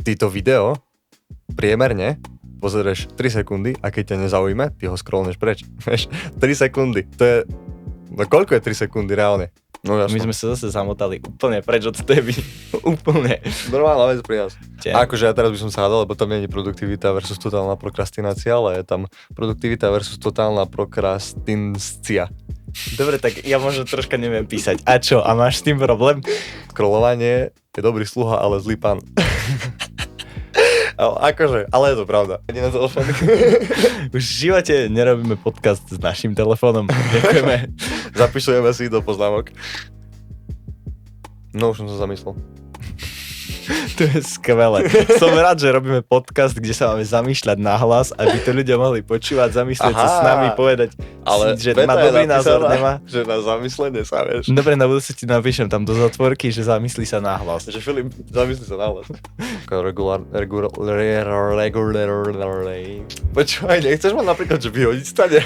ty to video priemerne pozrieš 3 sekundy a keď ťa nezaujme, ty ho scrollneš preč. 3 sekundy, to je... No koľko je 3 sekundy reálne? No jasno. My sme sa zase zamotali úplne preč od teby. Úplne. Normálna vec pri nás. A akože ja teraz by som sa hádal, lebo tam nie je produktivita versus totálna prokrastinácia, ale je tam produktivita versus totálna prokrastinácia. Dobre, tak ja možno troška neviem písať. A čo? A máš s tým problém? Scrollovanie je dobrý sluha, ale zlý pán. Akože, ale je to pravda. Nie na telefóny. Už v živote nerobíme podcast s našim telefónom. Ďakujeme. Zapisujeme si do poznámok. No už som sa zamyslel. To je skvelé. Som rád, že robíme podcast, kde sa máme zamýšľať nahlas, aby to ľudia mohli počúvať, zamyslieť sa s nami, povedať ale si, že má dobrý názor, nemá. Že na zamyslenie sa, vieš. Dobre, na budúce ti napíšem tam do zatvorky, že zamyslí sa nahlas. Že Filip, zamyslí sa nahlas. Počúvaj, nechceš ma napríklad, že vyhodiť stane?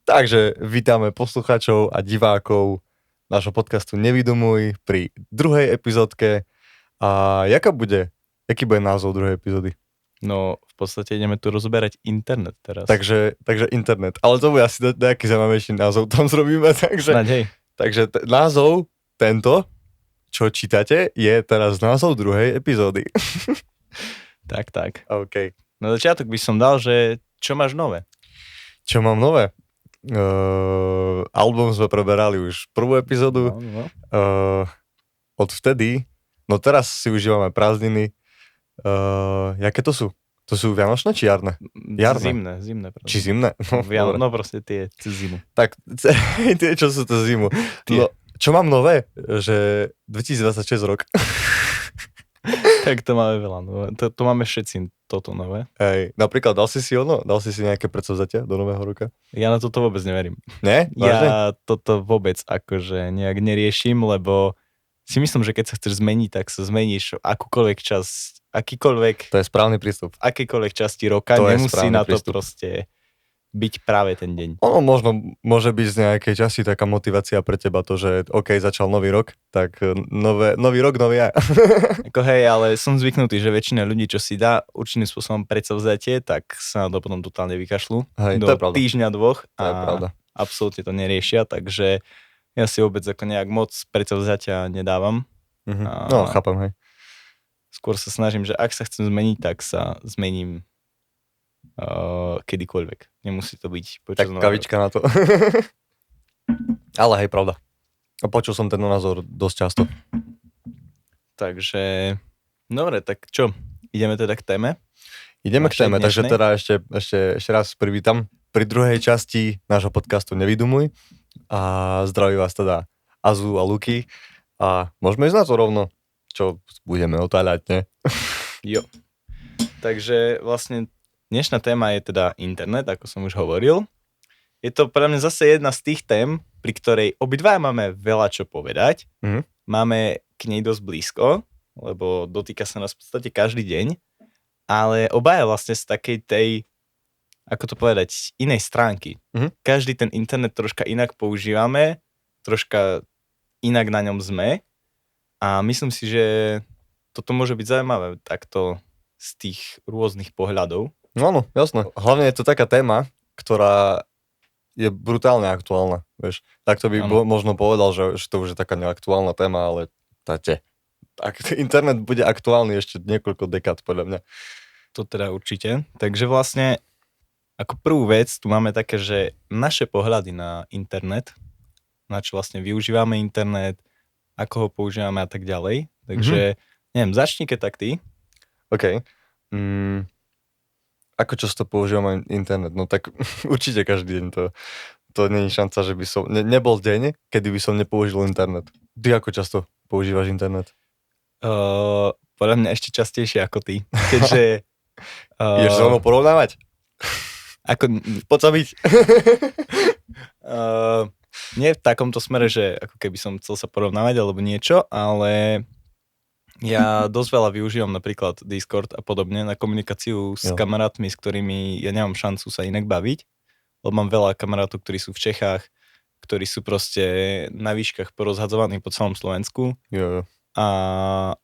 Takže vítame poslucháčov a divákov nášho podcastu Nevidomuj pri druhej epizódke. A aký bude názov druhej epizódy? No, v podstate ideme tu rozberať internet teraz. Takže internet. Ale to bude asi nejaký zaujímavejší názov tam zrobíme. Takže názov tento, čo čítate, je teraz názov druhej epizódy. Tak. OK. Na začiatok by som dal, že čo máš nové? Čo mám nové? Album sme preberali už prvú epizódu. No. Odvtedy, no teraz si užívame prázdniny. Jaké to sú? To sú vianočné či jarné? Jarné. Zimné. Prázdniny. Či zimné? No proste tie zimu. Tak, tie čo sú to zimu. No, čo mám nové? Že 2026 rok. Tak to máme veľa nové. To máme všetci toto nové. Hej, napríklad dal si nejaké predsavzatia do nového roka? Ja na toto vôbec neverím. Nie? Vážne? Ja toto vôbec akože nejak neriešim, lebo si myslím, že keď sa chceš zmeniť, tak sa zmeníš akúkoľvek akýkoľvek... To je správny prístup. V akejkoľvek časti roka, to nemusí na to prístup. proste byť práve ten deň. Ono možno môže byť z nejakej časti taká motivácia pre teba to, že OK, začal nový rok, tak nový rok, nový ja. Ako hej, ale som zvyknutý, že väčšina ľudí, čo si dá určitým spôsobom predsavzatie, tak sa na to potom totálne vykašľú. Hej, do týždňa, dvoch. To je pravda. Absolútne to neriešia, takže ja si vôbec ako nejak moc predsavzatia nedávam. No, chápem, hej. Skôr sa snažím, že ak sa chcem zmeniť, tak sa zmením kedykoľvek. Nemusí to byť počas tak kavička na to. Ale hej, pravda. A počul som ten názor dosť často. Takže, dobre, tak čo? Ideme teda k téme? Ideme k téme, takže teda ešte raz privítam pri druhej časti nášho podcastu Nevidomuj. A zdraví vás teda Azu a Luky. A môžeme ísť na to rovno, čo budeme otáľať, ne? Jo. Takže vlastne dnešná téma je teda internet, ako som už hovoril. Je to pre mňa zase jedna z tých tém, pri ktorej obidva máme veľa čo povedať. Máme k nej dosť blízko, lebo dotýka sa nás v podstate každý deň, ale obaja vlastne z takej tej, ako to povedať, inej stránky. Každý ten internet troška inak používame, troška inak na ňom sme a myslím si, že toto môže byť zaujímavé takto z tých rôznych pohľadov. No, jasné. Hlavne je to taká téma, ktorá je brutálne aktuálna, vieš. Takto by možno povedal, že to už je taká neaktuálna téma, ale internet bude aktuálny ešte niekoľko dekád, podľa mňa. To teda určite. Takže vlastne ako prvú vec tu máme také, že naše pohľady na internet, na čo vlastne využívame internet, ako ho používame a tak ďalej. Takže, neviem, začni keď tak ty. OK. Ako často používame internet? No tak určite každý deň. To nie je šanca, že by som... Nebol deň, kedy by som nepoužil internet. Ty ako často používaš internet? Podľa mňa ešte častejšie ako ty. Keďže... Ideš sa mnou porovnávať? Poď sa byť. Nie v takomto smere, že ako keby som chcel sa porovnávať alebo niečo, ale... Ja dosť veľa využívam napríklad Discord a podobne na komunikáciu s kamarátmi, s ktorými ja nemám šancu sa inak baviť, lebo mám veľa kamarátov, ktorí sú v Čechách, ktorí sú proste na výškach porozhadzovaní po celom Slovensku Jo. a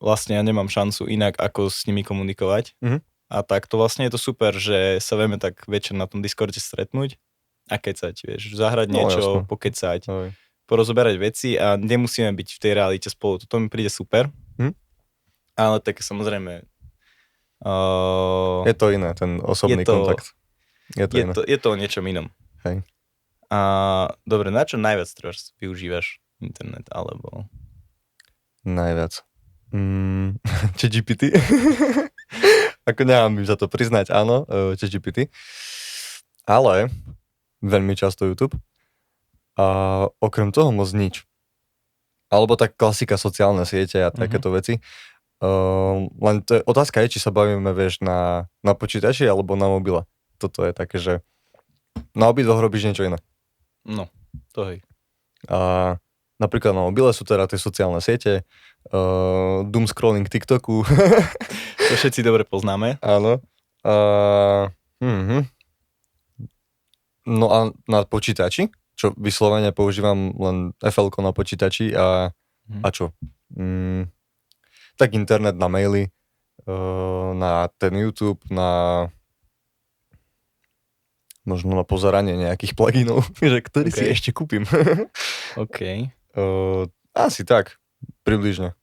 vlastne ja nemám šancu inak, ako s nimi komunikovať. Mhm. A tak to vlastne je to super, že sa vieme tak večer na tom Discorde stretnúť a kecať, vieš, zahrať niečo, jasné. pokecať, Hej. porozoberať veci a nemusíme byť v tej realite spolu. To mi príde super. Ale tak samozrejme Je to iné, ten osobný kontakt. Je to iné. je to o niečom inom. Hej. A dobre, na čo najviac teraz využívaš internet, alebo... Najviac. ChatGPT. Ako nemám za to priznať, áno, ChatGPT. Ale veľmi často YouTube. A okrem toho moc nič. Alebo tak klasika sociálne siete a takéto veci. Len to je, otázka je, či sa bavíme, vieš, na počítači alebo na mobile. Toto je také, že na obidvoch robíš niečo iné. No, to hej. A napríklad na mobile sú teda tie sociálne siete, doom scrolling TikToku. To všetci dobre poznáme. Áno. No a na počítači, čo vyslovene používam len FL-ko na počítači a čo? Tak internet na maily, na ten YouTube, na možno na pozeranie nejakých pluginov, že ktorý si ešte kúpim. OK. Asi tak, približne.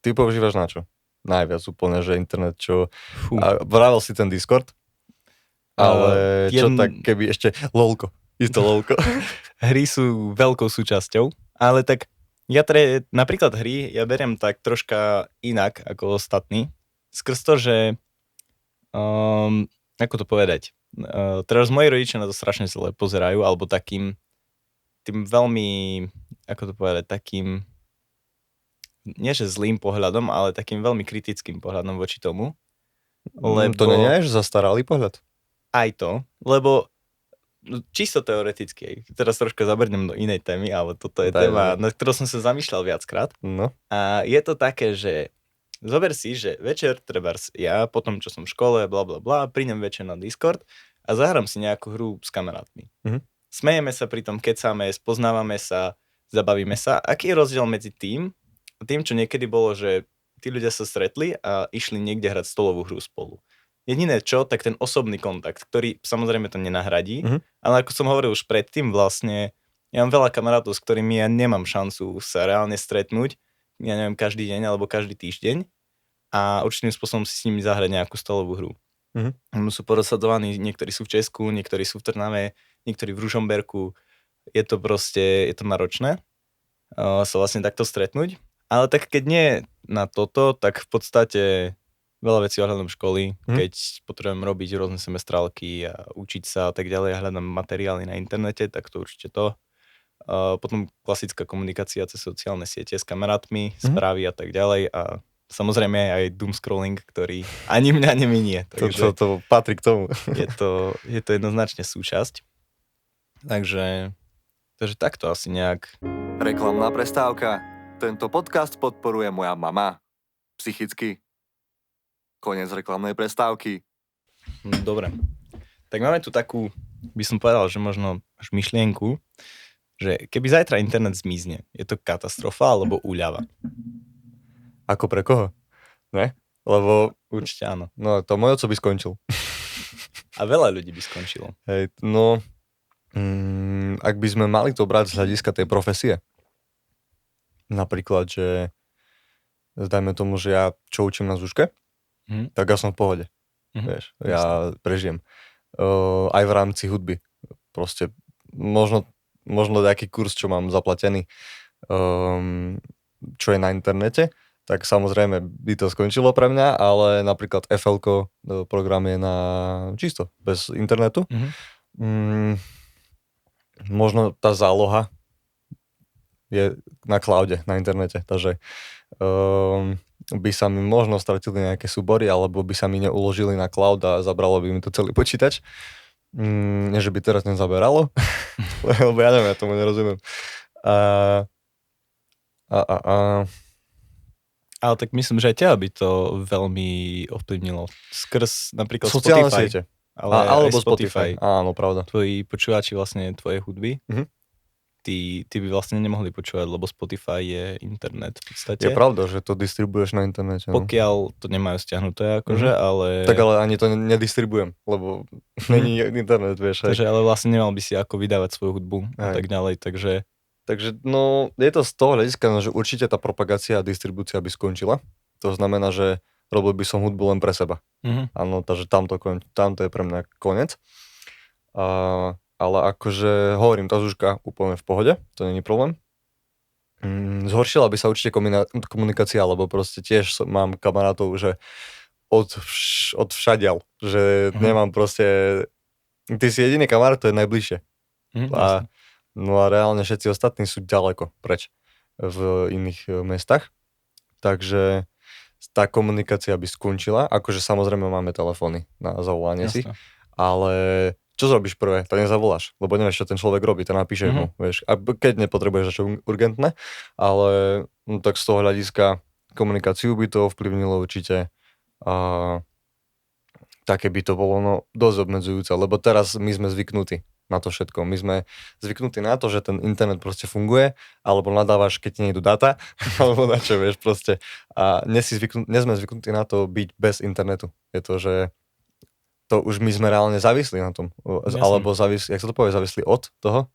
Ty používaš na čo? Najviac úplne, že internet, čo... A vravel si ten Discord, ale čo tak keby ešte lolko, isto lolko. Hry sú veľkou súčasťou, ale tak napríklad hry ja beriem tak troška inak ako ostatní. Skrz to, že ako to povedať, teraz moji rodičia na to strašne zle pozerajú, alebo tým veľmi, ako to povedať, takým nie že zlým pohľadom, ale takým veľmi kritickým pohľadom voči tomu. Lebo... To nie je zastaralý pohľad? Aj to, lebo čisto teoreticky, teraz troška zabrnem do inej témy, ale toto je téma, na ktorú som sa zamýšľal viackrát. No. A je to také, že zober si, že večer, trebárs ja, potom čo som v škole, blablabla, prídem večer na Discord a zahrám si nejakú hru s kamarátmi. Smejeme sa pri tom, kecáme, spoznávame sa, zabavíme sa. Aký je rozdiel medzi tým, čo niekedy bolo, že tí ľudia sa stretli a išli niekde hrať stolovú hru spolu. Jediné čo, tak ten osobný kontakt, ktorý samozrejme to nenahradí, ale ako som hovoril už predtým, vlastne ja mám veľa kamarátov, s ktorými ja nemám šancu sa reálne stretnúť, ja neviem, každý deň alebo každý týždeň a určitým spôsobom si s nimi zahrať nejakú stolovú hru. Sú porozsadzovaní, niektorí sú v Česku, niektorí sú v Trnave, niektorí v Ružomberku, je to náročné sa vlastne takto stretnúť, ale tak keď nie na toto, tak v podstate veľa vecí ohľadom školy, keď potrebujem robiť rôzne semestrálky a učiť sa a tak ďalej, hľadám materiály na internete, tak to určite to. Potom klasická komunikácia cez sociálne siete s kamarátmi, správy a tak ďalej a samozrejme aj doom scrolling, ktorý ani mňa neminie. Takže to patrí k tomu. Je to jednoznačne súčasť. Takže takto asi nejak. Reklamná prestávka. Tento podcast podporuje moja mama. Psychicky. Koniec reklamnej prestávky. Dobre. Tak máme tu takú, by som povedal, že možno až myšlienku, že keby zajtra internet zmizne, je to katastrofa alebo úľava? Ako pre koho? Ne? Lebo... Určite áno. No, to môj oco by skončil. A veľa ľudí by skončilo. Hej, no... ak by sme mali to brať z hľadiska tej profesie, napríklad, že dajme tomu, že ja čo učím na zúške, tak ja som v pohode. Vieš, ja prežijem. Aj v rámci hudby. Proste možno nejaký kurz, čo mám zaplatený, čo je na internete, tak samozrejme by to skončilo pre mňa, ale napríklad FL-ko program je na čisto, bez internetu. Možno tá záloha je na cloude, na internete, takže by sa mi možno stratili nejaké súbory, alebo by sa mi neuložili na cloud a zabralo by mi to celý počítač. Nie, že by teraz nezaberalo, lebo ja neviem, ja tomu nerozumiem. Ale tak myslím, že aj teba by to veľmi ovplyvnilo. Skrz napríklad sociálne Spotify. siete. Alebo Spotify. Áno, pravda. Tvoji počúvači vlastne tvoje hudby. ty by vlastne nemohli počúvať, lebo Spotify je internet v podstate. Je pravda, že to distribuješ na internete. No. Pokiaľ to nemajú stiahnuté, akože, ale... Tak ale ani to nedistribujem, lebo není internet, vieš. Takže ale vlastne nemal by si ako vydávať svoju hudbu a tak ďalej, takže... Takže no, je to z toho hľadiska, že určite tá propagácia a distribúcia by skončila. To znamená, že robil by som hudbu len pre seba. Áno, takže tamto je pre mňa koniec. Ale akože hovorím, tá Zuzka úplne v pohode, to není problém. Zhoršila by sa určite komunikácia, lebo proste tiež mám kamarátov, že od všadiaľ, že nemám proste... Ty si jediný kamarát, to je najbližšie. No a reálne všetci ostatní sú ďaleko preč v iných mestách. Takže tá komunikácia by skončila. Akože samozrejme máme telefóny na zavolanie si, ale čo zrobíš prvé? To nezavoláš, lebo nevieš, čo ten človek robí, to napíšeš mu, vieš. A keď nepotrebuješ niečo urgentné, ale no, tak z toho hľadiska komunikáciu by to ovplyvnilo určite. Také by to bolo no, dosť obmedzujúce, lebo teraz my sme zvyknutí na to všetko. My sme zvyknutí na to, že ten internet proste funguje, alebo nadávaš, keď ti nejdu dáta, alebo na čo, vieš, proste. A nie sme zvyknutí na to byť bez internetu. Je to, že to už my sme reálne závislí na tom. Alebo jak sa to povie, závislí od toho?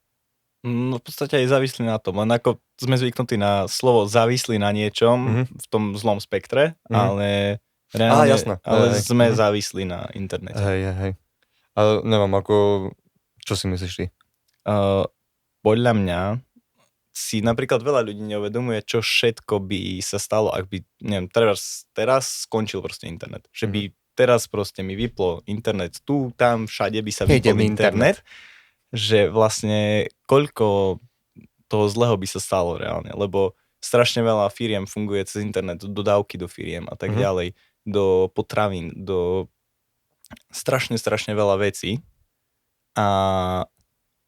No v podstate aj závislí na tom, len ako sme zvyknutí na slovo závislí na niečom v tom zlom spektre, ale reálne sme závislí na internete. Hej. Ale neviem, čo si myslíš ty? Podľa mňa si napríklad veľa ľudí neuvedomuje, čo všetko by sa stalo, ak by, neviem, teraz skončil proste internet. Že by teraz proste mi vyplo internet tu, tam, všade by sa vypol internet. Že vlastne koľko toho zlého by sa stalo reálne, lebo strašne veľa firiem funguje cez internet, dodávky do firiem a tak ďalej, do potravín, do strašne veľa vecí. A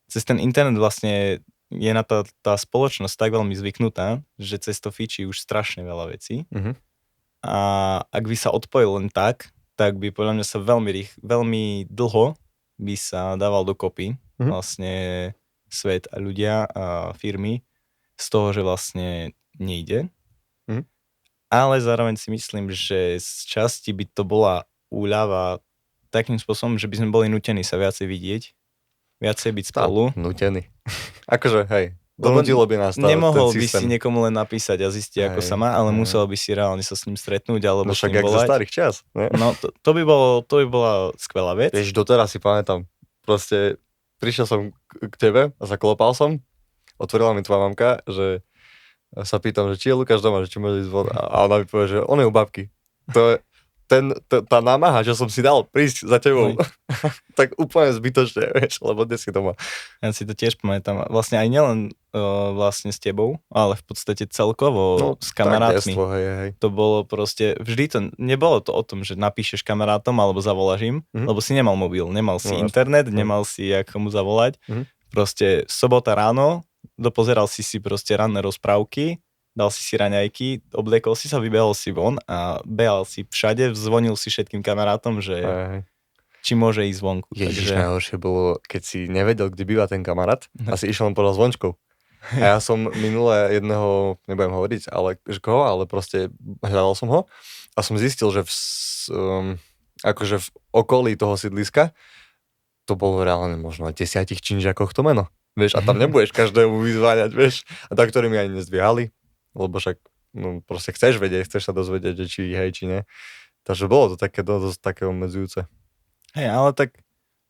cez ten internet vlastne je na tá spoločnosť tak veľmi zvyknutá, že cez to fičí už strašne veľa vecí. A ak by sa odpojil len tak by podľa mňa sa veľmi dlho by sa dával dokopy vlastne svet a ľudia a firmy z toho, že vlastne nejde. Ale zároveň si myslím, že z časti by to bola úľava takým spôsobom, že by sme boli nutení sa viacej vidieť, viacej byť spolu. Nutení. Akože, hej, donútilo by nás nemohol by si niekomu len napísať a zistiť, ako sa má, ale musel by si reálne sa s ním stretnúť, alebo s ním volať. No však jak zo starých čas. Ne? No, to by bola skvelá vec. Vieš, doteraz si pamätám, proste prišiel som k tebe a zaklopal som, otvorila mi tvoja mamka, že sa pýtam, že či je Lukáš doma, že či môže ísť von, a ona mi povie, že on je u babky. To je tá námaha, že som si dal prísť za tebou, tak úplne zbytočne, vieš, lebo dnes si doma. Ja si to tiež pamätám. Vlastne aj nielen vlastne s tebou, ale v podstate celkovo s kamarátmi. Hej. To bolo proste, nebolo to o tom, že napíšeš kamarátom alebo zavoláš im, lebo si nemal mobil, nemal si internet, nemal si jak komu zavolať. Proste sobota ráno, dopozeral si proste ranné rozprávky, dal si raňajky, obliekol si sa, vybehol si von a behal si všade, zvonil si všetkým kamarátom, že či môže ísť vonku. Ježiš, najhoršie bolo, keď si nevedel, kde býva ten kamarát a si išiel len podľa zvončkov. A ja som minule jedného, nebudem hovoriť, ale koho, ale proste hľadal som ho a som zistil, že akože v okolí toho sídliska to bolo reálne možno 10 činžiakoch to meno. Vieš, a tam nebudeš každému vyzváňať, vieš. A tak, ktorí mi ani nezdvíhali, lebo však proste chceš vedieť, chceš sa dozvedieť, že či hej, či nie. Takže bolo to také dosť také obmedzujúce. Hej, ale tak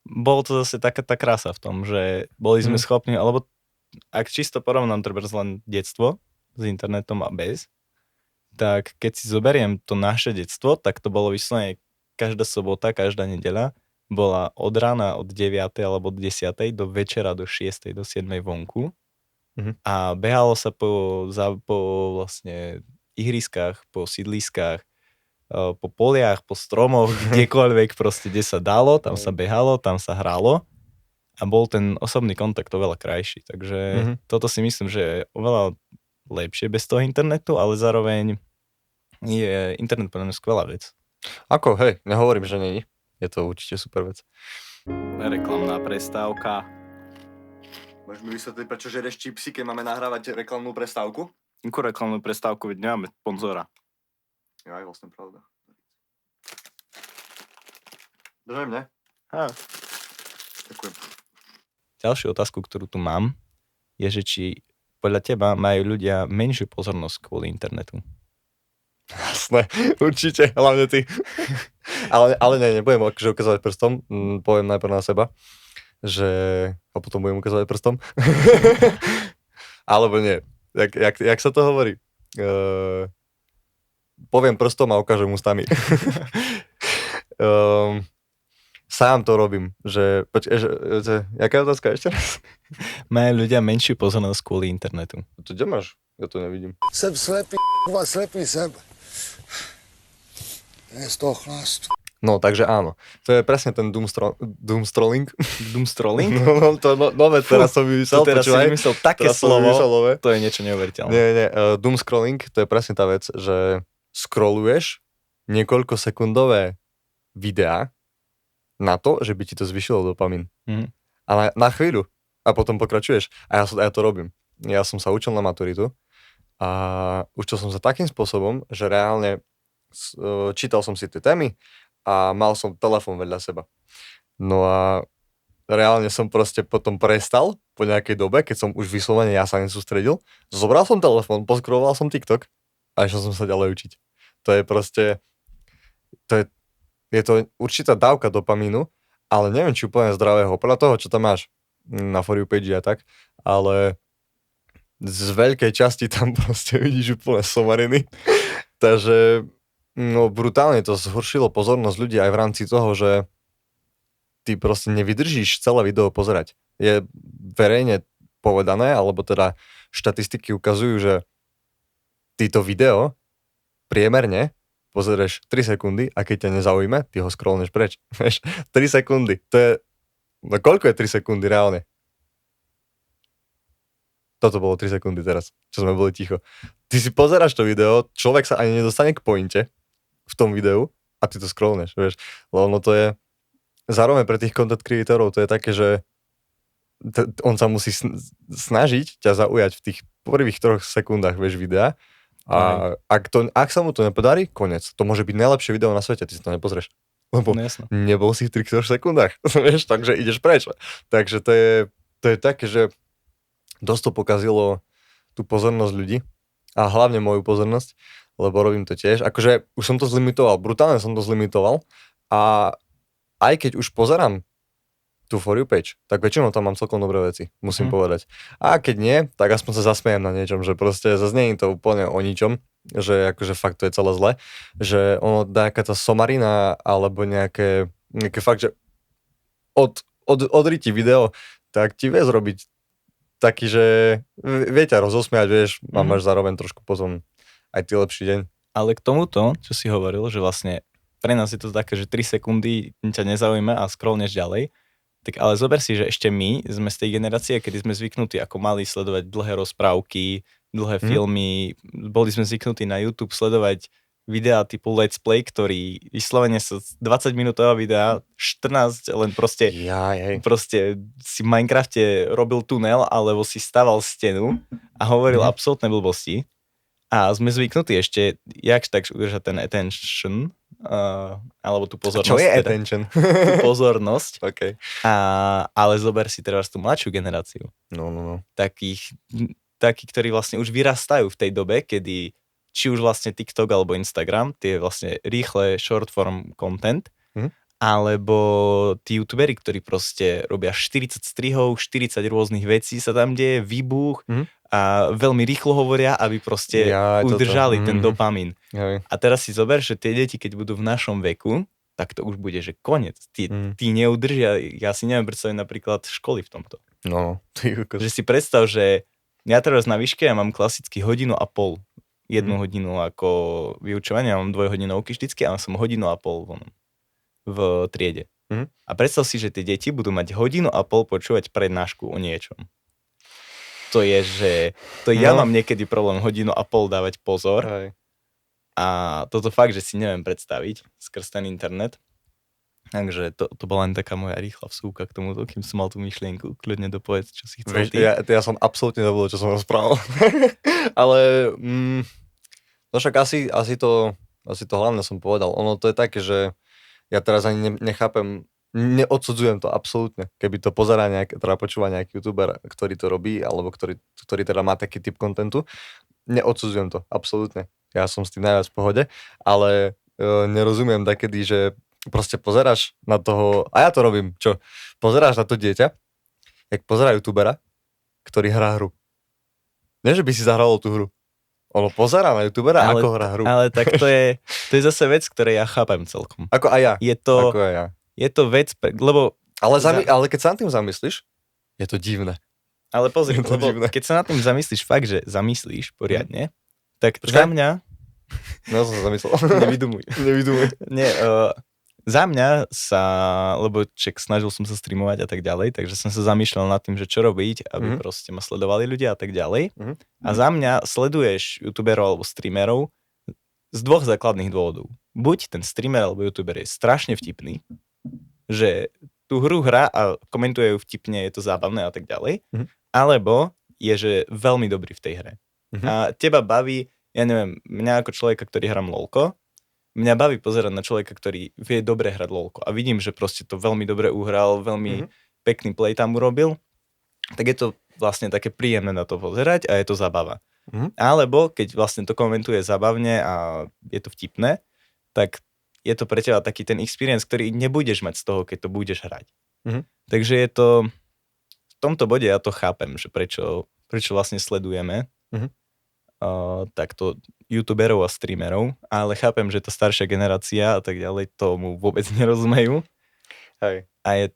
bolo to zase taká tá krása v tom, že boli sme schopní, alebo ak čisto porovnám trebárs len detstvo s internetom a bez, tak keď si zoberiem to naše detstvo, tak to bolo vyslovene každá sobota, každá nedeľa bola od rána od 9. alebo od 10. do večera do 6. do 7. vonku. A behalo sa po vlastne ihriskách, po sídliskách, po poliach, po stromoch, kdekoľvek proste, kde sa dalo, tam sa behalo, tam sa hralo a bol ten osobný kontakt oveľa krajší. Takže toto si myslím, že je oveľa lepšie bez toho internetu, ale zároveň je internet pre mňa skvelá vec. Ako, hej, nehovorím, že nie. Je to určite super vec. Reklamná prestávka. Môžeš mi vysvetliť, prečo žereš čipsy, keď máme nahrávať reklamnú prestávku? Akú reklamnú prestávku, veď nemáme sponzora. Jo, aj vlastne pravda. Držaj mne. Ďakujem. Ďalšiu otázku, ktorú tu mám, je, že či podľa teba majú ľudia menšiu pozornosť kvôli internetu. Jasné, určite, hlavne ty. ale nebudem akože ukazovať prstom, poviem najprv na seba, že a potom budem ukazovať prstom. Alebo nie, jak sa to hovorí? Poviem prstom a ukážem ústami. Sám to robím, že jaká je otázka ešte raz? Majú ľudia menšiu pozornosť kvôli internetu. To kde máš? Ja to nevidím. Jsem slepý, slepý jsem. Je z toho chlastu. No, takže áno. To je presne ten doomscrolling. Doomscrolling? No, to nové teraz som vymyslel. Teraz si vymyslel také slovo, to je niečo neuveriteľné. Nie, doomscrolling, to je presne tá vec, že scrolluješ niekoľko sekundové videá na to, že by ti to zvyšilo dopamín. Ale na chvíľu. A potom pokračuješ. A ja to robím. Ja som sa učil na maturitu a učil som sa takým spôsobom, že reálne čítal som si tie témy a mal som telefón vedľa seba. No a reálne som proste potom prestal po nejakej dobe, keď som už vyslovene ja sa nesústredil. Zobral som telefón, poskroloval som TikTok a išiel som sa ďalej učiť. To je proste... Je to určitá dávka dopamínu, ale neviem, či úplne zdravého. Podľa toho, čo tam máš na For You page a tak, ale z veľkej časti tam proste vidíš úplne somariny. Takže no brutálne to zhoršilo pozornosť ľudí aj v rámci toho, že ty proste nevydržíš celé video pozerať. Je verejne povedané, alebo teda štatistiky ukazujú, že týto video priemerne pozrieš 3 sekundy a keď ťa nezaujme, ty ho scrollneš preč. 3 sekundy. To je... No koľko je 3 sekundy reálne? Toto bolo 3 sekundy teraz, čo sme boli ticho. Ty si pozeráš to video, človek sa ani nedostane k pointe v tom videu a ty to scrollneš, vieš. Lebo to je... Zároveň pre tých content creatorov to je také, že on sa musí snažiť ťa zaujať v tých prvých 3 sekundách, vieš, videa. A ak sa mu to nepodarí, koniec. To môže byť najlepšie video na svete, ty si to nepozrieš. Lebo nebol si v 3 sekundách, vieš, takže ideš preč. Takže to je také, že dosť to pokazilo tú pozornosť ľudí a hlavne moju pozornosť, lebo robím to tiež. Akože už som to zlimitoval, brutálne som to zlimitoval a aj keď už pozerám tú For You page, tak väčšinou tam mám celkom dobré veci, musím povedať. A keď nie, tak aspoň sa zasmejem na niečom, že proste zase nie je to úplne o ničom, že akože fakt to je celé zle, že ono nejaká tá somarina alebo nejaké fakt, že odriti video, tak ti vie zrobiť taký, že vie ťa rozosmiať, vieš, a máš zároveň trošku potom aj ty lepší deň. Ale k tomuto, čo si hovoril, že vlastne pre nás je to také, že 3 sekundy ťa nezaujme a scrollneš ďalej, tak ale zober si, že ešte my sme z tej generácie, kedy sme zvyknutí ako mali sledovať dlhé rozprávky, dlhé filmy, boli sme zvyknutí na YouTube sledovať videá typu Let's Play, ktorý vyslovene sa 20-minútová videa, 14 len proste si v Minecrafte robil tunel, alebo si staval stenu a hovoril absolútne blbosti. A sme zvyknutí ešte, jak tak udržať ten attention, alebo tú pozornosť. Čo je attention? Tú pozornosť. Okay. Ale zober si teraz tú mladšiu generáciu. No. Takí, ktorí vlastne už vyrastajú v tej dobe, kedy či už vlastne TikTok alebo Instagram, tie vlastne rýchle short form content, alebo tí youtuberi, ktorí proste robia 40 strihov, 40 rôznych vecí sa tam deje, výbuch a veľmi rýchlo hovoria, aby proste udržali ten dopamín. A teraz si zober, že tie deti, keď budú v našom veku, tak to už bude, že koniec. Tí neudržia, ja si neviem predstaviť napríklad školy v tomto. No. Že si predstav, že ja teraz na výške, ja mám klasicky 1,5 hodiny. 1 hodinu ako vyučovanie, ja mám 2-hodinovky vždycky, a som 1,5 hodiny v triede. A predstav si, že tie deti budú mať 1,5 hodiny počúvať prednášku o niečom. To je, že ja mám niekedy problém 1,5 hodiny dávať pozor. A toto fakt, že si neviem predstaviť skrz ten internet. Takže to bola len taká moja rýchla vsúka k tomuto, kým som mal tú myšlienku. Kľudne dopovedz, čo si chcel Vieš, ty. ja som absolútne zabudol, čo som rozprával. Ale no však asi to hlavne som povedal. Ono to je také, že ja teraz ani nechápem, neodsudzujem to absolútne. Keby to pozerá teda počúva nejaký youtuber, ktorý to robí, alebo ktorý teda má taký typ kontentu, neodsudzujem to absolútne. Ja som s tým najviac v pohode, ale nerozumiem takedy, že proste pozeráš na toho, a ja to robím, čo? Pozeráš na to dieťa, jak pozerá youtubera, ktorý hrá hru. Nie, že by si zahral tú hru. Ono pozerá na youtubera, ako hrá hru. Ale tak to je zase vec, ktorej ja chápem celkom. Ako aj ja. Ako aj ja. Je to vec, lebo... Ale keď sa nad tým zamyslíš, je to divné. Ale pozri, to lebo divné. keď sa nad tým zamyslíš fakt, že zamyslíš poriadne, tak za mňa... No som sa zamyslel. Nevydumuj. Nie, za mňa lebo snažil som sa streamovať a tak ďalej, takže som sa zamýšľal nad tým, že čo robiť, aby proste ma sledovali ľudia a tak ďalej. A za mňa sleduješ youtuberov alebo streamerov z dvoch základných dôvodov. Buď ten streamer alebo youtuber je strašne vtipný, že tú hru hrá a komentuje ju vtipne, je to zábavné a tak ďalej, alebo je, že veľmi dobrý v tej hre. A teba baví, ja neviem, mňa ako človeka, ktorý hrám LOLko, mňa baví pozerať na človeka, ktorý vie dobre hrať LOLko a vidím, že proste to veľmi dobre uhral, veľmi pekný play tam urobil, tak je to vlastne také príjemné na to pozerať a je to zábava. Alebo keď vlastne to komentuje zábavne a je to vtipné, tak je to pre teba taký ten experience, ktorý nebudeš mať z toho, keď to budeš hrať. Takže je to, v tomto bode ja to chápem, že prečo vlastne sledujeme takto youtuberov a streamerov, ale chápem, že tá staršia generácia a tak ďalej tomu vôbec nerozumejú. Hej. A je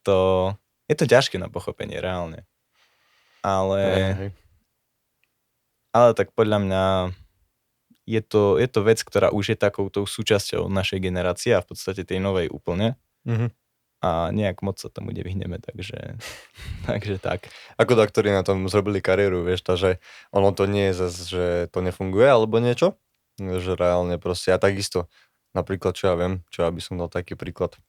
to ťažké na pochopenie, reálne. Ale tak podľa mňa je to vec, ktorá už je takoutou súčasťou našej generácie a v podstate tej novej úplne. A nejak moc sa tomu nevyhneme, takže tak. Ako ktorí na tom zrobili kariéru, vieš, že ono to nie je zase, že to nefunguje alebo niečo, že reálne proste, a takisto, napríklad, čo ja viem, čo aby som dal taký príklad.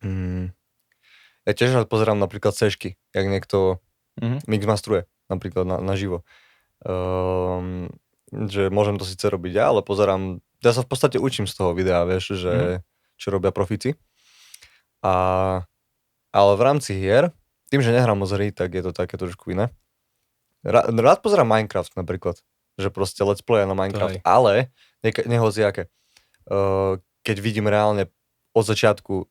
Ja tiež rád pozerám napríklad sešky, jak niekto mixmastruje, napríklad na živo. Že môžem to síce robiť ja, ale pozerám, ja sa v podstate učím z toho videa, vieš, že čo robia profíci. Ale v rámci hier, tým, že nehrám moc hry, tak je to také trošku iné. Rád pozerám Minecraft napríklad, že proste let's play na Minecraft, ale nehociaké. Keď vidím reálne od začiatku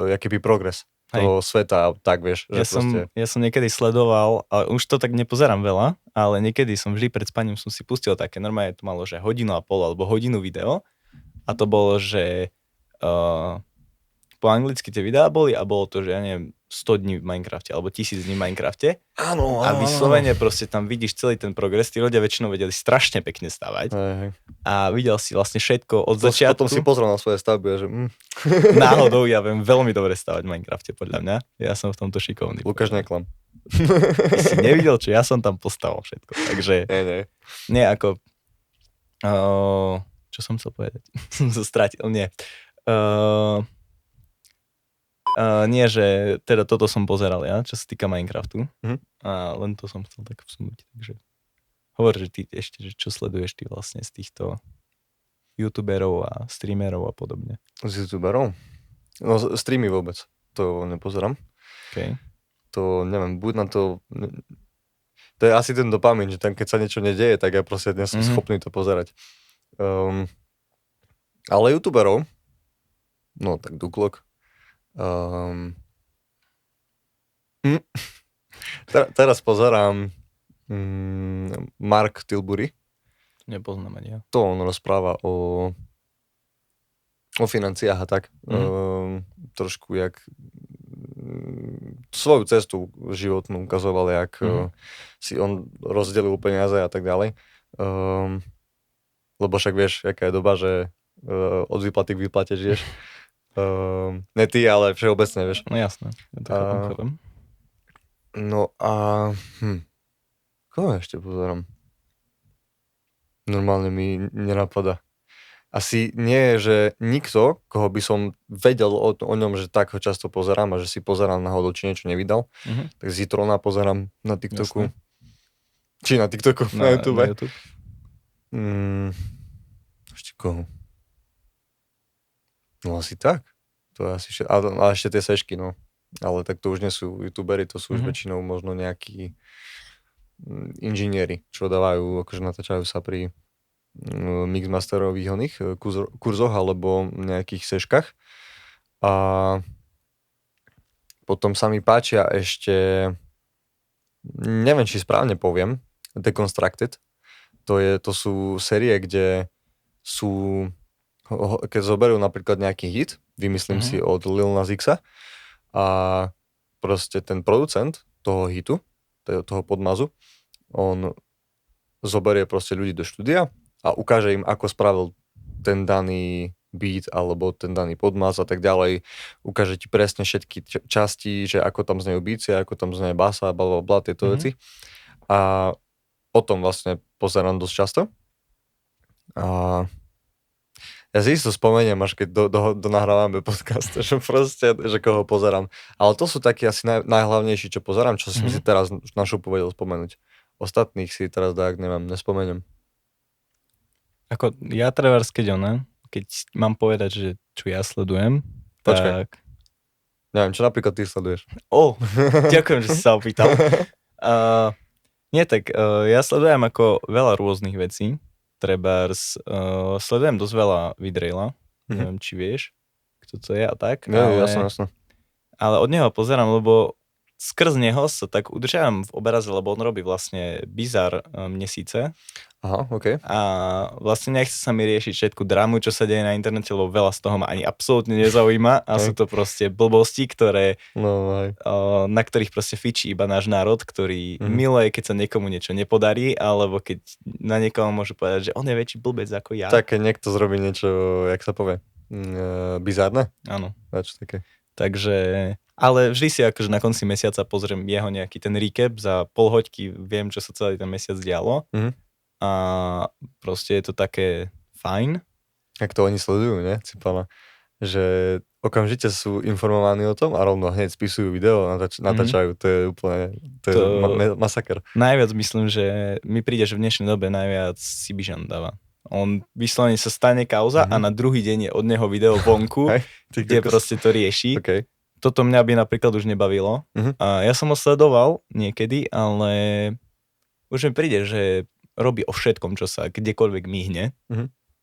jaký by progres toho sveta, tak vieš. Že ja som niekedy sledoval, a už to tak nepozerám veľa, ale niekedy som vždy pred spaním som si pustil také, normálne to malo, že 1,5 hodiny alebo hodinu video a to bolo, že po anglicky tie videá boli a bolo to, že ja neviem, 100 dní v Minecrafte alebo 1000 dní v Minecrafte. Áno. A vyslovene proste tam vidíš celý ten progres, tí ľudia väčšinou vedeli strašne pekne stavať. A videl si vlastne všetko od začiatku. Potom si pozrel na svoje stavby a že... Náhodou ja viem veľmi dobre stavať v Minecrafte, podľa mňa. Ja som v tomto šikovný. Lukáš, neklam. Ty si nevidel, čo ja som tam postavil všetko. Takže... Nie, ako... čo som chcel povedať? Som sa stratil. Nie. Nie, že teda toto som pozeral ja, čo sa týka Minecraftu. A len to som chcel tak vsunúť. Takže hovor, že ty ešte, že čo sleduješ ty vlastne z týchto youtuberov a streamerov a podobne. Z youtuberov? No streamy vôbec. To nepozerám. Okay. To neviem, buď na to... To je asi ten dopamín, že tam keď sa niečo nedieje, tak ja proste nie som schopný to pozerať. Ale youtuberov, no tak Duklok. Teraz pozerám Mark Tilbury. Nepoznám ani ja. To on rozpráva o financiách a tak. Trošku jak svoju cestu životnú ukazoval, jak si on rozdelil peniaze a tak ďalej. Lebo však vieš, aká je doba, že od výplaty k výplate žiješ. Ne ty, ale všeobecne, vieš. No jasné. Ja to chápem. No a... Koho ešte pozerám? Normálne mi nenapadá. asi nie je, že nikto, koho by som vedel o ňom, že tak ho často pozerám a že si pozerám náhodou, či niečo nevydal, tak Zitrona pozerám na TikToku. Jasne. Či na TikToku, na YouTube. Na YouTube. Ešte koho? No asi tak. To je asi a ešte tie sešky, no. Ale tak to už nie sú youtuberi, to sú už väčšinou možno nejakí inžinieri, čo dávajú, akože natáčajú sa pri mixmasterových oných kurzoch alebo nejakých seškách. A potom sa mi páčia ešte, neviem, či správne poviem, Deconstructed. To sú série, kde sú, keď zoberú napríklad nejaký hit, vymyslím si od Lil Nas Xa, a proste ten producent toho hitu, toho podmazu, on zoberie proste ľudí do štúdia a ukáže im, ako spravil ten daný beat alebo ten daný podmaz a tak ďalej. Ukáže ti presne všetky časti, že ako tam znejú bicie, ako tam znejú basa, blablabla, tieto veci. A o tom vlastne pozerám dosť často. A ja si isto spomeniem, až keď nahrávame podcast, že proste, že koho pozerám. Ale to sú takí asi najhlavnejší, čo pozerám, čo som si teraz na šupu vedel spomenúť. Ostatných si teraz nespomeniem. Ako ja trebárs, keď mám povedať, že čo ja sledujem, Počkaj. tak... Neviem, čo napríklad ty sleduješ? Ďakujem, že si sa opýtal. Ja sledujem ako veľa rôznych vecí. Trebárs, sledujem dosť veľa Vidraila, neviem, či vieš, kto to je a tak. Jasno. Ale od neho pozerám, lebo skrz neho sa tak udržávam v obraze, lebo on robí vlastne bizar Mesíce. Aha, OK. A vlastne nechce sa mi riešiť všetku drámu, čo sa deje na internete, lebo veľa z toho ma ani absolútne nezaujíma a sú to proste blbosti, ktoré, na ktorých proste fičí iba náš národ, ktorý miluje, keď sa niekomu niečo nepodarí, alebo keď na niekoho môže povedať, že on je väčší blbec ako ja. Tak keď niekto zrobí niečo, jak sa povie, bizárne? Áno. Dačo také. Takže, ale vždy si akože na konci mesiaca pozriem jeho nejaký ten recap, za pol hoďky viem, čo sa celý ten mesiac dialo. A proste je to také fajn. Jak to oni sledujú, ne? Cipala. Že okamžite sú informovaní o tom a rovno hneď spisujú video, natáčajú. To je úplne masaker. Najviac myslím, že mi príde, že v dnešnej dobe najviac Sibižan dáva. On vyslovene sa stane kauza a na druhý deň je od neho video vonku, kde proste to rieši. Okay. Toto mňa by napríklad už nebavilo. A ja som ho sledoval niekedy, ale už mi príde, že robí o všetkom, čo sa kdekoľvek myhne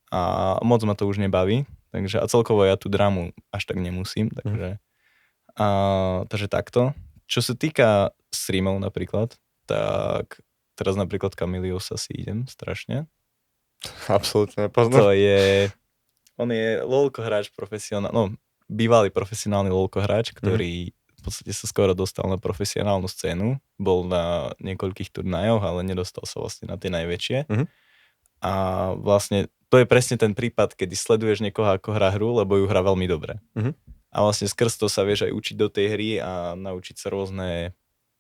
a moc ma to už nebaví, takže a celkovo ja tú drámu až tak nemusím, takže takto. Čo sa týka streamov napríklad, tak teraz napríklad Kamilius asi idem strašne. Absolútne nepoznám. On je LOLko hráč bývalý profesionálny LOLko hráč, ktorý v podstate sa skoro dostal na profesionálnu scénu. Bol na niekoľkých turnajoch, ale nedostal sa vlastne na tie najväčšie. A vlastne to je presne ten prípad, kedy sleduješ niekoho, ako hrá hru, lebo ju hrá veľmi dobre. A vlastne skrz to sa vieš aj učiť do tej hry a naučiť sa rôzne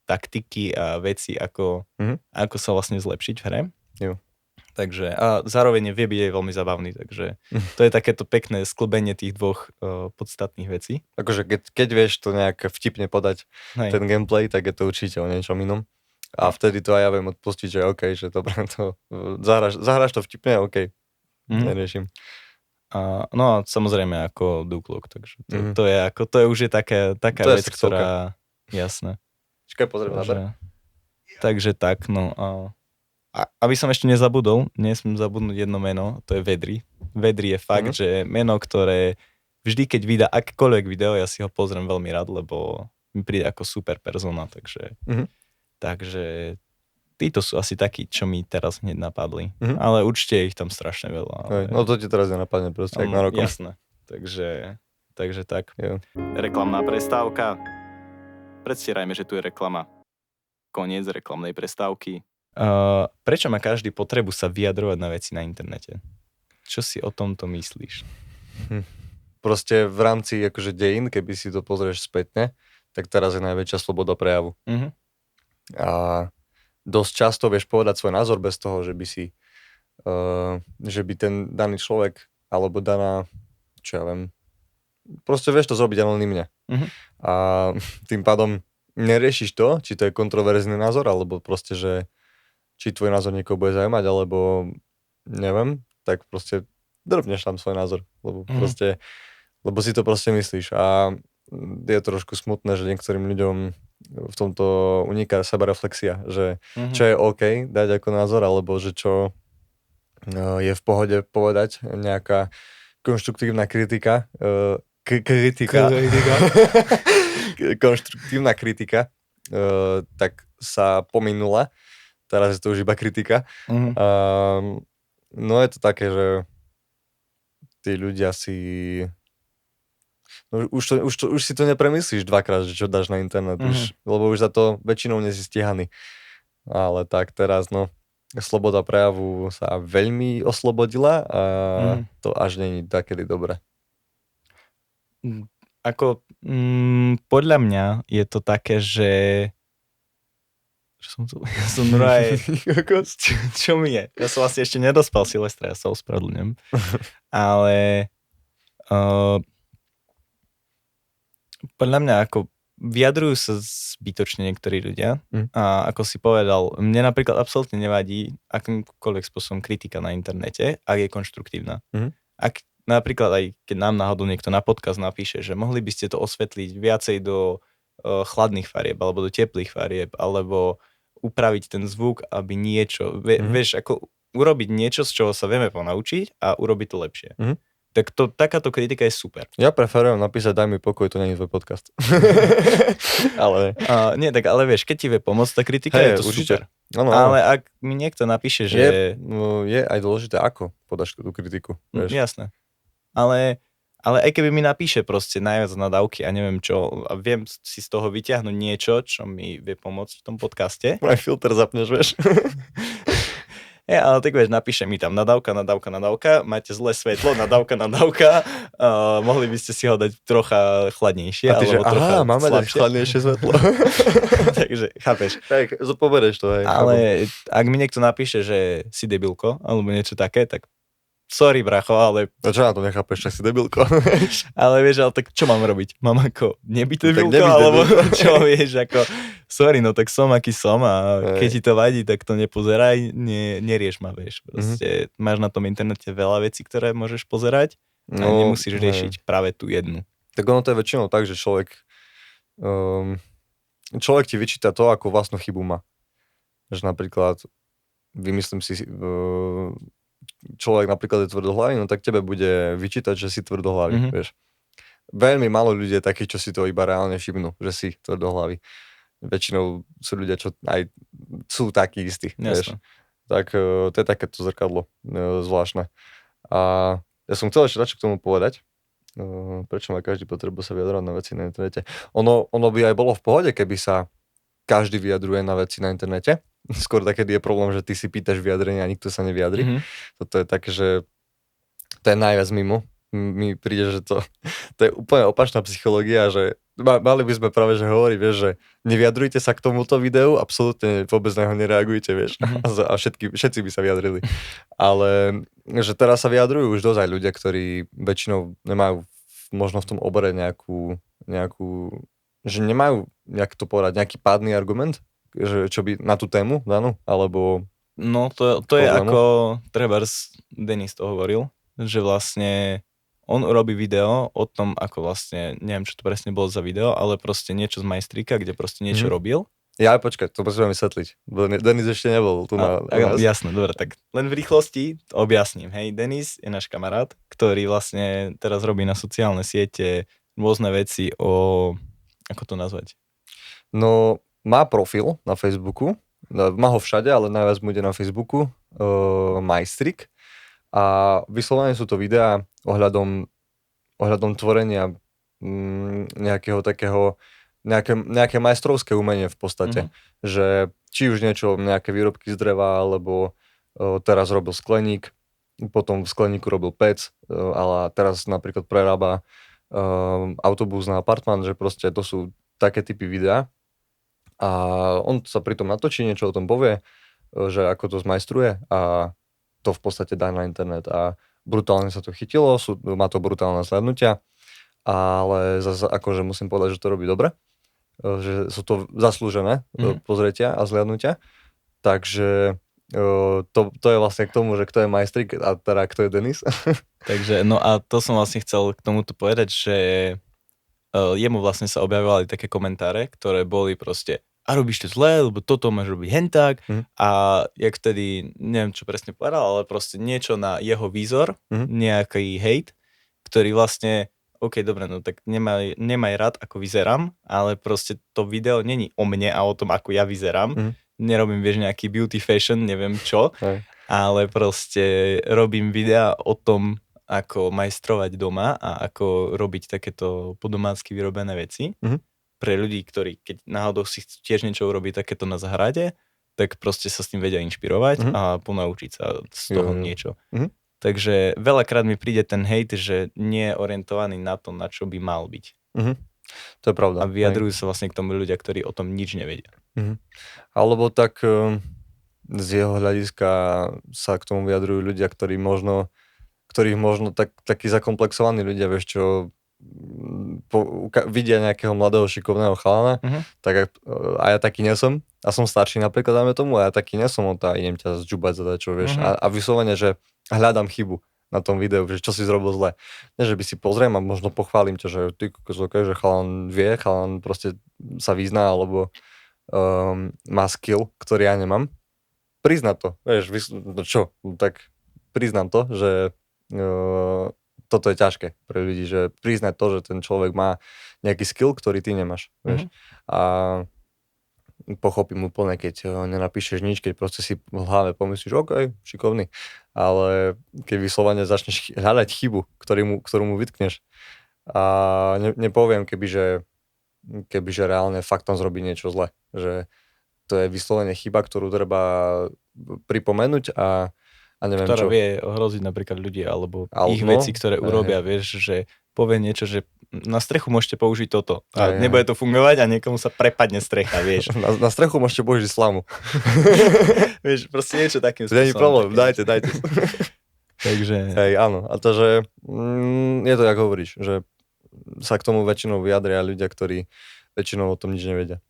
taktiky a veci, ako sa vlastne zlepšiť v hre. Jo. Takže, a zároveň vie byť aj veľmi zabavný, takže to je takéto pekné sklbenie tých dvoch podstatných vecí. Akože keď vieš to nejak vtipne podať, ten gameplay, tak je to určite o niečom inom. A vtedy to aj ja viem odpustiť, že OK, že dobre, to zahráš to vtipne, OK, neriešim. No a samozrejme ako Duklok, takže to je už je taká vec, ktorá, jasné. Čakaj, pozriem na to. Takže tak, no a aby som ešte nezabudol, nesmiem zabudnúť jedno meno, to je Vedri. Vedri je fakt, že meno, ktoré vždy, keď vydá akékoľvek video, ja si ho pozriem veľmi rád, lebo mi príde ako super persona, takže títo sú asi takí, čo mi teraz hneď napadli. Ale určite je ich tam strašne veľa. Ale... No to ti teraz nenapadne proste, jak na rokom. Jasné, takže tak. Jo. Reklamná prestávka. Predstierajme, že tu je reklama. Koniec reklamnej prestávky. Prečo má každý potrebu sa vyjadrovať na veci na internete? Čo si o tomto myslíš? Proste v rámci akože dejín, keby si to pozrieš spätne, tak teraz je najväčšia sloboda prejavu. A dosť často vieš povedať svoj názor bez toho, že by ten daný človek alebo daná, čo ja viem, proste vieš to zrobiť anonymne. Mhm. A tým pádom neriešiš to, či to je kontroverzný názor, alebo proste, že či tvoj názor niekoho bude zaujímať, alebo neviem, tak proste drbneš tam svoj názor, lebo proste, lebo si to proste myslíš a je trošku smutné, že niektorým ľuďom v tomto uniká sebareflexia, že čo je OK dať ako názor, alebo že čo je v pohode povedať, nejaká konštruktívna kritika, konštruktívna kritika, tak sa pominula, teraz je to už iba kritika. No je to také, že tí ľudia si... No už si to nepremyslíš dvakrát, že čo dáš na internet, lebo už za to väčšinou nie si stíhaný. Ale tak teraz, no, sloboda prejavu sa veľmi oslobodila a to až není takedy dobre. Ako, podľa mňa je to také, že som vraj, čo mi je? Ja som vlastne ešte nedospal Silvestra, ja sa ospravedlňujem. Ale podľa mňa ako vyjadrujú sa zbytočne niektorí ľudia a ako si povedal, mne napríklad absolútne nevadí akýmkoľvek spôsobom kritika na internete, ak je konštruktívna. Ak napríklad aj keď nám náhodou niekto na podcast napíše, že mohli by ste to osvetliť viacej do chladných farieb alebo do teplých farieb, alebo upraviť ten zvuk, aby niečo, vieš, ako urobiť niečo, z čoho sa vieme ponaučiť a urobiť to lepšie. Tak takáto kritika je super. Ja preferujem napísať daj mi pokoj, to nie je tvoj podcast. Ale... nie, tak ale vieš, keď ti vie pomôcť tá kritika, je to určite super. Ano. Ale ak mi niekto napíše, že... Je aj dôležité, ako podáš tú kritiku. Vieš. Jasné. Ale aj keby mi napíše proste najviac nadávky a neviem čo, a viem si z toho vyťahnuť niečo, čo mi vie pomôcť v tom podcaste. Aj filter zapneš, vieš. Ale tak vieš, napíše mi tam nadávka, máte zlé svetlo, nadávka, mohli by ste si ho dať trocha chladnejšie, a ty, alebo trocha máme dať chladnejšie svetlo. Takže, chápeš. Tak, zopovedeš to. Hej, ale ak mi niekto napíše, že si debilko, alebo niečo také, tak sorry, bracho, ale... No čo na to nechápeš, že si debilko? Ale vieš, ale tak čo mám robiť? Mám ako nebyť debilko, alebo čo vieš, ako... Sorry, no tak som, aký som a keď ti to vadí, tak to nepozeraj, nerieš ma, vieš. Proste máš na tom internete veľa vecí, ktoré môžeš pozerať a nemusíš riešiť práve tú jednu. Tak ono to je väčšinou tak, že človek ti vyčíta to, ako vlastnú chybu má. Že napríklad, vymyslím si... človek napríklad je tvrdohlavý, no tak tebe bude vyčítať, že si tvrdohlavý, vieš. Veľmi málo ľudí je takých, čo si to iba reálne všimnú, že si tvrdohlavý. Väčšinou sú ľudia, čo aj sú takí istí, vieš. Tak to je takéto zrkadlo zvláštne. A ja som chcel ešte dačo k tomu povedať, prečo má každý potrebu sa vyjadrovať na veci na internete. Ono by aj bolo v pohode, keby sa každý vyjadruje na veci na internete. Skôr takedy je problém, že ty si pýtaš vyjadrenie a nikto sa nevyjadri. Toto je také, že to je najviac mimo. Mi príde, že to je úplne opačná psychológia, že mali by sme práve že hovoriť, vieš, že nevyjadrujte sa k tomuto videu, absolútne vôbec na neho nereagujte, vieš. A všetci by sa vyjadrili. Ale že teraz sa vyjadrujú už dosť aj ľudia, ktorí väčšinou nemajú možno v tom obore nejakú že nemajú, jak to povedať, nejaký pádny argument, že čo by na tú tému danú, alebo... No to je ako trebárs Denis to hovoril, že vlastne on robí video o tom, ako vlastne, neviem, čo to presne bolo za video, ale proste niečo z majstrika, kde proste niečo robil. Ja, počkaj, to potrebujem vysvetliť. Denis ešte nebol tu na... Jasné, dobre, tak len v rýchlosti objasním. Hej, Denis je náš kamarát, ktorý vlastne teraz robí na sociálne siete rôzne veci o... Ako to nazvať? No, má profil na Facebooku, má ho všade, ale najviac bude na Facebooku, Majstrik. A vyslovene sú to videá ohľadom tvorenia nejakého takého, nejaké majstrovské umenie v podstate. Že či už niečo, nejaké výrobky z dreva, alebo teraz robil skleník, potom v skleníku robil pec, ale teraz napríklad prerába autobus na apartman, že proste to sú také typy videa. A on sa pritom natočí, niečo o tom povie, že ako to zmajstruje a to v podstate dá na internet. A brutálne sa to chytilo, má to brutálne zhľadnutia, ale zase akože musím povedať, že to robí dobre, že sú to zaslúžené pozretia a zhľadnutia, takže to je vlastne k tomu, že kto je majstrik a teda kto je Denis. Takže, no a to som vlastne chcel k tomuto povedať, že jemu vlastne sa objavovali také komentáre, ktoré boli proste a robíš to zle, lebo toto máš robiť hentak a jak vtedy, neviem čo presne povedal, ale proste niečo na jeho výzor, nejaký hejt, ktorý vlastne, OK, dobre, no tak nemaj rád, ako vyzerám, ale proste to video není o mne a o tom, ako ja vyzerám. Nerobím, vieš, nejaký beauty fashion, neviem čo, ale proste robím videa o tom, ako majstrovať doma a ako robiť takéto podomácky vyrobené veci. Pre ľudí, ktorí keď náhodou si chcú tiež niečo urobiť takéto na zahrade, tak proste sa s tým vedia inšpirovať a ponaučiť sa z toho niečo. Takže veľakrát mi príde ten hejt, že nie je orientovaný na to, na čo by mal byť. To je pravda. A vyjadrujú sa vlastne k tomu ľudia, ktorí o tom nič nevedia. Alebo tak z jeho hľadiska sa k tomu vyjadrujú ľudia, ktorých možno takí zakomplexovaní ľudia, vieš čo, vidia nejakého mladého šikovného chalana, tak a ja taký nesom, a som starší napríklad, dáme tomu, a ja taký nesom, idem ťa zdžubať za čo, vieš, a vyslovene, že hľadám chybu na tom videu, že čo si zrobil zle. Nie, že by si pozriem a možno pochválim ťa, že ty že chalan vie, chalan proste sa vyzná, alebo má skill, ktorý ja nemám. Priznať to, vieš, čo, tak priznám to, že toto je ťažké pre ľudí, že priznať to, že ten človek má nejaký skill, ktorý ty nemáš, vieš. A pochopím úplne, keď nenapíšeš nič, keď proste si v hlave pomyslíš, OK, šikovný, ale keď vyslovene začneš hľadať chybu, ktorú mu vytkneš a nepoviem, kebyže reálne faktom zrobí niečo zle, že to je vyslovene chyba, ktorú treba pripomenúť a neviem ktorá čo. vie ohroziť napríklad ľudí, alebo ich veci, ktoré urobia, vieš, že povie niečo, že na strechu môžete použiť toto. A nebude to fungovať a niekomu sa prepadne strecha, vieš. Na strechu môžete použiť slamu. Vieš, proste niečo takým spôsobom. Nie je problém, dajte. Takže... Hej, áno. A to, že je to, ako hovoríš, že sa k tomu väčšinou vyjadria ľudia, ktorí väčšinou o tom nič nevedia.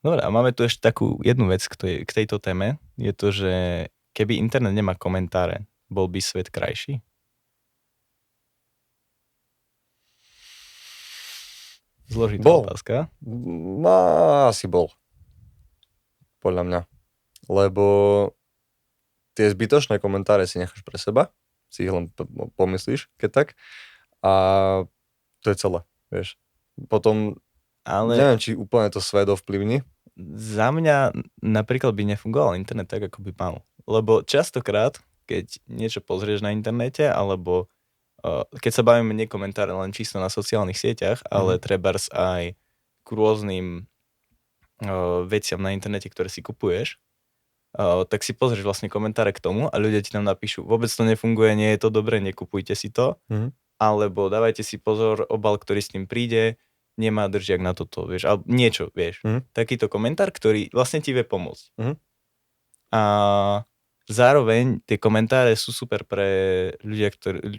Dobre, a máme tu ešte takú jednu vec k tejto téme. Je to, že keby internet nemá komentáre, bol by svet krajší? Zložitá otázka. No, asi bol. Podľa mňa. Lebo tie zbytočné komentáre si necháš pre seba, si ich len pomyslíš, keď tak. A to je celé, vieš. Potom neviem, či úplne to svet ovplyvní. Za mňa napríklad by nefungoval internet tak, ako by mal. Lebo častokrát, keď niečo pozrieš na internete, alebo keď sa bavíme nie komentáre len čisto na sociálnych sieťach, ale trebárs aj k rôznym veciam na internete, ktoré si kupuješ, tak si pozrieš vlastne komentáre k tomu a ľudia ti tam napíšu, vôbec to nefunguje, nie je to dobré, nekupujte si to, alebo dávajte si pozor, obal, ktorý s tým príde, nemá držiak na toto, vieš, alebo niečo, vieš. Takýto komentár, ktorý vlastne ti vie pomôcť. A zároveň tie komentáre sú super pre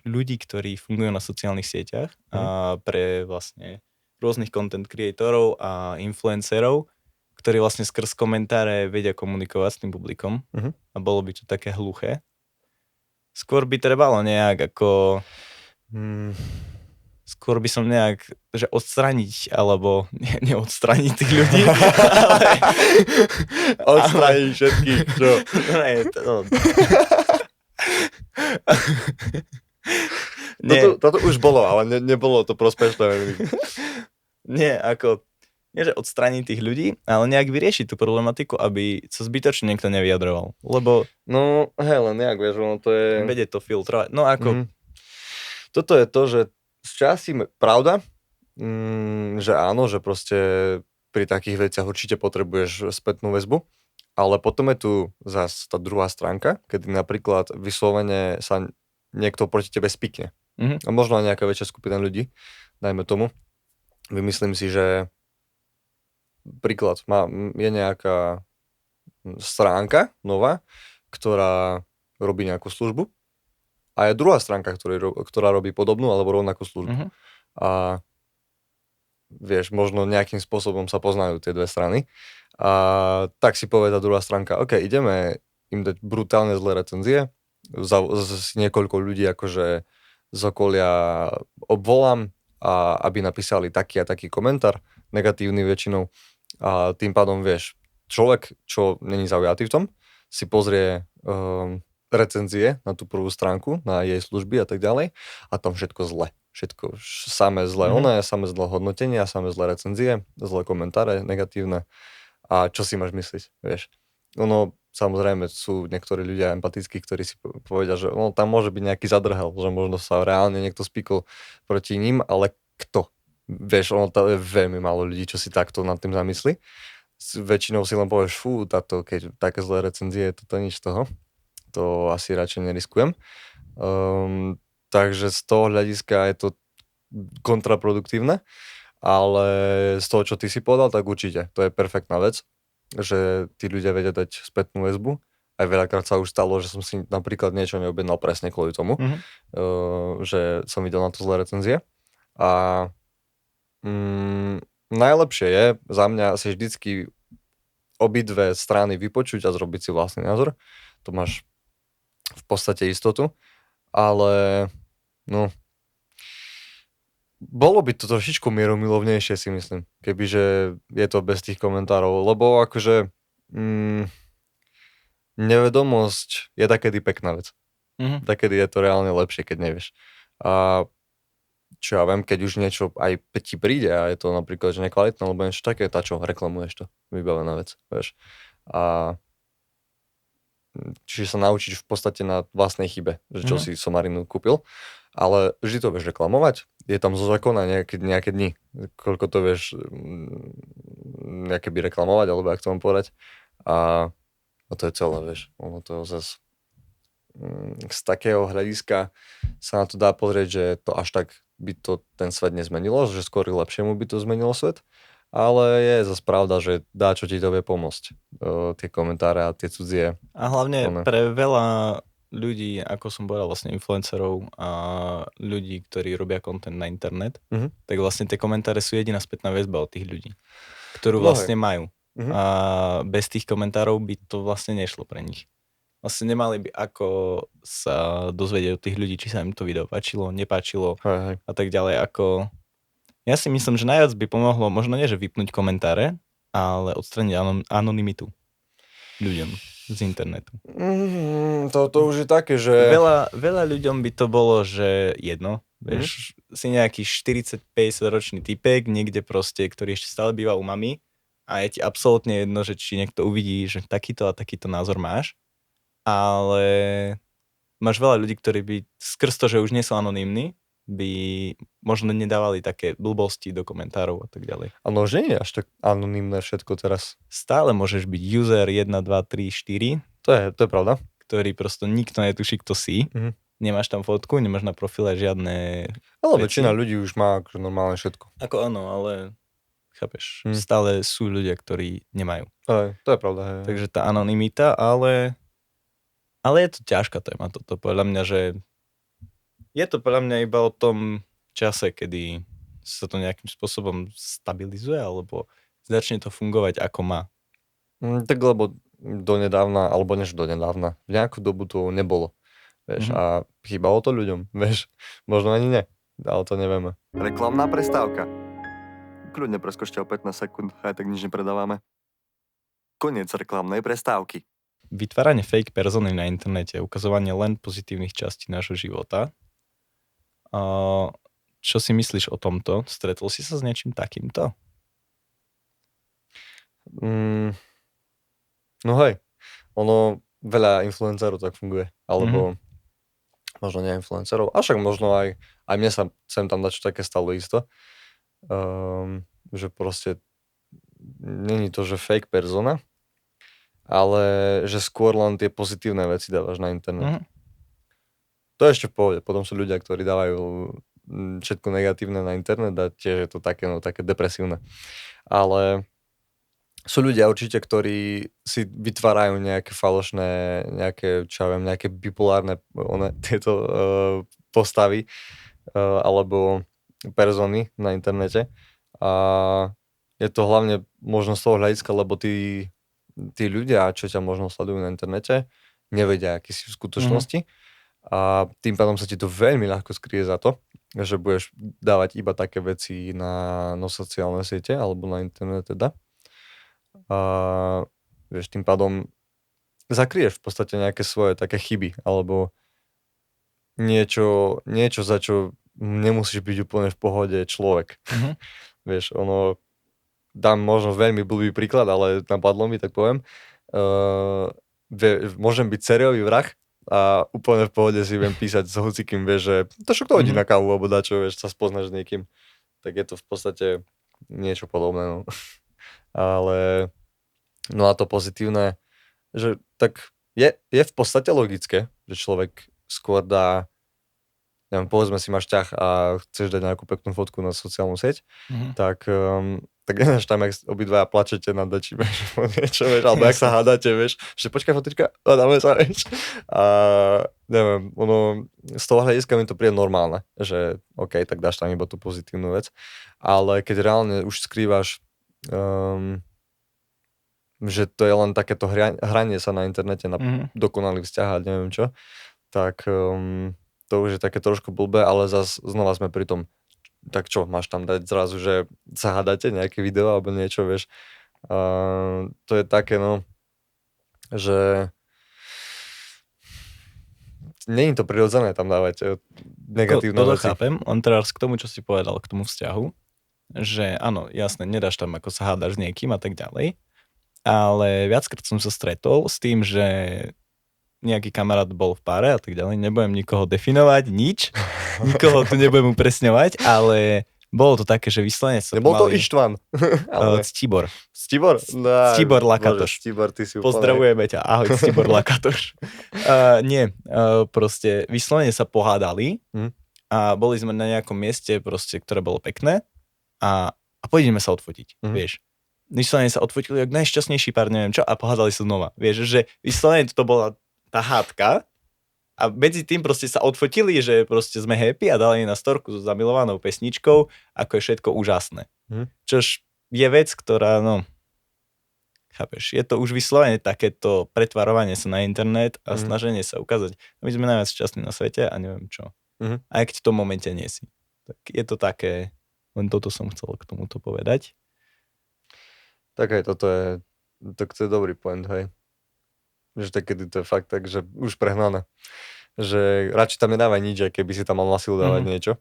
ľudí, ktorí fungujú na sociálnych sieťach a pre vlastne rôznych content creatorov a influencerov, ktorí vlastne skrz komentáre vedia komunikovať s tým publikom a bolo by to také hluché. Skôr by trebalo nejak ako... Skôr by som nejak, že odstraniť, alebo neodstraniť tých ľudí, ale... Odstraniť všetkých, čo? Toto už bolo, ale nebolo to prospešné. Nie, nie, že odstraniť tých ľudí, ale nejak vyriešiť tú problematiku, aby sa zbytočne niekto nevyjadroval. Lebo... No, hej, len nejak, vieš, ono to je... Vede to filtrovať. No ako... Toto je to, že z časti pravda, že áno, že proste pri takých veciach určite potrebuješ spätnú väzbu, ale potom je tu zase tá druhá stránka, kedy napríklad vyslovene sa niekto proti tebe spikne. A možno aj nejaká väčšia skupina ľudí, dajme tomu. Vymyslím si, že príklad, je nejaká stránka nová, ktorá robí nejakú službu A je druhá stránka, ktorá robí podobnú alebo rovnakú službu. Mhm. A vieš, možno nejakým spôsobom sa poznajú tie dve strany. A tak si povie tá druhá stránka, OK, ideme im dať brutálne zlé recenzie, niekoľko ľudí akože z okolia obvolám, a aby napísali taký a taký komentár, negatívny väčšinou. A tým pádom, vieš, človek, čo není zaujatý v tom, si pozrie recenzie na tú prvú stránku, na jej služby a tak ďalej a tam všetko zle. Všetko samé zlé samé zlé hodnotenia, samé zlé recenzie, zlé komentáre, negatívne. A čo si máš myslieť, vieš? Ono, samozrejme, sú niektorí ľudia empatickí, ktorí si povedia, že tam môže byť nejaký zadrhel, že možno sa reálne niekto spikol proti ním, ale kto? Vieš, to je veľmi málo ľudí, čo si takto nad tým zamyslí. Väčšinou si len povieš, keď také zlé recenzie, toto nič z toho. To asi radšej neriskujem. Takže z toho hľadiska je to kontraproduktívne, ale z toho, čo ty si povedal, tak určite. To je perfektná vec, že tí ľudia vedia dať spätnú väzbu. Aj veľakrát sa už stalo, že som si napríklad niečo neobjednal presne kvôli tomu, že som videl na to zlé recenzie. A najlepšie je za mňa si vždycky obidve strany vypočuť a zrobiť si vlastný názor. To máš v podstate istotu, ale bolo by to trošičku mierumilovnejšie, si myslím, kebyže je to bez tých komentárov, lebo akože nevedomosť je takedy pekná vec. Takedy je to reálne lepšie, keď nevieš. A čo ja viem, keď už niečo aj ti príde a je to napríklad, že nekvalitné, alebo niečo také, čo, reklamuješ to, vybavená vec, vieš. A čiže sa naučíš v podstate na vlastnej chybe, že čo si somarinu kúpil, ale vždy to vieš reklamovať, je tam zo zákona nejaké dni, koľko to vieš nejaké by reklamovať, alebo jak to mám povedať, a to je celé, vieš, ono to zase z takého hľadiska sa na to dá pozrieť, že to až tak by to ten svet nezmenilo, že skôr k lepšiemu by to zmenilo svet. Ale je zase pravda, že dá, čo ti to vie pomôcť. Tie komentáre a tie cudzie. A hlavne pre veľa ľudí, ako som povedal, vlastne influencerov a ľudí, ktorí robia content na internet, tak vlastne tie komentáre sú jediná spätná väzba od tých ľudí, ktorú vlastne majú. A bez tých komentárov by to vlastne nešlo pre nich. Vlastne nemali by ako sa dozvedieť od tých ľudí, či sa im to video páčilo, nepáčilo a tak ďalej. Ja si myslím, že najviac by pomohlo, možno nie, že vypnúť komentáre, ale odstraniť anonymitu ľuďom z internetu. To už je také, že... Veľa ľuďom by to bolo, že jedno, vieš, si nejaký 40-50 ročný typek, niekde proste, ktorý ešte stále býva u mami a je ti absolútne jedno, že či niekto uvidí, že takýto a takýto názor máš, ale máš veľa ľudí, ktorí by skrz to, že už nie sú anonymní, by možno nedávali také blbosti do komentárov a tak ďalej. Ale už nie je až tak anonymné všetko teraz. Stále môžeš byť user 1, 2, 3, 4. To je pravda. Ktorý prosto nikto netuší, kto si. Nemáš tam fotku, nemáš na profile žiadne... Ale väčšina ľudí už má akože normálne všetko. Ako áno, ale chápeš, stále sú ľudia, ktorí nemajú. To je pravda. Takže tá anonymita, ale je to ťažká téma toto. Podľa mňa, že je to podľa mňa iba o tom čase, kedy sa to nejakým spôsobom stabilizuje, alebo začne to fungovať ako má. Tak lebo donedávna, alebo než donedávna, v nejakú dobu to nebolo. Vieš, a chýbalo to ľuďom, vieš. Možno ani nie, ale to nevieme. Reklamná prestávka. Kľudne preskočte o 15 sekúnd, aj tak nič nepredávame. Koniec reklamnej prestávky. Vytváranie fake persony na internete, ukazovanie len pozitívnych častí nášho života. Čo si myslíš o tomto? Stretol si sa s niečím takýmto? No hej, ono veľa influencerov tak funguje, alebo možno nie influencerov, a však možno aj mne sa sem tam dačo také stalo isto, že proste není to, že fake persona, ale že skôr len tie pozitívne veci dávaš na internet. To je ešte v pohode. Potom sú ľudia, ktorí dávajú všetko negatívne na internet a tiež je to také depresívne. Ale sú ľudia určite, ktorí si vytvárajú nejaké falošné, nejaké bipolárne tieto postavy alebo persony na internete. A je to hlavne možno z toho hľadiska, lebo tí ľudia, čo ťa možno sledujú na internete, nevedia, aký si v skutočnosti. A tým pádom sa ti to veľmi ľahko skrie za to, že budeš dávať iba také veci na sociálne siete alebo na internet teda. A vieš, tým pádom zakrieš v podstate nejaké svoje také chyby alebo niečo za čo nemusíš byť úplne v pohode človek. Vieš, dám možno veľmi blbý príklad, ale napadlo mi, tak poviem. Môžem byť sériový vrah a úplne v pohode si viem písať s hocikým, vieš, že to čo kto hodí na kávu, alebo dačo, vieš, sa spoznáš s niekým. Tak je to v podstate niečo podobné, no. Ale no a to pozitívne, že tak je v podstate logické, že človek skôr dá, neviem, povedzme si máš ťah a chceš dať nejakú peknú fotku na sociálnu sieť, tak nedáš tam, jak obidvaja plačete nad dačím, niečo, vieš, alebo jak sa hádate, vieš, že počkaj fotička, a dáme sa, vieš. A neviem, z toho hľadiska mi to príde normálne, že OK, tak dáš tam iba tú pozitívnu vec, ale keď reálne už skrývaš že to je len takéto hranie sa na internete na dokonalý vzťah a neviem čo, tak to už je také trošku blbé, ale znova sme pri tom, tak čo, máš tam dať zrazu, že sa hádate nejaké video alebo niečo, vieš. To je také, no, že nie je to prirodzené tam dávať negatívne veci. To chápem, len teraz k tomu, čo si povedal, k tomu vzťahu, že áno, jasné, nedáš tam, ako sa hádaš s niekým a tak ďalej, ale viackrát som sa stretol s tým, že nejaký kamarát bol v páre a tak ďalej, nebudem nikoho definovať, nič, nikoho tu nebudem upresňovať, ale bolo to také, že vyslovene sa nebol to Ištvan. Ctibor. Ctibor? No, Ctibor Lakatoš. Ctibor, ty si úplne... Pozdravujeme ťa, ahoj Ctibor Lakatoš. Proste vyslovene sa pohádali a boli sme na nejakom mieste, proste, ktoré bolo pekné a pôjdeme sa odfotiť, vieš. Vyslovene sa odfotili jak najšťastnejší pár, neviem čo, a pohádali sa znova. Vieš, že vyslovene to bola tá hádka a medzi tým proste sa odfotili, že proste sme happy a dali na storku so zamilovanou pesničkou, ako je všetko úžasné. Čož je vec, ktorá, no, chápeš, je to už vyslovene takéto pretvarovanie sa na internet a snaženie sa ukázať, my sme najviac šťastní na svete a neviem čo. Aj keď v tom momente nie si. Tak je to také, len toto som chcel k tomuto povedať. Tak aj toto je dobrý point, hej. Že takedy to je fakt tak, že už prehnané. Že radšej tam nedávaj nič, aj keby si tam mal na silu dávať niečo.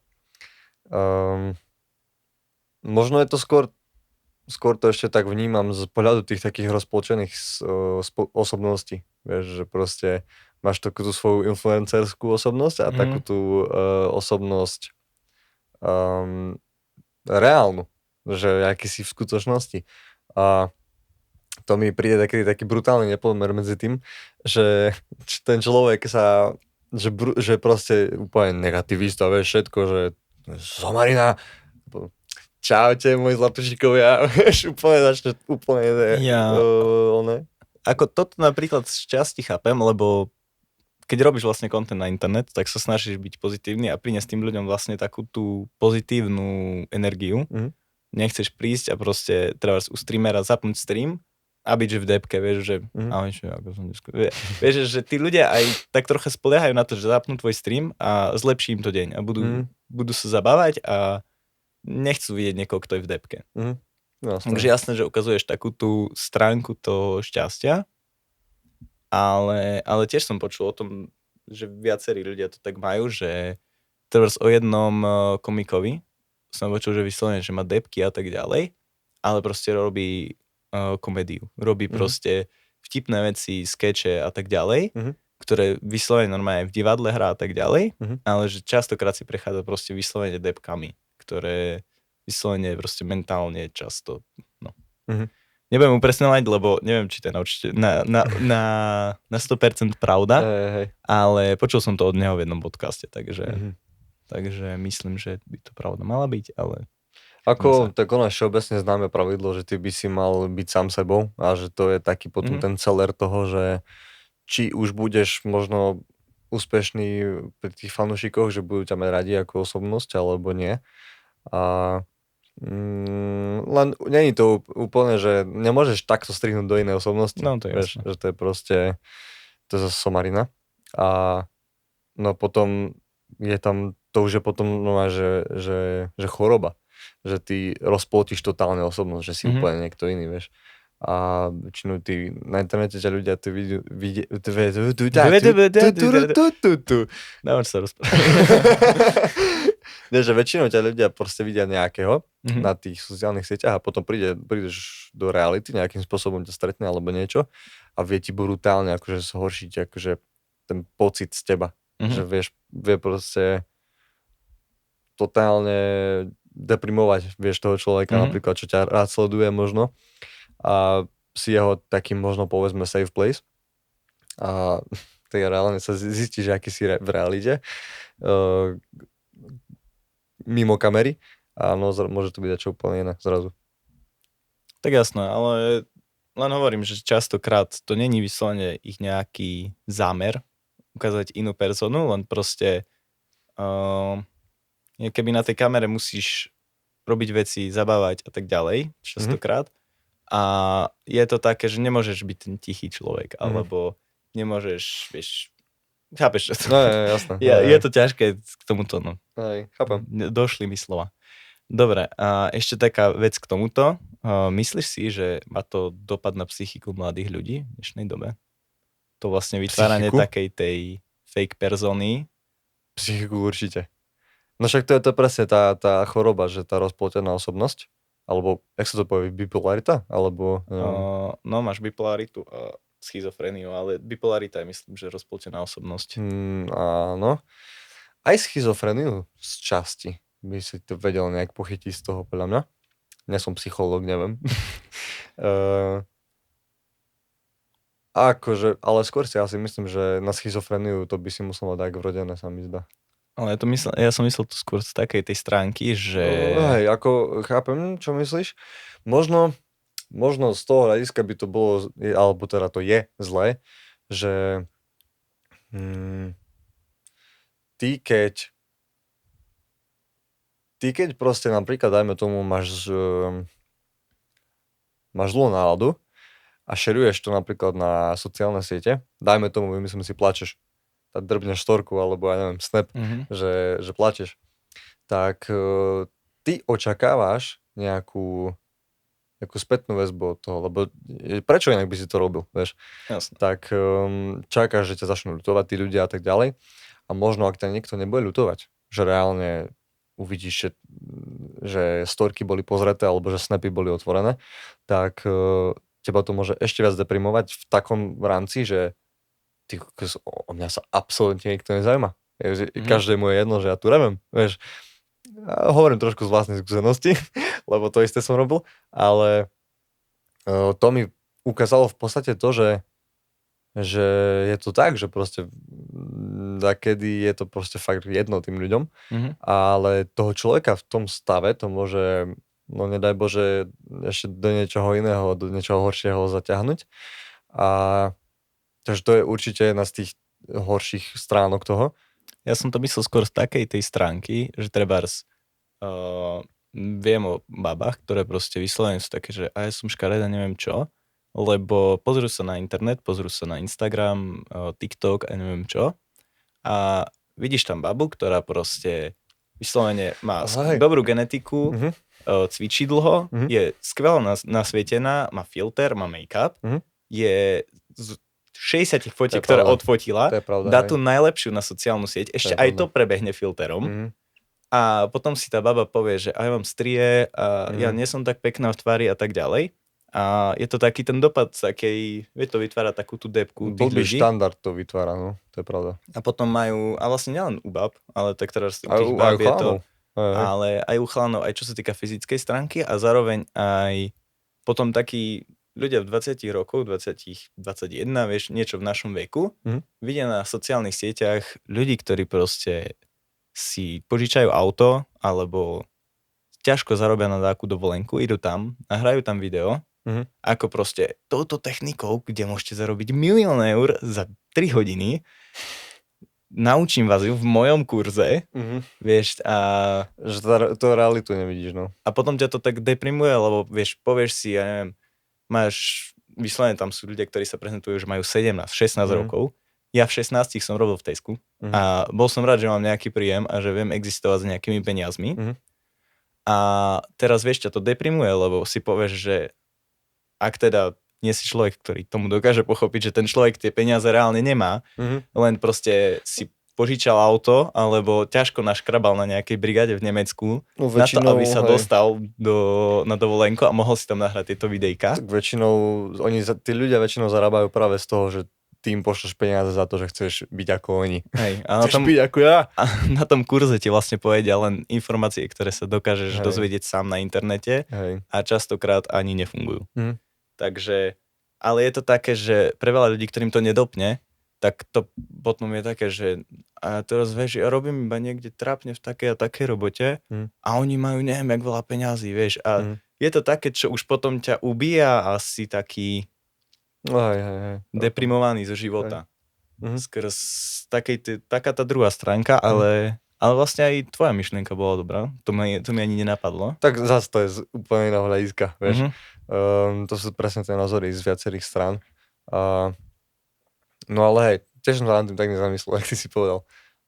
Možno je to skôr to ešte tak vnímam z pohľadu tých takých rozpolčených osobností. Vieš, že proste máš takú tú svoju influencerskú osobnosť a takú tú osobnosť reálnu, že aký si v skutočnosti. A to mi príde taký brutálny nepomer medzi tým, že ten človek sa, že proste úplne negativista, vieš, všetko, že Somarina, čaute, moji zlatušikovia, vieš, úplne Ako toto napríklad z časti chápem, lebo keď robíš vlastne content na internet, tak sa snažíš byť pozitívny a priniesť tým ľuďom vlastne takú tú pozitívnu energiu. Nechceš prísť a proste treba u streamera zapnúť stream a byť, že v depke, vieš, že vieš, že tí ľudia aj tak trocha spoliehajú na to, že zapnú tvoj stream a zlepší im to deň a budú sa zabávať a nechcú vidieť niekoho, kto je v depke. Takže jasné, že ukazuješ takú tú stránku toho šťastia, ale tiež som počul o tom, že viacerí ľudia to tak majú, že teraz o jednom komikovi som počul, že vyslovene, že má depky a tak ďalej, ale proste robí komédiu. Robí proste vtipné veci, skeče a tak ďalej, ktoré vyslovene normálne v divadle hrá a tak ďalej, ale že častokrát si prechádza proste vyslovene depkami, ktoré vyslovene proste mentálne často, no. Nebudem upresňovať, lebo neviem, či to je na 100% pravda, ale počul som to od neho v jednom podcaste, takže myslím, že by to pravda mala byť, ale... Ako, tak ono je všeobecne známe pravidlo, že ty by si mal byť sám sebou a že to je taký potom ten celer toho, že či už budeš možno úspešný pri tých fanúšikoch, že budú ťa mať radi ako osobnosť, alebo nie. A len není to úplne, že nemôžeš takto strihnúť do inej osobnosti. No, to je vieš, jasné. že to je proste, to je zase somarina. A no potom je tam, to už je potom no, že choroba. Že ty rozpoltíš totálne osobnosť, že si úplne niekto iný, vieš. A väčšinou na internete ťa ľudia Dávaš sa rozprávať. že väčšinou ťa ľudia proste vidia nejakého na tých sociálnych sieťach a potom prídeš do reality, nejakým spôsobom ťa stretne alebo niečo a vie ti brutálne akože zhoršiť akože ten pocit z teba. Že vie proste totálne deprimovať, vieš, toho človeka, napríklad, čo ťa rád sleduje možno a si jeho takým možno povedzme safe place a tak reálne sa zistí, že aký si v realite mimo kamery a no, môže to byť čo úplne iné zrazu. Tak jasné, ale len hovorím, že častokrát to není vyslovene ich nejaký zámer ukázať inú personu, len proste keby na tej kamere musíš robiť veci, zabávať a tak ďalej, častokrát. A je to také, že nemôžeš byť ten tichý človek, alebo nemôžeš, vieš, chápeš čo to? No, jasné. Je to ťažké k tomuto, no. Chápem. Došli mi slova. Dobre, a ešte taká vec k tomuto. Myslíš si, že má to dopad na psychiku mladých ľudí v dnešnej dobe? To vlastne vytváranie takej tej fake persony? Psychiku určite. No však to je to presne tá choroba, že tá rozpoltená osobnosť, alebo, jak sa to povie, bipolarita? Alebo, no, máš bipolaritu a schizofréniu, ale bipolarita je, myslím, že rozpoltená osobnosť. Áno. Aj schizofréniu z časti by si to vedel nejak pochytiť z toho, podľa mňa. Nie som psychológ, neviem. Akože, ale skôr si asi myslím, že na schizofréniu to by si musel mať tak vrodené, sa mi zdá. Ale ja som myslel to skôr z takej tej stránky, že... Hej, ako chápem, čo myslíš. Možno z toho hľadiska by to bolo, alebo teda to je zlé, že ty keď proste napríklad, dajme tomu, máš zlú náladu a šeruješ to napríklad na sociálne siete, dajme tomu, myslím si, plačeš, tak drbneš storku, alebo ja neviem, snap, že plačeš, tak ty očakávaš nejakú spätnú väzbu od toho, lebo prečo inak by si to robil, vieš? Jasne. Tak čakáš, že ťa začnú ľutovať tí ľudia a tak ďalej a možno, ak ťa niekto nebude ľutovať, že reálne uvidíš, že storky boli pozreté alebo že snapy boli otvorené, tak teba to môže ešte viac deprimovať v takom rámci, že o mňa sa absolútne nikto nezaujíma. Každému je jedno, že ja tu revem, vieš. Hovorím trošku z vlastnej skúsenosti, lebo to isté som robil, ale to mi ukázalo v podstate to, že je to tak, že proste takedy je to proste fakt jedno tým ľuďom, ale toho človeka v tom stave to môže, no nedaj Bože, ešte do niečoho iného, do niečoho horšieho zaťahnuť. A takže to je určite jedna z tých horších stránok toho. Ja som to myslel skôr z takej tej stránky, že trebárs viem o babách, ktoré proste vyslovene sú také, že ja som škareda, neviem čo, lebo pozrú sa na internet, pozrú sa na Instagram, TikTok a neviem čo a vidíš tam babu, ktorá proste vyslovene má dobrú genetiku, cvičí dlho, je skvelo nasvietená, má filter, má make-up, je 60 fotiek, ktoré odfotila, dá tú najlepšiu na sociálnu sieť, ešte aj to prebehne filterom a potom si tá baba povie, že ja mám strie a ja nie som tak pekná v tvári a tak ďalej. A je to taký ten dopad takej, to vytvára takú tú depku tých ľudí. Štandard to vytvára, no, to je pravda. A potom majú, a vlastne nielen u bab, ale tak teraz u tých bab je to, ale aj u chalanov, aj čo sa týka fyzickej stránky a zároveň aj potom takí ľudia v 20 rokoch, 21, vieš, niečo v našom veku, vidia na sociálnych sieťach ľudí, ktorí proste si požičajú auto, alebo ťažko zarobia na takú dovolenku, idú tam a hrajú tam video, ako proste touto technikou, kde môžete zarobiť 1 000 000 eur za 3 hodiny, naučím vás ju v mojom kurze, vieš, a... Že to realitu nevidíš, no. A potom ťa to tak deprimuje, lebo vieš, povieš si, ja neviem, máš, vyslovene tam sú ľudia, ktorí sa prezentujú, že majú 17, 16 rokov. Ja v 16 som robil v Tesku a bol som rád, že mám nejaký príjem a že viem existovať s nejakými peniazmi. A teraz vieš, ťa to deprimuje, lebo si povieš, že ak teda nie si človek, ktorý tomu dokáže pochopiť, že ten človek tie peniaze reálne nemá, len proste si požičal auto, alebo ťažko naškrabal na nejakej brigáde v Nemecku, no, na to, aby sa dostal na dovolenku a mohol si tam nahrať tieto videjka. Tak väčšinou, tí ľudia väčšinou zarábajú práve z toho, že ty im pošleš peniaze za to, že chceš byť ako oni. Hej, a chceš byť ako ja? A na tom kurze ti vlastne povedia len informácie, ktoré sa dokážeš dozvedieť sám na internete a častokrát ani nefungujú. Takže, ale je to také, že pre veľa ľudí, ktorým to nedopne, tak to potom je také, že a teraz vieš, ja robím iba niekde trápne v takej a takej robote a oni majú neviem jak veľa peňazí, vieš. A je to také, čo už potom ťa ubíja a si taký deprimovaný zo života. Skrz taká tá druhá stránka, ale vlastne aj tvoja myšlienka bola dobrá. To mi ani nenapadlo. Tak zase to je z úplne iného hľadiska, vieš. To sú presne tie názory z viacerých strán. No ale hej, tiež som sa na tým tak nezamyslel, ak ty si povedal,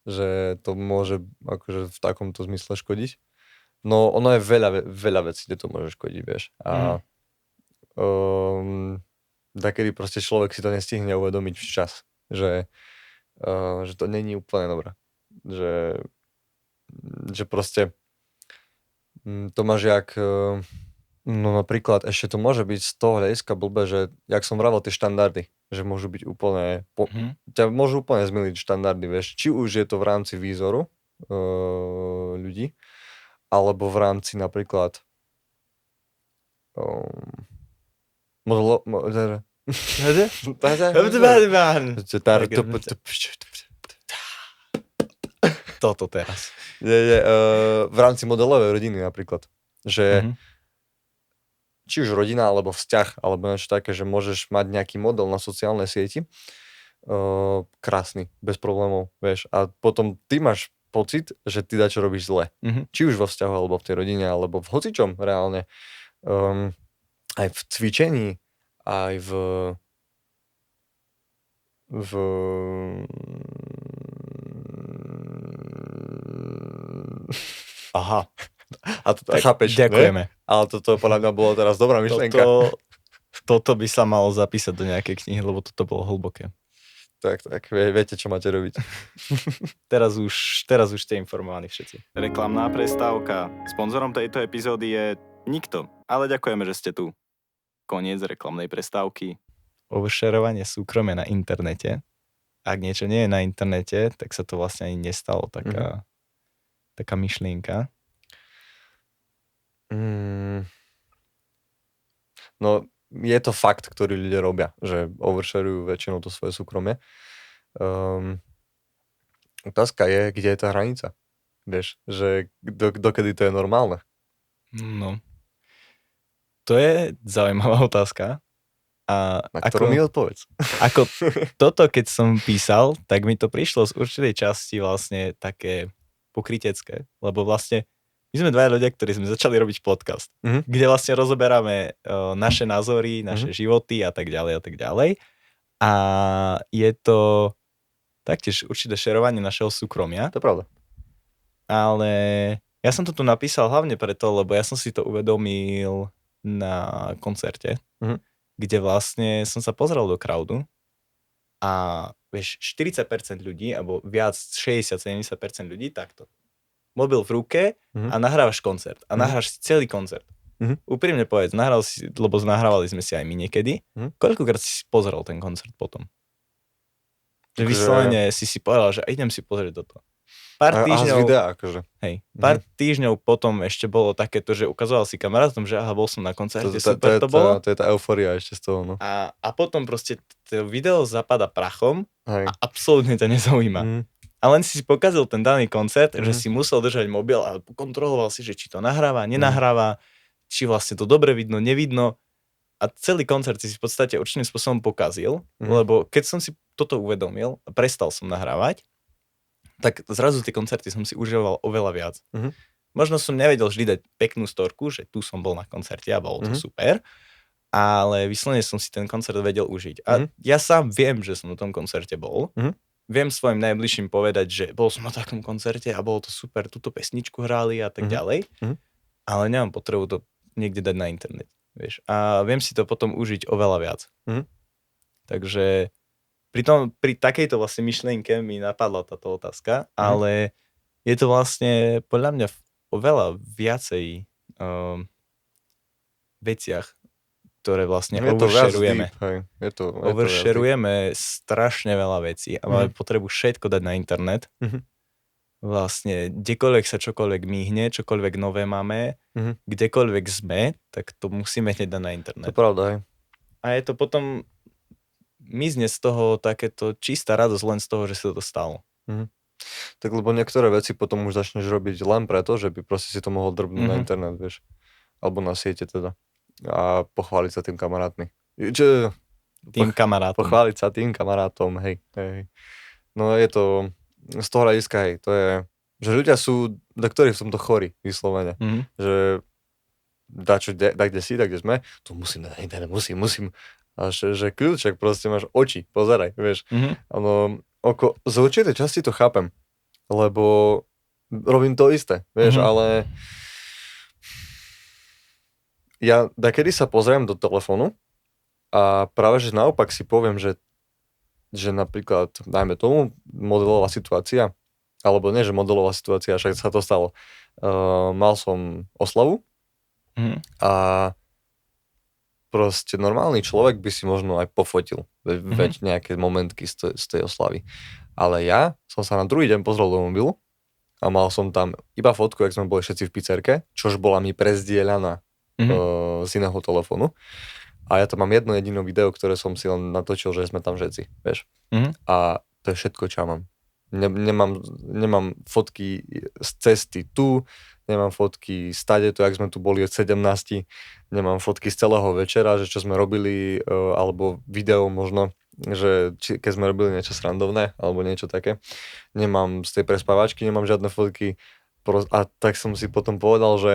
že to môže akože v takomto zmysle škodiť. No ono je veľa vecí, kde to môže škodiť, vieš. A takedy proste človek si to nestihne uvedomiť včas, že to není úplne dobré. Že proste to máš jak, no napríklad ešte to môže byť z toho hľadiska blbé, že jak som vravel tie štandardy, že môžu byť úplne, ťa môžu úplne zmyliť štandardy, vieš, či už je to v rámci výzoru ľudí, alebo v rámci napríklad toto teraz. V rámci modelovej rodiny napríklad, že či už rodina, alebo vzťah, alebo niečo také, že môžeš mať nejaký model na sociálnej sieti, krásny, bez problémov, vieš, a potom ty máš pocit, že ty dačo robíš zle. Či už vo vzťahu, alebo v tej rodine, alebo v hocičom reálne. Aj v cvičení, aj v Aha. A to chápeš, ďakujeme. Ne? Ale toto podľa mňa bolo teraz dobrá myšlienka. Toto by sa malo zapísať do nejakej knihy, lebo toto bolo hlboké. Tak, viete, čo máte robiť. Teraz už ste informovaní všetci. Reklamná prestávka. Sponzorom tejto epizódy je nikto, ale ďakujeme, že ste tu. Koniec reklamnej prestávky. Oversharovanie súkromia na internete. Ak niečo nie je na internete, tak sa to vlastne ani nestalo. Taká myšlienka. No, je to fakt, ktorý ľudia robia, že oversharujú väčšinou to svoje súkromie. Otázka je, kde je tá hranica. Vieš, že dokedy to je normálne. No. To je zaujímavá otázka. A na ktorú mi odpovedz. Ako toto, keď som písal, tak mi to prišlo z určitej časti vlastne také pokrytecké, lebo vlastne my sme dvaja ľudia, ktorí sme začali robiť podcast, kde vlastne rozoberáme naše názory, naše životy a tak ďalej a tak ďalej. A je to taktiež určité šerovanie našeho súkromia. To je pravda. Ale ja som to tu napísal hlavne preto, lebo ja som si to uvedomil na koncerte, kde vlastne som sa pozrel do crowdu a vieš, 40% ľudí, alebo viac 60-70% ľudí takto. Mobil v ruke a nahrávaš koncert. A nahráš si celý koncert. Úprimne povedz, nahrávali sme si aj my niekedy. Koľkokrát si pozrel ten koncert potom? Že vyslovene si povedal, že idem si pozrieť toto. Pár týždňov, z videa, akože. Hej, pár týždňov potom ešte bolo takéto, že ukazoval si kamarátom, že aha, bol som na koncerte, super to bolo. To je tá eufória ešte z toho, no. A potom proste to video zapadá prachom a absolútne ťa nezaujíma. a len si pokazil ten daný koncert, že si musel držať mobil a kontroloval si, že či to nahráva, nenahráva, či vlastne to dobre vidno, nevidno. A celý koncert si v podstate určitým spôsobom pokazil, lebo keď som si toto uvedomil a prestal som nahrávať, tak zrazu tie koncerty som si užíval oveľa viac. Možno som nevedel vždy dať peknú storku, že tu som bol na koncerte a bolo to super, ale vyslovene som si ten koncert vedel užiť. A ja sám viem, že som na tom koncerte bol. Viem svojim najbližším povedať, že bol som na takom koncerte a bolo to super, túto pesničku hrali a tak ďalej, ale nemám potrebu to niekde dať na internet. Vieš. A viem si to potom užiť oveľa viac. Takže pri takejto vlastne myšlienke mi napadla táto otázka, ale je to vlastne podľa mňa oveľa viacej veciach, ktoré vlastne oversharujeme. Oversharujeme strašne veľa vecí a máme potrebu všetko dať na internet. Vlastne kdekoľvek sa čokoľvek mýhne, čokoľvek nové máme, kdekoľvek sme, tak to musíme hneď dať na internet. To je pravda, hej. A je to potom mizne z toho takéto čistá radosť len z toho, že sa to stalo. Tak lebo niektoré veci potom už začneš robiť len preto, že by proste si to mohol drbnúť na internet, vieš. Alebo na siete teda. A pochváliť sa tým kamarátmi. Pochváliť sa tým kamarátom, hej. No je to z toho hľadiska, hej, to je, že ľudia sú, do ktorých som to chorí, vyslovene. Že kde si, kde sme, tu musím na internet, musím. A že kľúček, proste máš oči, pozeraj, vieš. Ano, z určitej časti to chápem, lebo robím to isté, vieš, ale ja dakedy sa pozriem do telefónu a práve, že naopak si poviem, že napríklad, dajme tomu, modelová situácia, alebo nie, že modelová situácia, však sa to stalo. Mal som oslavu a proste normálny človek by si možno aj pofotil veď nejaké momentky z tej oslavy. Ale ja som sa na druhý deň pozrel do mobilu a mal som tam iba fotku, jak sme boli všetci v pizzerke, čož bola mi prezdieľaná z iného telefónu. A ja tam mám jedno jediné video, ktoré som si len natočil, že sme tam všetci, vieš. A to je všetko, čo ja mám. Nemám fotky z cesty tu, nemám fotky stade, to jak sme tu boli od 17, nemám fotky z celého večera, že čo sme robili, alebo video možno, že keď sme robili niečo srandovné, alebo niečo také. Nemám z tej prespávačky, nemám žiadne fotky. A tak som si potom povedal, že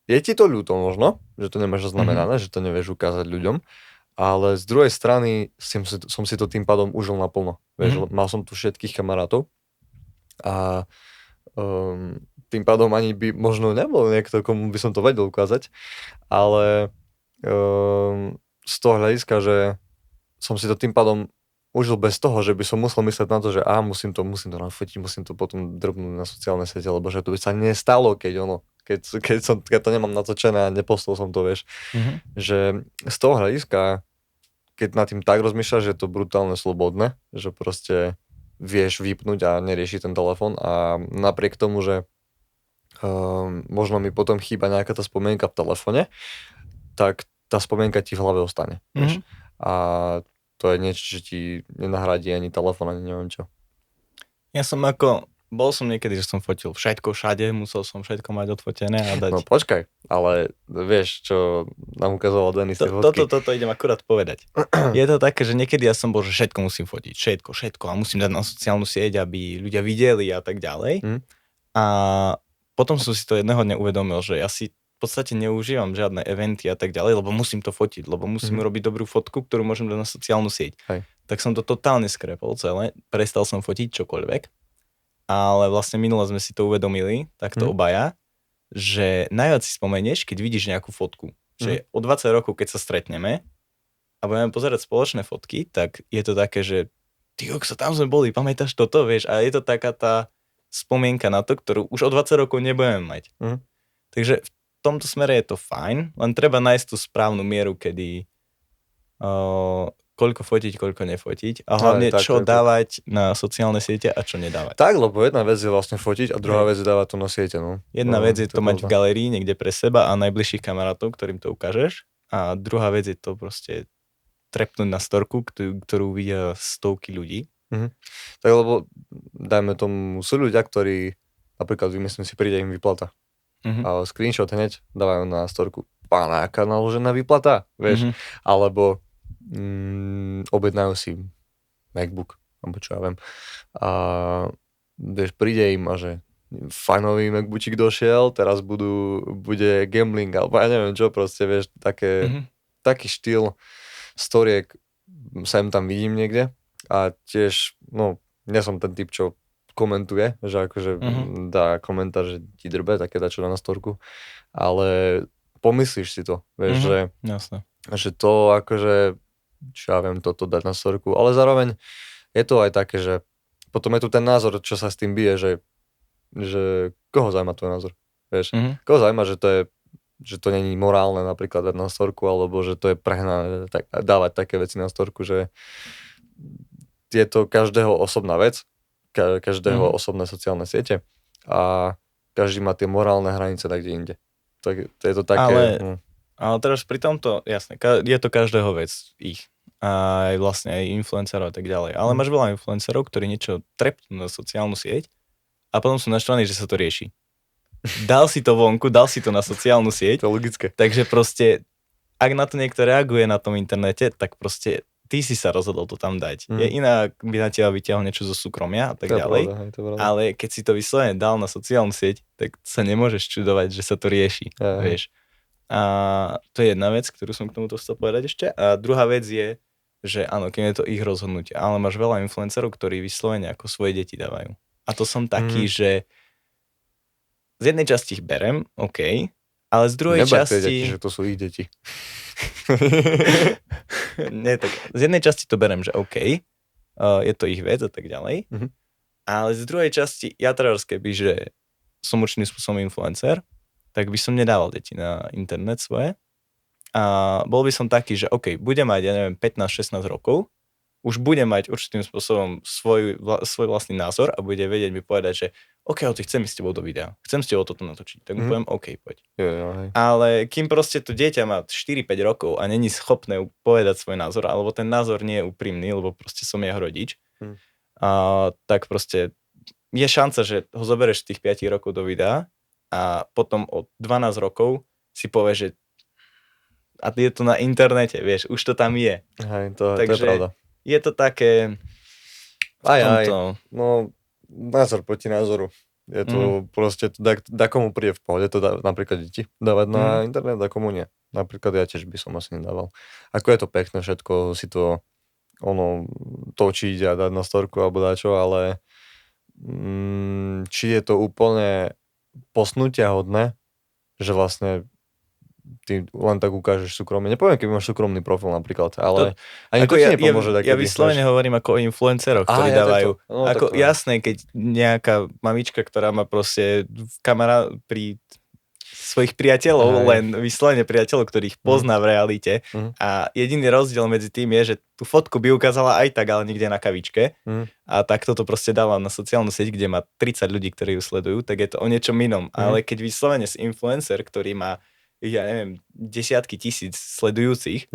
je ti to ľúto možno, že to nemáš zaznamenané, že to nevieš ukázať ľuďom, ale z druhej strany som si to tým pádom užil naplno. Vieš, mal som tu všetkých kamarátov a tým pádom ani by možno nebol niekto, komu by som to vedel ukázať, ale z toho hľadiska, že som si to tým pádom užil bez toho, že by som musel myslieť na to, že musím to nafotiť, musím to potom drbnúť na sociálne siete, lebo že to by sa nestalo, keď to nemám natočené a nepostol som to, vieš. Že z toho hľadiska, keď nad tým tak rozmýšľaš, že je to brutálne slobodné, že proste vieš vypnúť a neriešiť ten telefón a napriek tomu, že možno mi potom chýba nejaká tá spomienka v telefóne, tak tá spomienka ti v hlave ostane, vieš. A to je niečo, čo ti nenahradí ani telefón, ani neviem čo. Bol som niekedy, že som fotil všetko všade, musel som všetko mať odfotené a dať. No počkaj, ale vieš, čo nám ukazoval Denis tie fotky? Toto idem akurát povedať. Je to také, že niekedy ja som bol, že všetko musím fotiť, všetko a musím dať na sociálnu sieť, aby ľudia videli a tak ďalej. A potom som si to jedného dňa uvedomil, že ja si v podstate neužívam žiadne eventy a tak ďalej, lebo musím to fotiť, lebo musím robiť dobrú fotku, ktorú môžem dať na sociálnu sieť. Tak som to totálne skrepol celé, prestal som fotiť čokoľvek. Ale vlastne minule sme si to uvedomili, takto obaja, že najviac si spomenieš, keď vidíš nejakú fotku. Že o 20 rokov, keď sa stretneme a budeme pozerať spoločné fotky, tak je to také, že sa tam sme boli, pamätáš toto, vieš? A je to taká tá spomienka na to, ktorú už o 20 rokov nebudeme mať. Takže v tomto smere je to fajn, len treba nájsť tú správnu mieru, kedy koľko fotiť, koľko nefotiť a hlavne čo dávať na sociálne siete a čo nedávať. Tak, lebo jedna vec je vlastne fotiť a druhá vec je dávať to na siete. No. Jedna vec je to mať v galérii niekde pre seba a najbližších kamarátov, ktorým to ukážeš, a druhá vec je to proste trepnúť na storku, ktorú vidia stovky ľudí Tak lebo, dajme tomu, sú ľudia, ktorí, napríklad vymyslím si, príde im výplata. A screenshot hneď dávajú na storku. Pána, aká naložená výplata, vieš. Alebo objednajú si MacBook, alebo čo ja viem. A vieš, príde im a že fajnový MacBookík došiel, teraz bude gambling, alebo ja neviem čo, proste, vieš, taký štýl storiek sem tam vidím niekde a tiež, no, nie som ten typ, čo komentuje, že akože dá komentár, že ti drbe, také dačo na storku, ale pomyslíš si to, vieš, že to akože, čo ja viem, toto dať na storku, ale zároveň je to aj také, že potom je tu ten názor, čo sa s tým bije, že koho zaujíma tvoj názor, vieš, koho zaujíma, že to není morálne napríklad dať na storku, alebo že to je prehnané dávať také veci na storku, že je to každého osobná vec, každého osobné sociálne siete a každý má tie morálne hranice tak kde inde. Tak je to také... Ale teraz pri tomto, jasne, je to každého vec ich. Aj vlastne aj influencerov a tak ďalej. Ale máš veľa influencerov, ktorí niečo trepnú na sociálnu sieť a potom sú naštvaní, že sa to rieši. Dal si to vonku, dal si to na sociálnu sieť. To je logické. Takže proste, ak na to niekto reaguje na tom internete, tak proste ty si sa rozhodol to tam dať. Je iná, by na teba vyťahol niečo zo súkromia a tak ďalej. Pravda. Ale keď si to vyslovene dal na sociálnu sieť, tak sa nemôžeš čudovať, že sa to rieši. Vieš. A to je jedna vec, ktorú som k tomuto chcel povedať ešte. A druhá vec je, že áno, keď je to ich rozhodnutie. Ale máš veľa influencerov, ktorí vyslovene ako svoje deti dávajú. A to som taký, že z jednej časti ich berem, OK, ale z druhej časti... Deti, že to sú ich deti. Nie, tak z jednej časti to berem, že OK, je to ich vec a tak ďalej, ale z druhej časti, ja teraz keby, že som určitým spôsobom influencer, tak by som nedával deti na internet svoje a bol by som taký, že OK, budem mať, ja neviem, 15-16 rokov, už bude mať určitým spôsobom svoj vlastný názor a bude vedieť mi povedať, že OK, chcem ísť s tebou do videa, chcem s tebou toto natočiť, tak mu poviem OK, poď. Hej. Ale kým proste to dieťa má 4-5 rokov a není schopné povedať svoj názor, alebo ten názor nie je úprimný, lebo proste som jeho rodič, tak proste je šanca, že ho zoberieš z tých 5 rokov do videa a potom o 12 rokov si povie, že a je to na internete, vieš, už to tam je. Hej, to je pravda. Je to také... Aj. No, názor proti názoru. Je to proste, da komu príde v pohode to napríklad deti dávať na internet, a komu nie. Napríklad ja tiež by som asi nedával. Ako je to pekné všetko, si to točiť a dať na storku alebo dačo, ale či je to úplne posnutia hodné, že vlastne ty len tak ukážeš súkromne. Nepoviem, keby máš súkromný profil napríklad, ale ani to ti nepomôže. Ja vyslovene hovorím ako o influenceroch, ktorí dávajú. Jasné, keď nejaká mamička, ktorá má proste pri svojich priateľov, len vyslovene priateľov, ktorých pozná v realite a jediný rozdiel medzi tým je, že tú fotku by ukázala aj tak, ale niekde na kavičke a takto to proste dáva na sociálnu sieť, kde má 30 ľudí, ktorí ju sledujú, tak je to o niečom inom. Ale keď vyslovene si influencer, ktorý má ja neviem, desiatky tisíc sledujúcich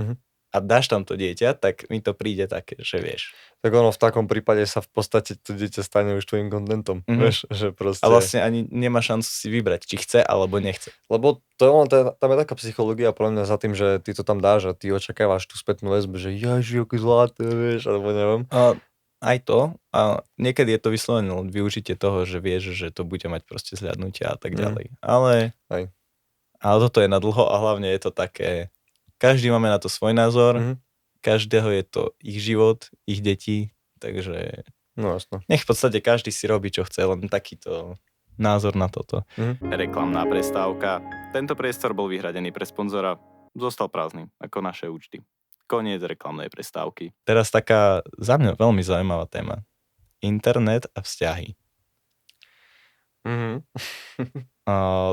a dáš tam to dieťa, tak mi to príde také, že vieš. Tak ono v takom prípade sa v podstate to dieťa stane už tvojim kontentom, vieš, že proste... A vlastne ani nemá šancu si vybrať, či chce alebo nechce. Lebo tam je taká psychológia pre mňa za tým, že ty to tam dáš a ty očakávaš tú spätnú väzbu, že jaži, aký zlaté, vieš, alebo neviem. Aj to, a niekedy je to vyslovené využitie toho, že vieš, že to bude mať proste zhľadnutia a tak ďalej. Ale toto je na dlho a hlavne je to také, každý máme na to svoj názor, každého je to ich život, ich deti, takže nech v podstate každý si robí, čo chce, len takýto názor na toto. Reklamná prestávka. Tento priestor bol vyhradený pre sponzora, zostal prázdny, ako naše účty. Koniec reklamnej prestávky. Teraz taká za mňa veľmi zaujímavá téma. Internet a vzťahy.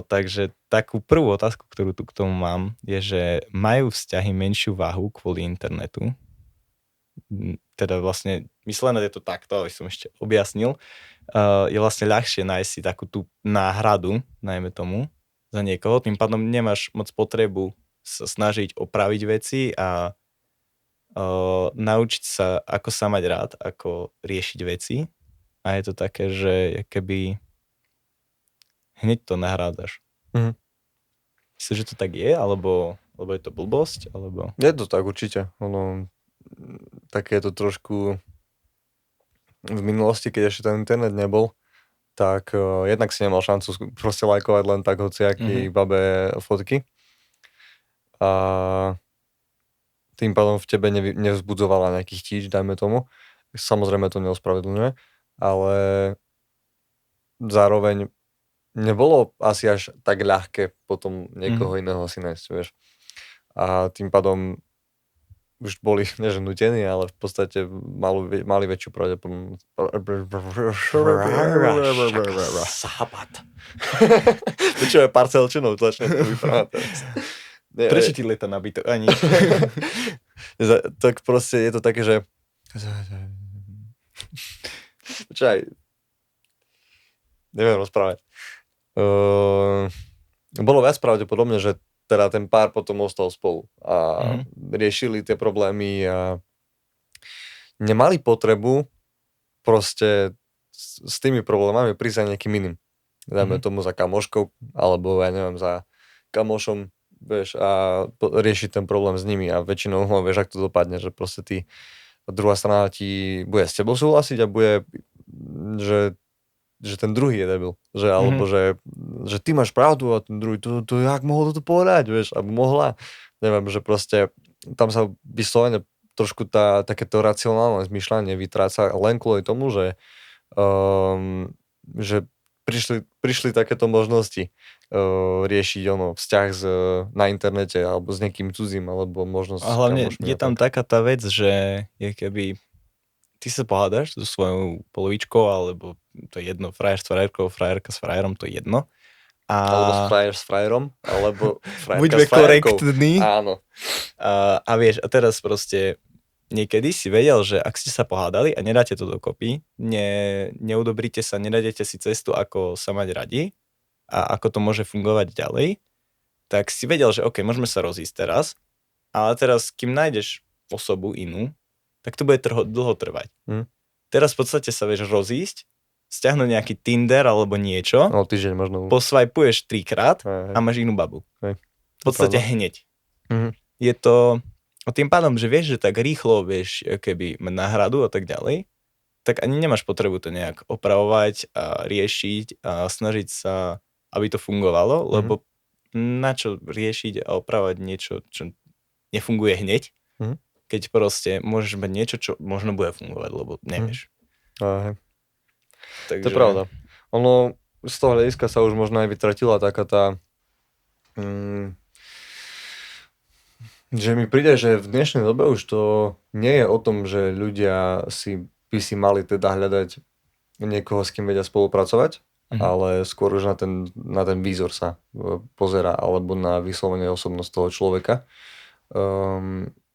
Takže takú prvú otázku, ktorú tu k tomu mám, je, že majú vzťahy menšiu váhu kvôli internetu. Teda vlastne, myslené je to takto, aby som ešte objasnil, je vlastne ľahšie nájsť si takú tú náhradu, najmä tomu, za niekoho. Tým pádom nemáš moc potrebu sa snažiť opraviť veci a naučiť sa, ako sa mať rád, ako riešiť veci a je to také, že keby hneď to nahrádzaš. Mhm. Myslíš, že to tak je, alebo je to blbosť, alebo... Je to tak určite. Ono, také je to trošku v minulosti, keď ešte ten internet nebol, tak jednak si nemal šancu proste lajkovať len tak hociaký babe fotky. A tým pádom v tebe nevzbudzovala nejakých tíč, dajme tomu. Samozrejme to neospravedlňuje, ale zároveň nebolo asi až tak ľahké potom niekoho iného si nájsť, vieš. A tým pádom už boli, neže nutení, ale v podstate mali väčšiu pravdepodobnosť. Sábat. Počúvaj Parcelčinov, začne to vyprávať teraz. Prečo ti lieta nabytok? Ani. Tak proste je to také, že... Počúvaj. Neviem rozprávať. Bolo viac pravdepodobne, že teda ten pár potom ostal spolu a riešili tie problémy a nemali potrebu proste s tými problémami prísť aj nejakým iným. Dajme tomu za kamoškou, alebo ja neviem, za kamošom, vieš, a riešiť ten problém s nimi a väčšinou, vieš, ak to dopadne, že proste druhá strana ti bude s tebou súhlasiť a bude, že ten druhý je debil, že, alebo že ty máš pravdu a ten druhý, to jak mohol toto povedať, vieš, alebo mohla, neviem, že proste tam sa vyslovene trošku takéto racionálne zmýšľanie vytráca len kvôli tomu, že prišli takéto možnosti riešiť vzťah na internete alebo s niekým cudzím, alebo možnosť... A hlavne je tam taká tá vec, že je keby ty sa pohádaš so svojou polovičkou, alebo to je jedno, frajer s frajerkou, frajerka s frajerom, to je jedno. Alebo frajer s frajerom, alebo frajerka buďme s frajerkou. korektní. Áno. A vieš, a teraz proste niekedy si vedel, že ak ste sa pohádali a nedáte to dokopy, neudobríte sa, nedáte si cestu, ako sa mať radi a ako to môže fungovať ďalej, tak si vedel, že OK, môžeme sa rozísť teraz, ale teraz, kým nájdeš osobu inú, tak to bude dlho trvať. Teraz v podstate sa vieš rozísť, stiahnuť nejaký Tinder alebo niečo, No týždeň možno. posvajpuješ 3-krát a máš inú babu. V podstate hneď. Je to... A tým pádom, že vieš, že tak rýchlo vieš keby mať náhradu a tak ďalej, tak ani nemáš potrebu to nejak opravovať a riešiť a snažiť sa, aby to fungovalo, lebo na čo riešiť a opravovať niečo, čo nefunguje hneď, keď proste môžeš mať niečo, čo možno bude fungovať, lebo nevieš. Takže... To Takže... je pravda. Ono z toho hľadiska sa už možno aj vytratila taká tá... že mi príde, že v dnešnej dobe už to nie je o tom, že ľudia by si mali teda hľadať niekoho, s kým vedia spolupracovať, ale skôr už na ten výzor sa pozerá, alebo na vyslovene osobnosť toho človeka.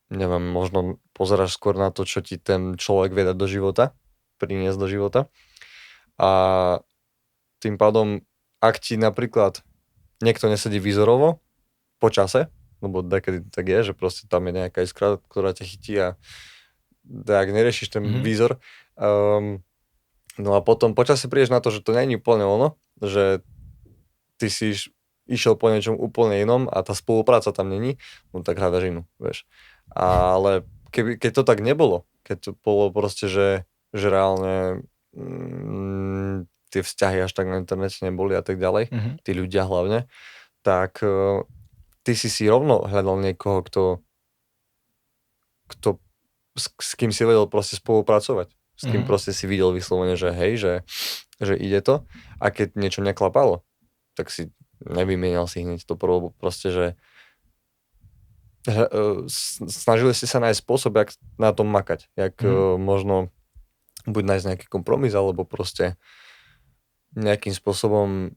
Neviem, možno pozeráš skôr na to, čo ti ten človek vie dať do života, priniesť do života. A tým pádom, ak ti napríklad niekto nesedí výzorovo po čase, lebo takedy tak je, že proste tam je nejaká iskra, ktorá ťa chytí a tak neriešiš ten výzor. No a potom počasie prídeš na to, že to nie je úplne ono, že ty si išiel po niečom úplne inom a tá spolupráca tam není, no tak hľadaš inú, vieš. Ale keď to tak nebolo, keď to bolo proste, že reálne tie vzťahy až tak na internete neboli a tak ďalej, tí ľudia hlavne, tak ty si rovno hľadal niekoho, s kým si vedel proste spolupracovať. S kým proste si videl vyslovene, že hej, že ide to. A keď niečo neklapalo, tak si nevymienial si hneď to proste, že snažili ste sa nájsť spôsob, jak na tom makať. Jak možno buď nájsť nejaký kompromis, alebo proste nejakým spôsobom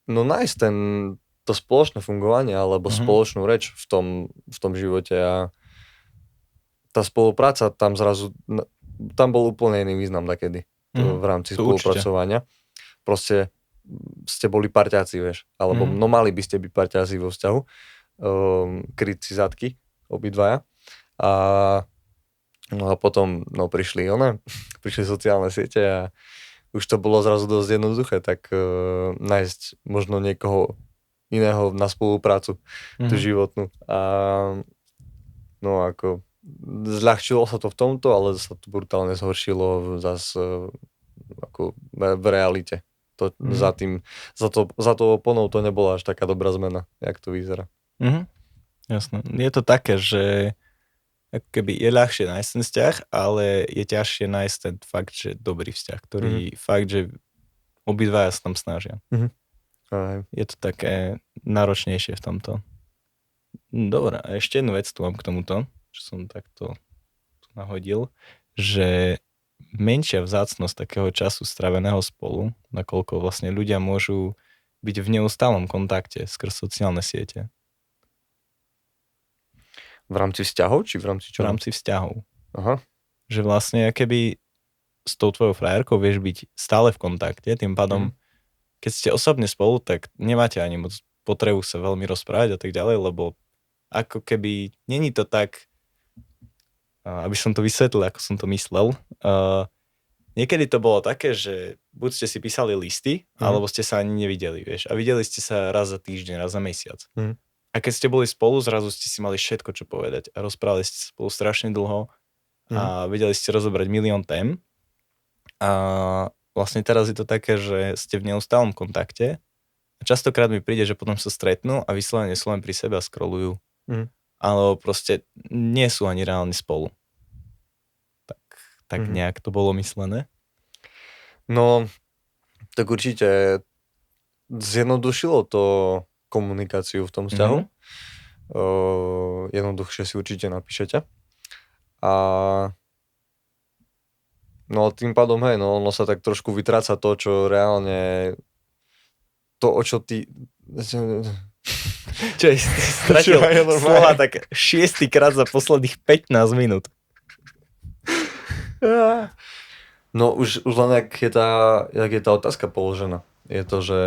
nájsť to spoločné fungovanie alebo spoločnú reč v tom živote a tá spolupráca tam zrazu, tam bol úplne iný význam takedy v rámci spolupracovania. Proste ste boli parťáci, vieš, alebo mali by ste byť parťáci vo vzťahu kryť si zadky, obidvaja. No a potom prišli sociálne siete a už to bolo zrazu dosť jednoduché, tak nájsť možno niekoho iného na spoluprácu, tú životnú. A no ako zľahčilo sa to v tomto, ale sa to brutálne zhoršilo zase ako v realite. To, za to oponou to nebola až taká dobrá zmena, jak to vyzerá. Jasné. Je to také, že ako keby je ľahšie nájsť ten vzťah, ale je ťažšie nájsť ten fakt, že dobrý vzťah, ktorý fakt, že obidvaja sa tam snažia. Aj. Je to také náročnejšie v tomto. Dobre, a ešte jednu vec tu mám k tomuto, čo som takto nahodil, že menšia vzácnosť takého času stráveného spolu, nakoľko vlastne ľudia môžu byť v neustálom kontakte skrz sociálne siete. V rámci vzťahov, či v rámci čoho? V rámci vzťahov. Aha. Že vlastne, keby s tou tvojou frajerkou vieš byť stále v kontakte, tým pádom, keď ste osobne spolu, tak nemáte ani moc potrebu sa veľmi rozprávať a tak ďalej, lebo ako keby, není to tak, aby som to vysvetlil, ako som to myslel. Niekedy to bolo také, že buď ste si písali listy, alebo ste sa ani nevideli, vieš. A videli ste sa raz za týždeň, raz za mesiac. A keď ste boli spolu, zrazu ste si mali všetko, čo povedať. A rozprávali ste spolu strašne dlho a vedeli ste rozobrať milión tém. A vlastne teraz je to také, že ste v neustálom kontakte. A častokrát mi príde, že potom sa stretnú a vyslovene sú len pri sebe a scrollujú. Ale proste nie sú ani reálne spolu. Tak nejak to bolo myslené? No, tak určite zjednodušilo to komunikáciu v tom vzťahu. Jednoduchšie si určite napíšete. A no tým pádom, hej, no ono sa tak trošku vytráca to, čo reálne to, o čo ty... Čo je, stratil slova tak 6. krát za posledných 15 minút. No už len jak je tá otázka položená. Je to, že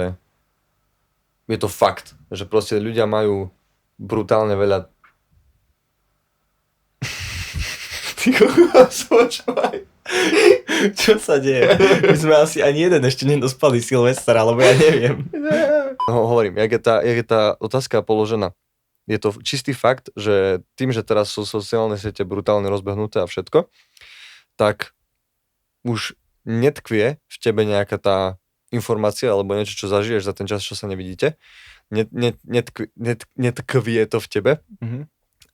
je to fakt, že proste ľudia majú brutálne veľa... Ty kokos, počúvaj. Čo sa deje? My sme asi ani jeden ešte nedospali Silvestra, alebo ja neviem. No hovorím, jak je tá otázka položená. Je to čistý fakt, že tým, že teraz sú sociálne siete brutálne rozbehnuté a všetko, tak už netkvie v tebe nejaká tá informácia alebo niečo, čo zažiješ za ten čas, čo sa nevidíte. Netkvie to v tebe.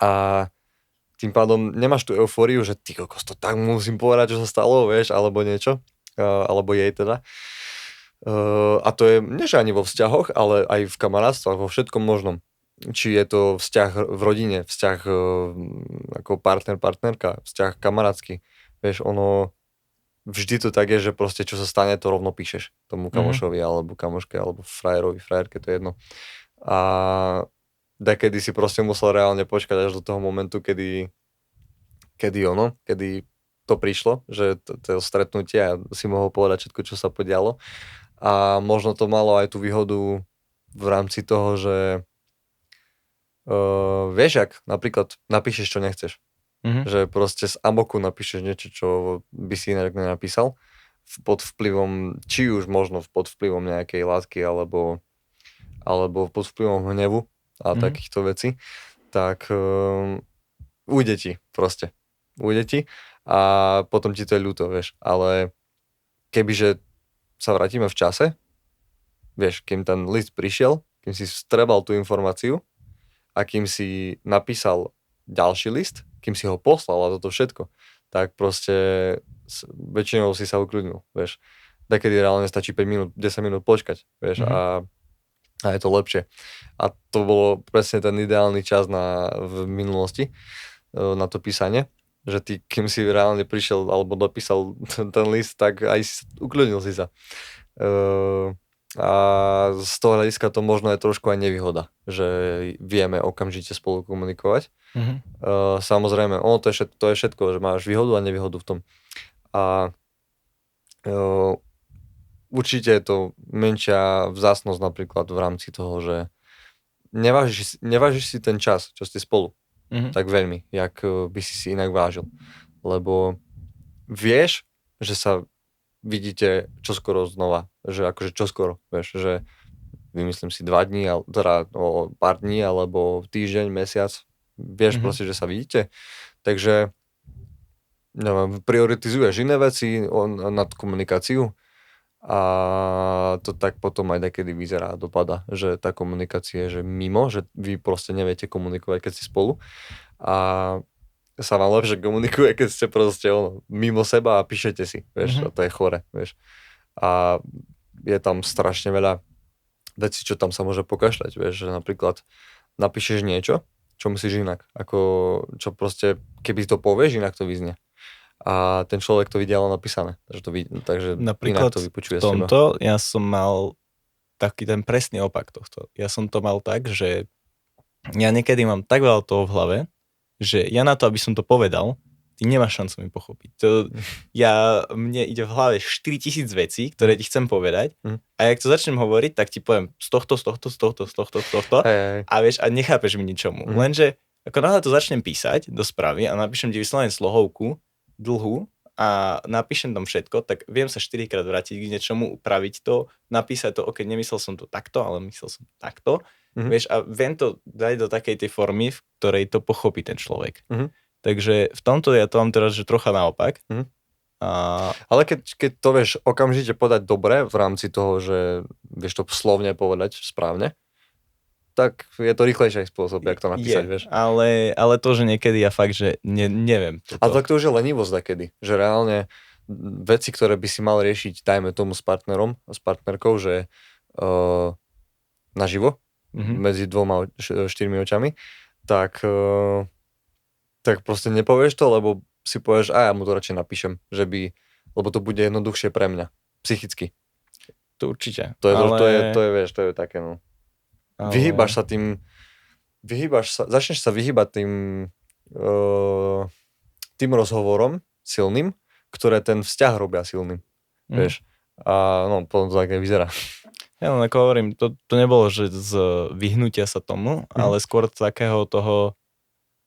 A tým pádom nemáš tú eufóriu, že ty kokos, to tak musím povedať, čo sa stalo, vieš, alebo niečo. Alebo jej teda. A to je, nie že ani vo vzťahoch, ale aj v kamarátstvách, vo všetkom možnom. Či je to vzťah v rodine, vzťah ako partnerka, vzťah kamarátsky. Vieš, ono vždy to tak je, že proste čo sa stane, to rovno píšeš tomu kamošovi, alebo kamoške, alebo frajerovi, frajerke, to je jedno. A dekedy si proste musel reálne počkať až do toho momentu, kedy to prišlo, že to stretnutie a si mohol povedať všetko, čo sa podialo. A možno to malo aj tú výhodu v rámci toho, že vieš, ak napríklad napíšeš, čo nechceš. Že proste z amoku napíšeš niečo, čo by si inak nenapísal, pod vplyvom, či už možno pod vplyvom nejakej látky, alebo pod vplyvom hnevu a takýchto vecí, tak ujde ti proste. Ujde ti a potom ti to je ľúto, vieš. Ale kebyže sa vrátime v čase, vieš, kým ten list prišiel, kým si vstrebal tú informáciu a kým si napísal ďalší list, kým si ho poslal a toto všetko, tak proste väčšinou si sa ukľudnil, vieš. Takedy reálne stačí 5 minút, 10 minút počkať, vieš, a je to lepšie. A to bolo presne ten ideálny čas v minulosti na to písanie, že ty, kým si reálne prišiel alebo dopísal ten list, tak aj ukľudnil si sa. A z toho hľadiska to možno je trošku aj nevýhoda, že vieme okamžite spolu komunikovať. Samozrejme, to je všetko, že máš výhodu a nevýhodu v tom. A určite je to menšia vzácnosť napríklad v rámci toho, že nevážiš si ten čas, čo ste spolu. Mhm. Tak veľmi, jak by si inak vážil. Lebo vieš, že sa vidíte čoskoro znova. Že akože čoskoro, vieš, že vymyslím si 2 dní, teda o pár dní, alebo týždeň, mesiac. Vieš proste, že sa vidíte. Takže prioritizuješ iné veci nad komunikáciu a to tak potom aj niekedy vyzerá a dopada, že tá komunikácia je že mimo, že vy proste neviete komunikovať, keď ste spolu a sa vám lepšie komunikuje, keď ste proste mimo seba a píšete si, vieš, a to je chore, vieš. A je tam strašne veľa vecí, čo tam sa môže pokašľať, vieš, že napríklad napíšeš niečo, čo myslíš inak, ako čo proste, keby to povieš, inak to vyznie. A ten človek to vidí ale napísané, takže napríklad inak to vypočuje v tomto ja som mal taký ten presný opak tohto. Ja som to mal tak, že ja niekedy mám tak veľa toho v hlave, že ja na to, aby som to povedal, ty nemáš šancu mi pochopiť. Mne ide v hlave 4000 vecí, ktoré ti chcem povedať a jak to začnem hovoriť, tak ti poviem z tohto a vieš, a nechápeš mi ničomu. Lenže ako náhle to začnem písať do správy a napíšem ti vyslovene slohovku dlhú a napíšem tam všetko, tak viem sa 4-krát vrátiť k niečomu, upraviť to, napísať to, ok, nemyslel som to takto, ale myslel som to takto. Vieš, a viem to dať do takej tej formy, v ktorej to pochopí ten človek. Takže v tomto ja to mám teraz, že trocha naopak. Ale keď to vieš okamžite podať dobre v rámci toho, že vieš to slovne povedať správne, tak je to rýchlejší spôsob, jak to napísať, vieš. Ale to, že niekedy ja fakt, že neviem. Ale tak to už je lenivosť takedy, že reálne veci, ktoré by si mal riešiť, dajme tomu s partnerom, s partnerkou, že naživo, medzi 2-4 očami, tak proste nepovieš to, lebo si povieš, ja mu to radšej napíšem, lebo to bude jednoduchšie pre mňa, psychicky. To určite. To je, vieš, to je také, no. Vyhýbaš sa, začneš sa vyhýbať tým rozhovorom silným, ktoré ten vzťah robia silným, vieš. A no, potom to také vyzerá. Ja len ako hovorím, to nebolo, že z vyhnutia sa tomu, ale skôr takého toho,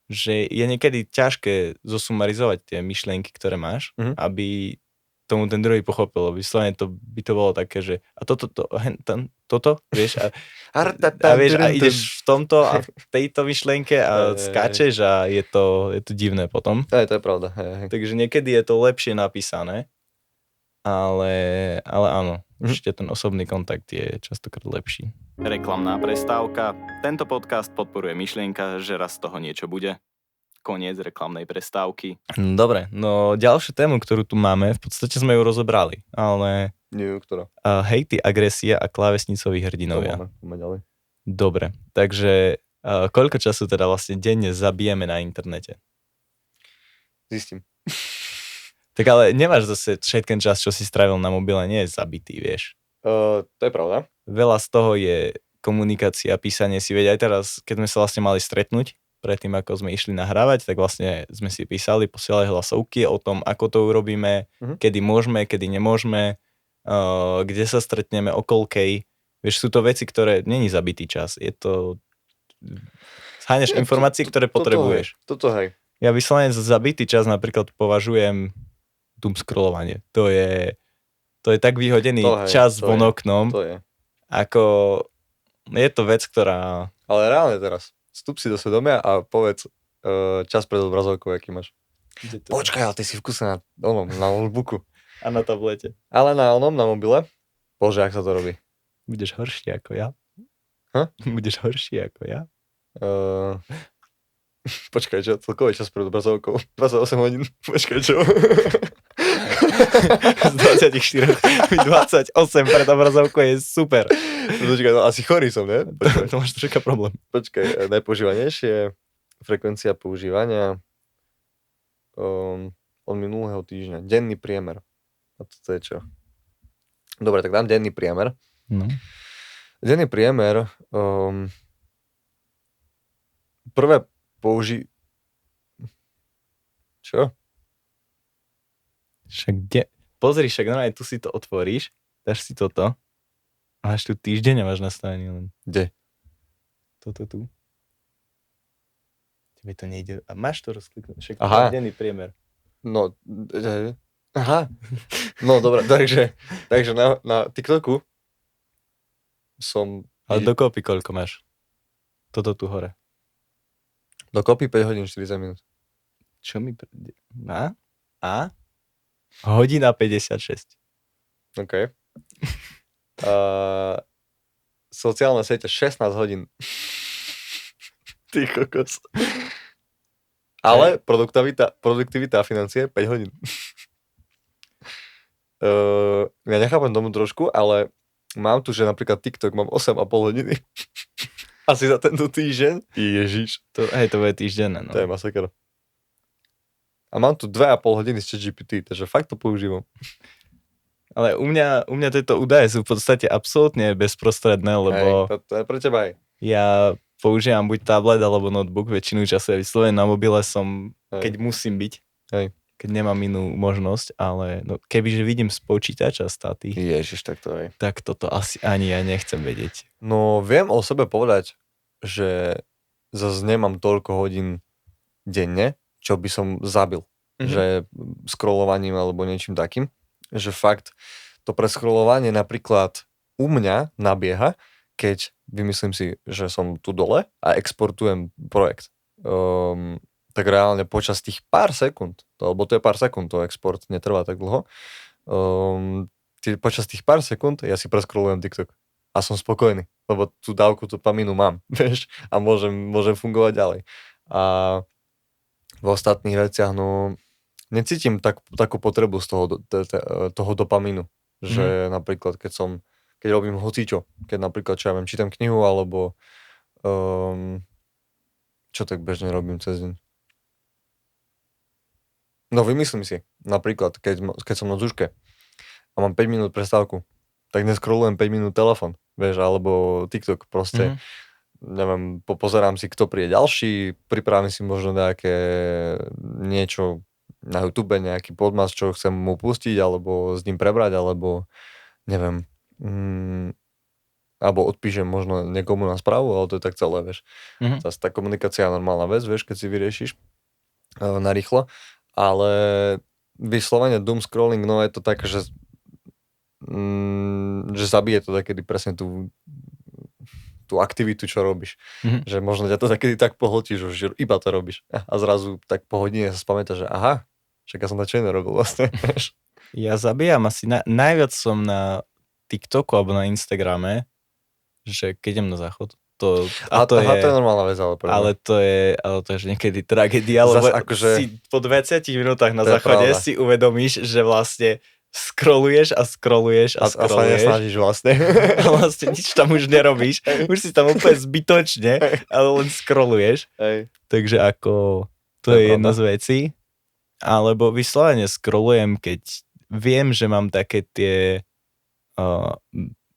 že je niekedy ťažké zosumarizovať tie myšlienky, ktoré máš, aby tomu ten druhý pochopil. Vyslovene by to bolo také, že a toto, vieš, a vieš, a ideš v tomto a v tejto myšlienke a skáčeš a je to divné potom. To je pravda. Takže niekedy je to lepšie napísané, ale áno, určite ten osobný kontakt je častokrát lepší. Reklamná prestávka. Tento podcast podporuje myšlienka, že raz z toho niečo bude. Koniec reklamnej prestávky. Dobre, no ďalšiu tému, ktorú tu máme, v podstate sme ju rozobrali, ale... Nie, ktorá? Hejty, agresia a klávesnicoví hrdinovia. Máme ďalej. Dobre, takže koľko času teda vlastne denne zabijeme na internete? Zistím. Tak ale nemáš zase všetken čas, čo si strávil na mobile, nie je zabitý, vieš. To je pravda. Veľa z toho je komunikácia, písanie si, veď aj teraz, keď sme sa vlastne mali stretnúť, predtým ako sme išli nahrávať, tak vlastne sme si písali, posielali hlasovky o tom, ako to urobíme, kedy môžeme, kedy nemôžeme, kde sa stretneme, o koľkej. Vieš, sú to veci, ktoré není zabitý čas. Je to... Zháňaš informácie, ktoré potrebuješ. Toto hej. Ja vyslovene za zabitý čas napríklad považujem doom scrollovanie. To je tak vyhodený čas von oknom. To je. Ako... Je to vec, ktorá... Ale reálne teraz. Vstup si do svedomia a povedz čas pred obrazovkou, aký máš. Počkaj, ale ty si v kuse na notebooku. A na tablete. Ale na mobile? Bože, jak sa to robí. Budeš horší ako ja? Budeš horší ako ja? Počkaj, čo? Celkový čas pred obrazovkou. 28 hodín. Počkaj, čo? Z 24 28 pred obrazovkou je super. Počkaj, no asi chorý som, ne? To máš troška problém. Počkaj, najpoužívanejšie frekvencia používania od minulého týždňa. Denný priemer. A to je čo? Dobre, tak dám denný priemer. No. Denný priemer prvé Čo? Však kde? Pozri, však normálne tu si to otvoríš, dáš si toto a máš tu týždeň a máš nastavený len. Kde? To Toto tu. Tebe to nejde. A máš to rozkliknúť? Však Aha. denný priemer. No, aha. No, dobré, takže na TikToku som... Ale dokopy koľko máš? Toto tu hore. Dokopy 5 hodín 40 minút. Čo mi... A? Hodina 56. OK. Sociálne siete 16 hodín. Ty kokos. Ale produktivita a financie 5 hodín. Ja nechápem tomu trošku, ale mám tu, že napríklad TikTok mám 8,5 hodiny. Asi za tento týždeň. Ježiš. To bude týždenné, no. To je masaker. A mám tu 2,5 hodiny z ChatGPT, takže fakt to používam. Ale u mňa tieto údaje sú v podstate absolútne bezprostredné, lebo to je pre teba aj. ja používam buď tablet alebo notebook, väčšinu času ja vyslovene na mobile som, keď musím byť, keď nemám inú možnosť, ale no, kebyže vidím z počítača staty, Ježiš, tak to je. tak toto asi ani ja nechcem vedieť. No viem o sebe povedať, že zase nemám toľko hodín denne, čo by som zabil. Že scrollovaním alebo niečím takým. Že fakt to prescrollovanie napríklad u mňa nabieha, keď vymyslím si, že som tu dole a exportujem projekt. Tak reálne počas tých pár sekúnd, lebo to je pár sekúnd, to export netrvá tak dlho, počas tých pár sekúnd ja si prescrollujem TikTok a som spokojný, lebo tú dávku dopamínu mám, vieš, a môžem fungovať ďalej. A v ostatných veciach, no, necítim takú potrebu z toho dopamínu, že napríklad keď robím hocičo, keď napríklad, čo ja viem, čítam knihu, alebo čo tak bežne robím cez deň. No vymyslím si, napríklad, keď som na zuške a mám 5 minút prestávku, tak nescrollujem 5 minút telefon, vieš, alebo TikTok proste. Neviem, pozerám si, kto príde ďalší, pripravím si možno niečo na YouTube, nejaký podmas, čo chcem mu pustiť, alebo s ním prebrať, alebo neviem, alebo odpíšem možno niekomu na správu, ale to je tak celé, vieš. Zase tá komunikácia je normálna vec, vieš, keď si vyriešiš narýchlo, ale vyslovene doom scrolling, no je to také, že zabije to takedy presne tú aktivitu, čo robíš. Že možno ťa to takedy tak pohltí, že iba to robíš. A zrazu tak po hodine sa spamätáš, že aha, však ja som to čo iné robil vlastne. Ja zabíjam asi, najviac som na TikToku alebo na Instagrame, že keď idem na záchod. To je normálna vec, ale to je že niekedy tragédia, lebo si po 20 minútach na záchode si uvedomíš, že vlastne scrolluješ a sa nesnažíš vlastne. A vlastne nič tam už nerobíš. Už si tam úplne zbytočne, ale len scrolluješ. Takže ako to je jedna z vecí. Alebo vyslovene scrollujem, keď viem, že mám také tie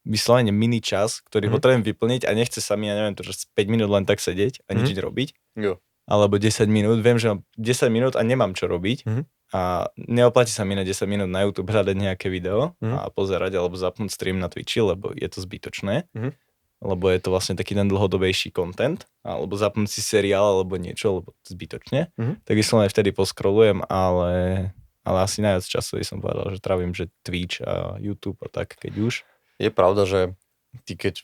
vyslovene mini čas, ktorý potrebujem vyplniť a nechce sa mi, ja neviem, to, že 5 minút len tak sedieť a nič robiť. Jo. Alebo 10 minút. Viem, že mám 10 minút a nemám čo robiť. A neoplatí sa mi na 10 minút na YouTube hľadať nejaké video a pozerať alebo zapnúť stream na Twitchi, lebo je to zbytočné. Lebo je to vlastne taký ten dlhodobejší content, alebo zapnúť si seriál alebo niečo, lebo zbytočne. Tak vyslovene vtedy poscrollujem, ale asi najviac času som povedal, že trávim, že Twitch a YouTube a tak, keď už. Je pravda, že ty keď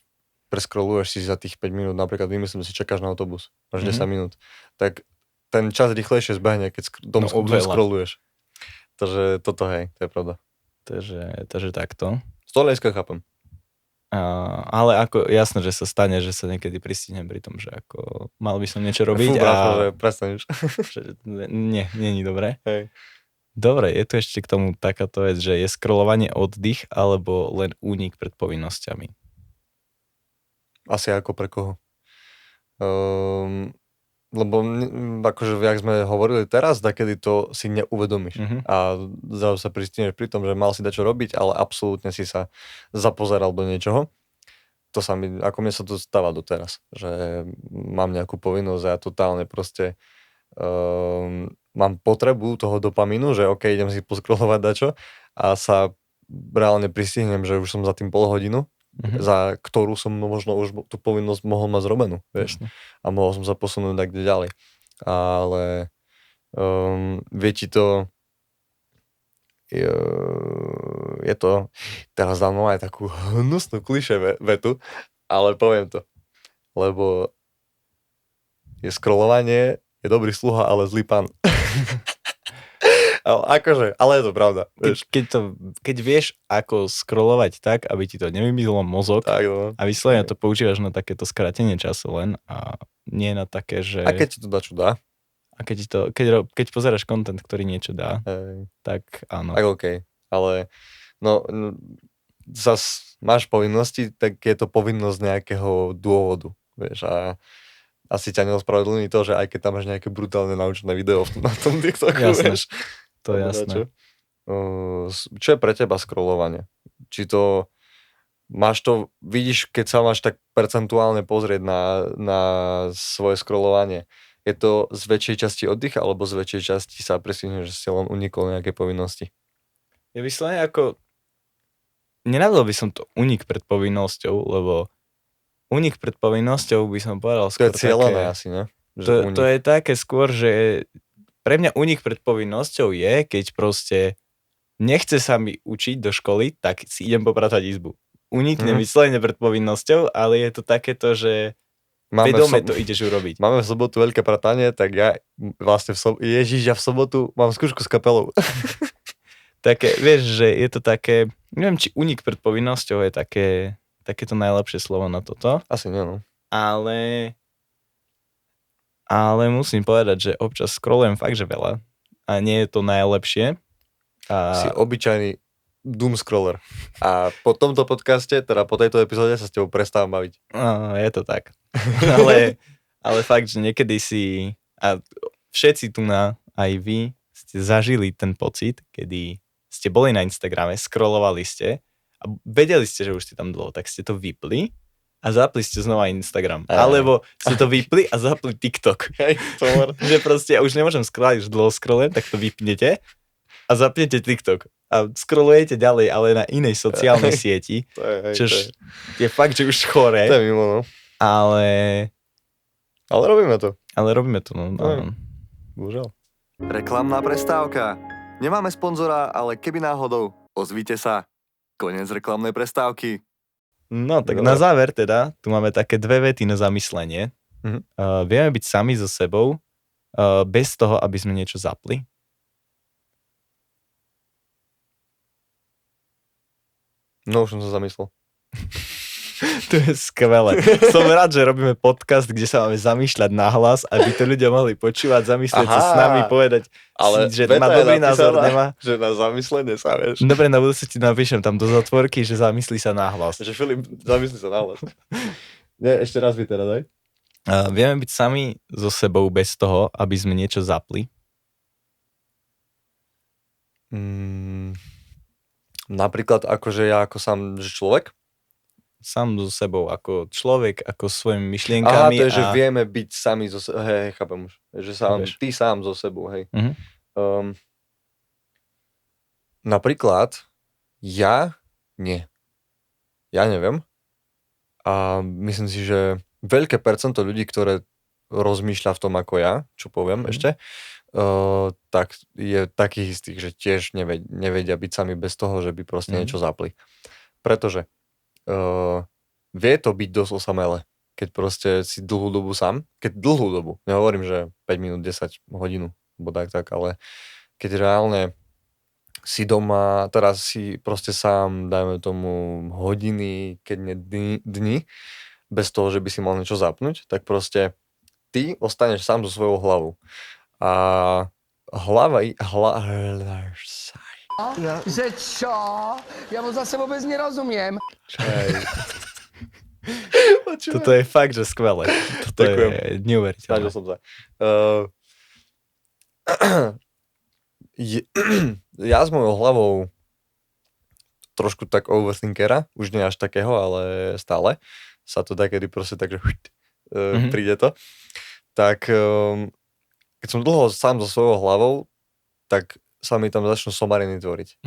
prescrolluješ si za tých 5 minút, napríklad vymyslím si, čakáš na autobus, máš 10 minút, tak ten čas rýchlejšie zbehne, keď scrolluješ. Takže toto, hej, to je pravda. Takže takto. Z toho hľadiska chápem. Ale ako jasné, že sa stane, že sa niekedy pristihnem pri tom, že ako mal by som niečo robiť. Že prestaneš. Nie je dobré. Hej. Dobre, je tu ešte k tomu takáto vec, že je scrollovanie oddych alebo len únik pred povinnosťami? Asi ako pre koho? Lebo akože, jak sme hovorili teraz, takedy to si neuvedomíš. A zrazu sa pristihneš pri tom, že mal si dačo robiť, ale absolútne si sa zapozeral do niečoho. To sa mi, ako mne sa to stáva doteraz, že mám nejakú povinnosť a ja totálne proste mám potrebu toho dopamínu, že OK, idem si poscrollovať dačo a sa reálne pristihnem, že už som za tým pol hodinu za ktorú som možno už tú povinnosť mohol mať zrobenú, vieš. Jasne. A mohol som sa posunúť tak ďalej. Ale vie ti to je to, teraz dám aj takú hnusnú klišé vetu, ale poviem to, lebo je scrollovanie, je dobrý sluha, ale zlý pán. Ale je to pravda. Vieš. Keď vieš, ako scrollovať tak, aby ti to nevymizlo mozog Tak, no. a vyslovene to používaš na takéto skrátenie času len a nie na také, že... A keď ti to dačo dá? A keď pozeráš content, ktorý niečo dá, tak áno. Tak okej. Ale no, zas máš povinnosti, tak je to povinnosť nejakého dôvodu. Vieš, a asi ťa neospravedlní to, že aj keď tam máš nejaké brutálne naučné video na tom TikToku, Jasné. vieš. To je jasné. Čo je pre teba scrollovanie? Či to máš to, vidíš, keď sa máš tak percentuálne pozrieť na svoje scrollovanie, je to z väčšej časti oddych, alebo z väčšej časti sa presíhne, že si len unikol nejaké povinnosti? Je vyslovene ako... Nenavedol by som to únik pred povinnosťou, lebo únik pred povinnosťou by som povedal To skôr je cieľené také... asi, ne? To je také skôr, že pre mňa únik pred povinnosťou je, keď proste nechce sa mi učiť do školy, tak si idem popratať izbu. Uniknem vyslovene pred povinnosťou, ale je to takéto, že vedome to ideš urobiť. Máme v sobotu veľké pratanie, tak ja vlastne ja v sobotu mám skúšku s kapelou. Také, vieš, že je to také, neviem, či únik pred povinnosťou je takéto najlepšie slovo na toto. Asi nie, no. Ale musím povedať, že občas scrollujem fakt, že veľa. A nie je to najlepšie. Si obyčajný doomscroller. A po tomto podcaste, teda po tejto epizóde sa s tebou prestávam baviť. Je to tak. ale fakt, že niekedy a všetci tu aj vy ste zažili ten pocit, kedy ste boli na Instagrame, scrollovali ste a vedeli ste, že už ste tam dlho, tak ste to vypli a zapli ste znova Instagram. Alebo ste to vypli a zapli TikTok. Že proste ja už nemôžem scrollovať, už dlho scrollujem, tak to vypnete a zapnete TikTok. A scrollujete ďalej, ale na inej sociálnej sieti. Čož je fakt, že už chore. To je mimo, no. Ale robíme to. No. Bohužiaľ. Reklamná prestávka. Nemáme sponzora, ale keby náhodou, ozvite sa. Koniec reklamnej prestávky. No, tak na záver teda, tu máme také dve vety na zamyslenie. Vieme byť sami so sebou, bez toho, aby sme niečo zapli. No, už som sa zamyslel. To je skvelé. Som rád, že robíme podcast, kde sa máme zamýšľať nahlas, aby to ľudia mohli počúvať, zamyslieť sa s nami, povedať, ale že má dobrý názor, nemá. Že na zamyslenie sa, vieš. Dobre, na budúce ti napíšem tam do zatvorky, že zamyslí sa nahlas. Že Filip, zamyslí sa nahlas. Nie, ešte raz by teda, daj. Vieme byť sami so sebou bez toho, aby sme niečo zapli. Napríklad akože ja ako sám že človek? Sám so sebou, ako človek, ako svojimi myšlienkami. To je, že vieme byť sami so sebou, hej, chápem už. Že ty sám so sebou, hej. Napríklad ja neviem. A myslím si, že veľké percento ľudí, ktoré rozmýšľa v tom ako ja, čo poviem ešte, tak je takých istých, že tiež nevedia byť sami bez toho, že by proste niečo zapli. Pretože vie to byť dosť osamelé, keď proste si dlhú dobu sám, nehovorím, že 5 minút, 10 hodinu, bo tak, ale keď reálne si doma, teraz si proste sám, dajme tomu hodiny, keď nie dni, bez toho, že by si mal niečo zapnúť, tak proste ty ostaneš sám so svojou hlavou. A Že čo? Ja mu zase vôbec nerozumiem. Toto je fakt, že skvelé. Toto je neuveriteľné. Snažil som sa. Ja s mojou hlavou trošku tak overthinkera, už nie až takého, ale stále sa to takedy proste tak, že príde to. Tak keď som dlho sám so svojou hlavou, tak sa mi tam začnú somariny tvoriť.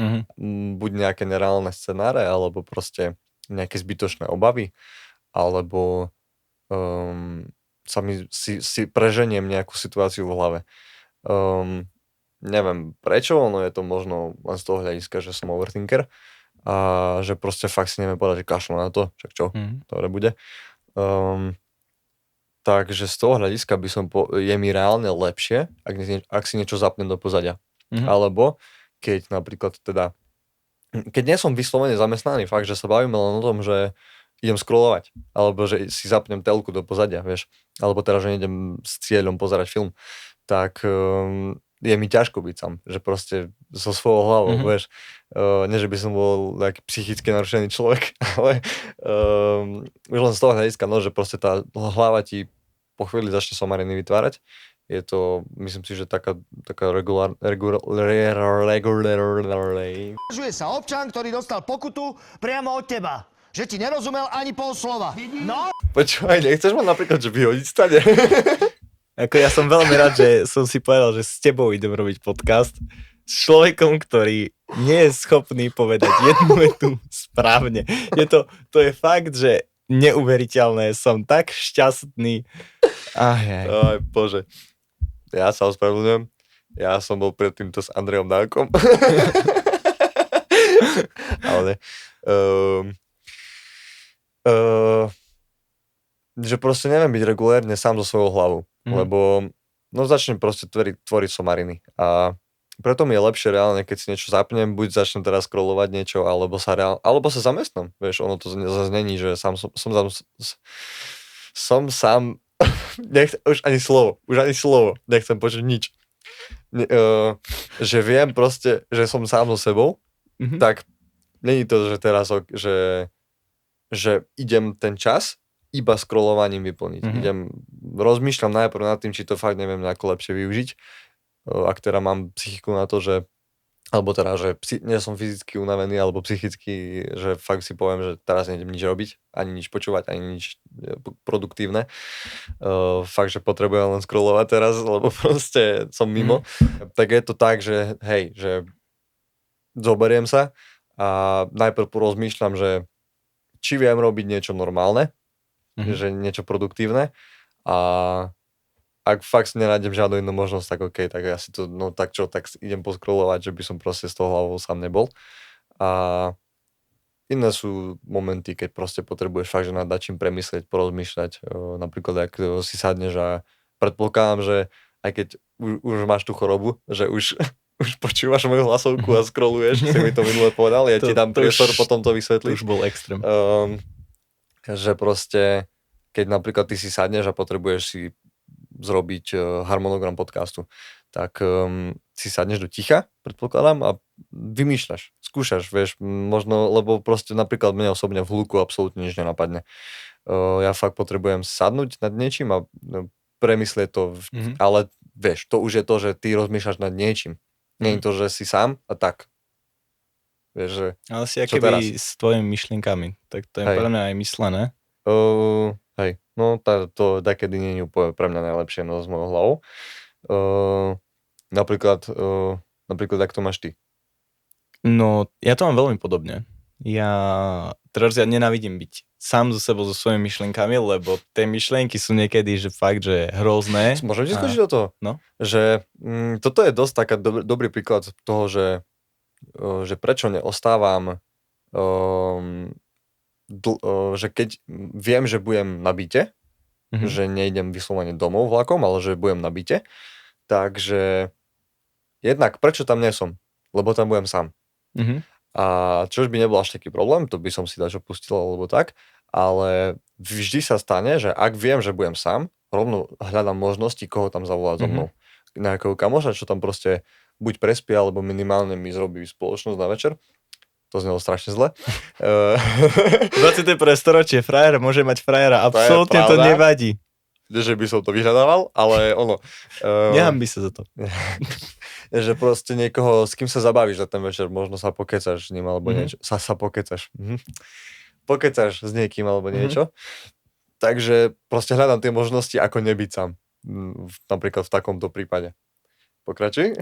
Buď nejaké nereálne scenáre, alebo proste nejaké zbytočné obavy, alebo si preženiem nejakú situáciu v hlave. Neviem prečo, no je to možno len z toho hľadiska, že som overthinker a že proste fakt si neviem povedať, že kašlo na to, však čo, dobre bude. Takže z toho hľadiska je mi reálne lepšie, ak si niečo zapnem do pozadia. Alebo keď napríklad teda, keď nie som vyslovene zamestnaný, fakt, že sa bavíme len o tom, že idem scrollovať, alebo že si zapnem telku do pozadia, vieš, alebo teda, že nejdem s cieľom pozerať film, tak je mi ťažko byť sám, že proste so svojou hlavou, vieš, nie, že by som bol taký psychicky narušený človek, ale už len z toho hľadiska, no, že proste tá hlava ti po chvíli začne somariny vytvárať. Je to, myslím si, že taká Žuje sa občan, ktorý dostal pokutu priamo od teba. Že ti nerozumel ani pol slova. No? Počúvaj, nechceš ma napríklad, že vyhodiť stade? Ako ja som veľmi rád, že som si povedal, že s tebou idem robiť podcast s človekom, ktorý nie je schopný povedať jednu vetu správne. To je fakt, že neuveriteľné. Som tak šťastný. Aj bože. Ja sa ospravedlňujem. Ja som bol pred týmto s Andrejom Dálkom. Ale že proste neviem byť regulérne sám so svojou hlavou, lebo no začnem proste tvoriť somariny a preto mi je lepšie reálne, keď si niečo zapnem, buď začnem teraz scrollovať niečo, alebo sa zamestnám, vieš, ono to zase není, že som sám, už ani slovo, nechcem počuť nič, že viem proste, že som sám so sebou, tak není to, že teraz, že idem ten čas iba scrollovaním vyplniť. Rozmýšľam najprv nad tým, či to fakt neviem nejako lepšie využiť, ak teda mám psychiku na to, že alebo teda, že nie som fyzicky unavený, alebo psychicky, že fakt si poviem, že teraz nejdem nič robiť, ani nič počúvať, ani nič produktívne. Fakt, že potrebujem len scrollovať teraz, lebo proste som mimo. Tak je to tak, že hej, že zoberiem sa a najprv porozmýšľam, že či viem robiť niečo normálne, že niečo produktívne a ak fakt nenájdem žiadnu inú možnosť, tak OK, tak ja si to, no tak čo, tak idem poscrollovať, že by som proste z toho hlavou sám nebol. A iné sú momenty, keď proste potrebuješ fakt, že nad čím premyslieť, porozmýšľať. Napríklad, ak si sadneš a predpokladám, že aj keď už máš tú chorobu, že už počúvaš moju hlasovku a scrolluješ, si mi to minule povedal, ja ti dám priestor potom to vysvetliť. To už bol extrém. Že proste, keď napríklad ty si sadneš a potrebuješ si zrobiť harmonogram podcastu, tak si sadneš do ticha, predpokladám, a vymýšľaš, skúšaš, vieš, možno, lebo proste napríklad mne osobne v hluku absolútne nič nenapadne. Ja fakt potrebujem sadnúť nad niečím a premyslieť to, ale vieš, to už je to, že ty rozmýšľaš nad niečím. Nie je to, že si sám a tak. Vieš, že ale si akoby s tvojimi myšlienkami, tak to je pre mňa aj myslené. Hej, no to takedy nie je úplne pre mňa najlepšie, no s mojou hlavou. Napríklad, ak to máš ty. No, ja to mám veľmi podobne. Ja nenávidím byť sám so sebou, so svojimi myšlienkami, lebo tie myšlienky sú niekedy, že fakt, že hrozné. Môžem ti skočiť do toho? No? že toto je dosť taká dobrý príklad toho, že prečo neostávam, že keď viem, že budem na byte, že nejdem vyslovene domov vlakom, ale že budem na byte, takže jednak prečo tam nie som? Lebo tam budem sám. A čož by nebol až taký problém, to by som si dačo pustil alebo tak, ale vždy sa stane, že ak viem, že budem sám, rovno hľadám možnosti, koho tam zavolať so mnou. Nejakého kamoša, čo tam proste buď prespie, alebo minimálne mi zrobí spoločnosť na večer. To znelo strašne zle. 21. storočie, frajer môže mať frajera, absolútne to nevadí. Že by som to vyhľadával, ale ono... Nehanbi sa za to. Že proste niekoho, s kým sa zabavíš za ten večer, možno sa pokecaš s ním, alebo niečo. Sa pokecaš. Pokecaš s niekým, alebo niečo. Takže proste hľadám tie možnosti, ako nebyť sám. Napríklad v takomto prípade. Pokračuj.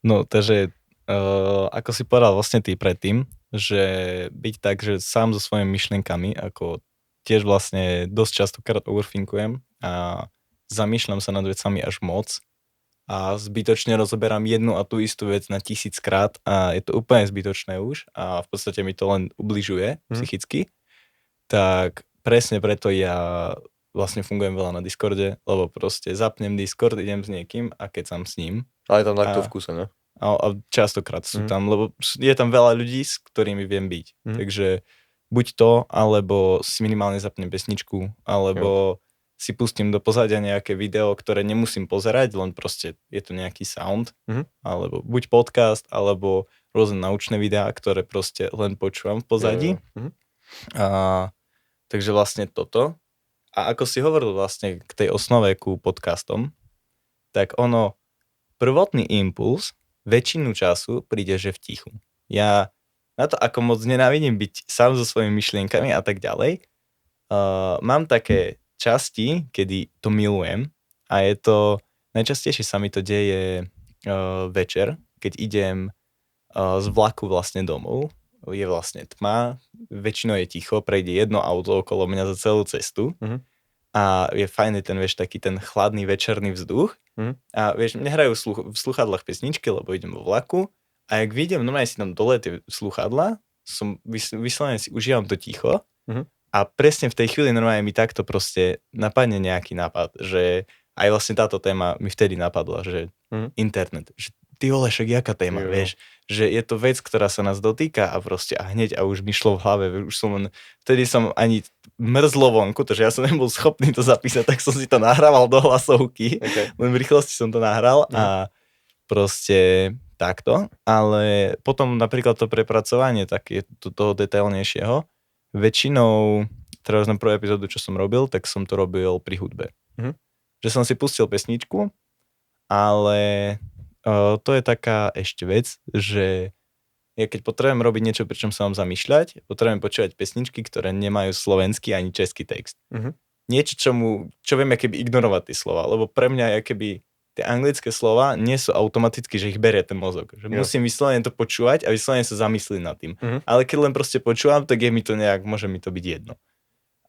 No, takže ako si povedal vlastne ty predtým, že byť tak, že sám so svojimi myšlienkami, ako tiež vlastne dosť častokrát overthinkujem a zamýšľam sa nad vecami až moc a zbytočne rozoberám jednu a tú istú vec na 1000-krát a je to úplne zbytočné už a v podstate mi to len ubližuje psychicky, tak presne preto ja vlastne fungujem veľa na Discorde, lebo proste zapnem Discord, idem s niekým a keď som s ním. Ale tam takto v kuse, ne? A častokrát sú tam, lebo je tam veľa ľudí, s ktorými viem byť. Takže buď to, alebo si minimálne zapnem pesničku, alebo si pustím do pozadia nejaké video, ktoré nemusím pozerať, len proste je to nejaký sound, alebo buď podcast, alebo rôzne naučné videá, ktoré proste len počúvam v pozadí. Takže vlastne toto. A ako si hovoril vlastne k tej osnove ku podcastom, tak ono, prvotný impuls väčšinu času príde, že v tichu. Ja na to, ako moc nenávidím byť sám so svojimi myšlienkami a tak ďalej, mám také časti, kedy to milujem a je to, najčastejšie sa mi to deje večer, keď idem z vlaku vlastne domov, je vlastne tma, väčšinou je ticho, prejde jedno auto okolo mňa za celú cestu a je fajný ten, vieš, taký ten chladný večerný vzduch a vieš, nehrajú v sluchadlách pesničky, lebo idem vo vlaku a jak vidím, normálne si tam dole tie sluchadlá, som vyslovene si užívam to ticho a presne v tej chvíli normálne mi takto proste napadne nejaký nápad, že aj vlastne táto téma mi vtedy napadla, že internet, že ty vole, však jaká téma, vieš, že je to vec, ktorá sa nás dotýka a proste a hneď a už mi šlo v hlave, už som len, vtedy som ani mrzlo vonku, takže ja som nebol schopný to zapísať, tak som si to nahrával do hlasovky, len v rýchlosti som to nahral a proste takto, ale potom napríklad to prepracovanie také toho detailnejšieho, väčšinou, teraz na prvú epizódu, čo som robil, tak som to robil pri hudbe. Že som si pustil pesničku, ale to je taká ešte vec, že ja keď potrebujem robiť niečo, pri čom sa mám zamýšľať, potrebujem počúvať pesničky, ktoré nemajú slovenský ani český text. Niečo, čo viem keby ignorovať tie slova, lebo pre mňa keby tie anglické slova nie sú automaticky, že ich berie ten mozog. Že musím vyslovene to počúvať a vyslovene sa zamyslieť nad tým. Ale keď len proste počúvam, tak je mi to nejak, môže mi to byť jedno.